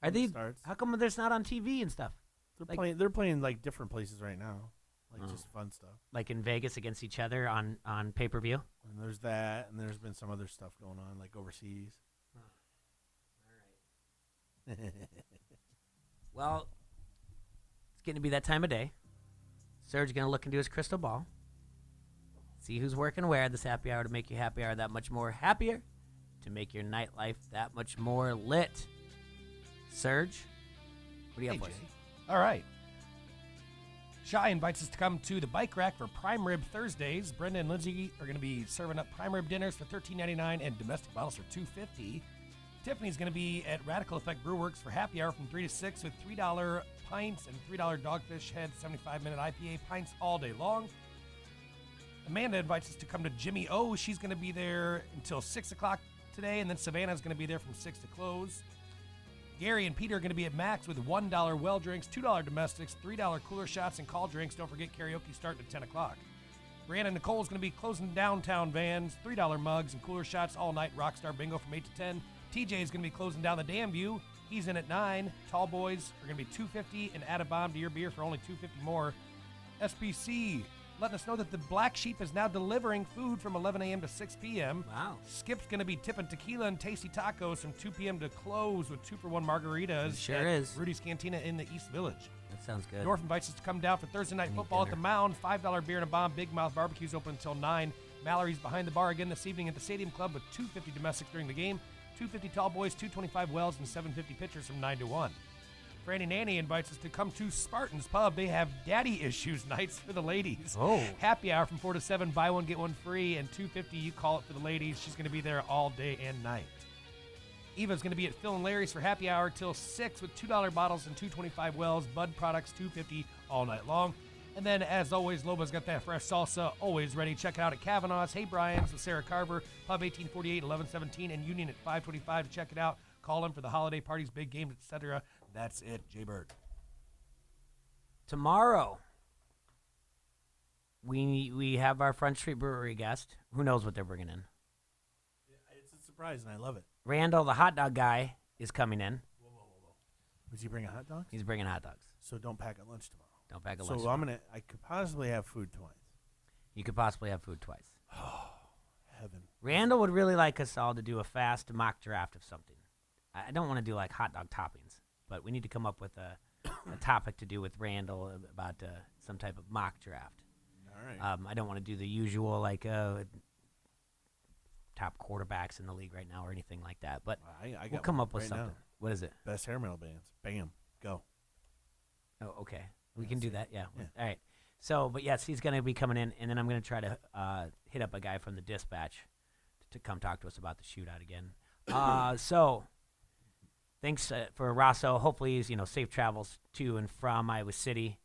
Are they? How come there's not on TV and stuff? They're playing like different places right now, like just fun stuff. Like in Vegas against each other on pay-per-view. And there's that, and there's been some other stuff going on, like overseas. All right. Well, it's getting to be that time of day. Serge's going to look into his crystal ball, see who's working where this happy hour to make your happy hour that much more happier, to make your nightlife that much more lit. Serge, what do you have for us? All right. Shy invites us to come to the Bike Rack for Prime Rib Thursdays. Brenda and Lindsay are going to be serving up prime rib dinners for $13.99 and domestic bottles for $2.50. Tiffany's going to be at Radical Effect Brewworks for happy hour from 3 to 6 with $3 pints and $3 Dogfish Head 75-minute IPA pints all day long. Amanda invites us to come to Jimmy O. She's going to be there until 6 o'clock today, and then Savannah's going to be there from 6 to close. Gary and Peter are going to be at Max with $1 well drinks, $2 domestics, $3 cooler shots, and call drinks. Don't forget karaoke starting at 10 o'clock. Brianna and Nicole is going to be closing downtown vans, $3 mugs and cooler shots all night. Rockstar Bingo from 8 to 10. TJ is going to be closing down the Dam View. He's in at 9. Tall Boys are going to be $2.50 and add a bomb to your beer for only $2.50 more. SBC letting us know that the Black Sheep is now delivering food from 11 a.m. to 6 p.m. Wow. Skip's going to be tipping tequila and tasty tacos from 2 p.m. to close with 2-for-1 margaritas. It sure is. Rudy's Cantina in the East Village. That sounds good. North invites us to come down for Thursday night football at the Mound. $5 beer and a bomb. Big Mouth Barbecue's open until 9. Mallory's behind the bar again this evening at the Stadium Club with $2.50 domestics during the game. $2.50 Tall Boys, $2.25 Wells, and $7.50 pitchers from 9 to 1. Franny Nanny invites us to come to Spartan's Pub. They have daddy issues nights for the ladies. Oh. Happy hour from 4 to 7. Buy one, get one free, and $2.50 you call it for the ladies. She's going to be there all day and night. Eva's going to be at Phil and Larry's for happy hour till 6 with $2 bottles and $2.25 Wells. Bud products, $2.50 all night long. And then, as always, Loba's got that fresh salsa always ready. Check it out at Kavanaugh's. Hey, Brian's with Sarah Carver. Pub 1848, 1117, and Union at 525 to check it out. Call them for the holiday parties, big games, etc. That's it, Jay Bird. Tomorrow, we have our Front Street Brewery guest. Who knows what they're bringing in? It's a surprise, and I love it. Randall, the hot dog guy, is coming in. Whoa. Was he bringing hot dogs? He's bringing hot dogs. So don't pack at lunch tomorrow. Don't pack at lunch. So I could possibly have food twice. You could possibly have food twice. Heaven. Randall would really like us all to do a fast mock draft of something. I don't want to do like hot dog toppings, but we need to come up with a topic to do with Randall about some type of mock draft. All right. I don't want to do the usual like top quarterbacks in the league right now or anything like that. But we'll come up with right something. now. What is it? Best hair metal bands. Bam. Go. Oh, okay. We can do that. Yeah. All right. So, but yes, he's going to be coming in, and then I'm going to try to hit up a guy from the Dispatch to come talk to us about the shootout again. So, thanks for Rosso. Hopefully, he's safe travels to and from Iowa City,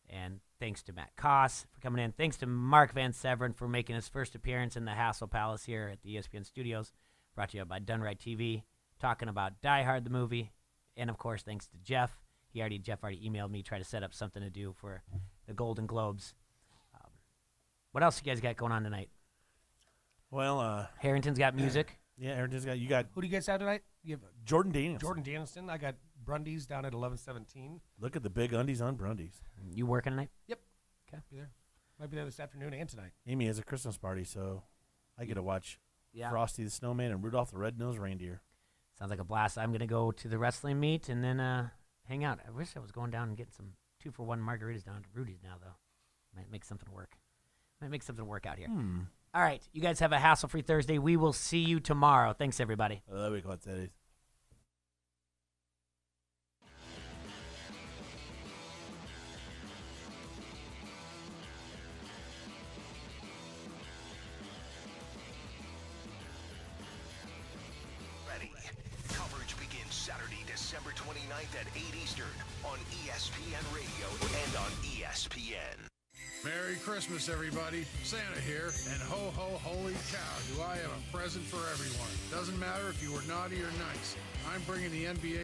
and thanks to Matt Koss for coming in. Thanks to Mark Van Severen for making his first appearance in the Hassel Palace here at the ESPN Studios. Brought to you by Done Right TV, talking about Die Hard the movie, and of course, thanks to Jeff. Jeff already emailed me, try to set up something to do for the Golden Globes. What else you guys got going on tonight? Well, Harrington's got music. Yeah, Harrington's got. You got. Who do you guys have tonight? You have Jordan Danielson. Jordan Danielson. I got Brundy's down at 1117. Look at the big undies on Brundy's. You working tonight? Yep. Okay. Be there. Might be there this afternoon and tonight. Amy has a Christmas party, so I get to watch Yeah. Frosty the Snowman and Rudolph the Red-Nosed Reindeer. Sounds like a blast. I'm going to go to the wrestling meet and then hang out. I wish I was going down and getting some 2-for-1 margaritas down to Rudy's now, though. Might make something work. Might make something work out here. All right. You guys have a hassle-free Thursday. We will see you tomorrow. Thanks, everybody. I love it, Quad Coverage begins Saturday, December 29th at 8 Eastern on ESPN Radio and on ESPN. Merry Christmas, everybody. Santa here, and ho, ho, holy cow, do I have a present for everyone. Doesn't matter if you were naughty or nice. I'm bringing the NBA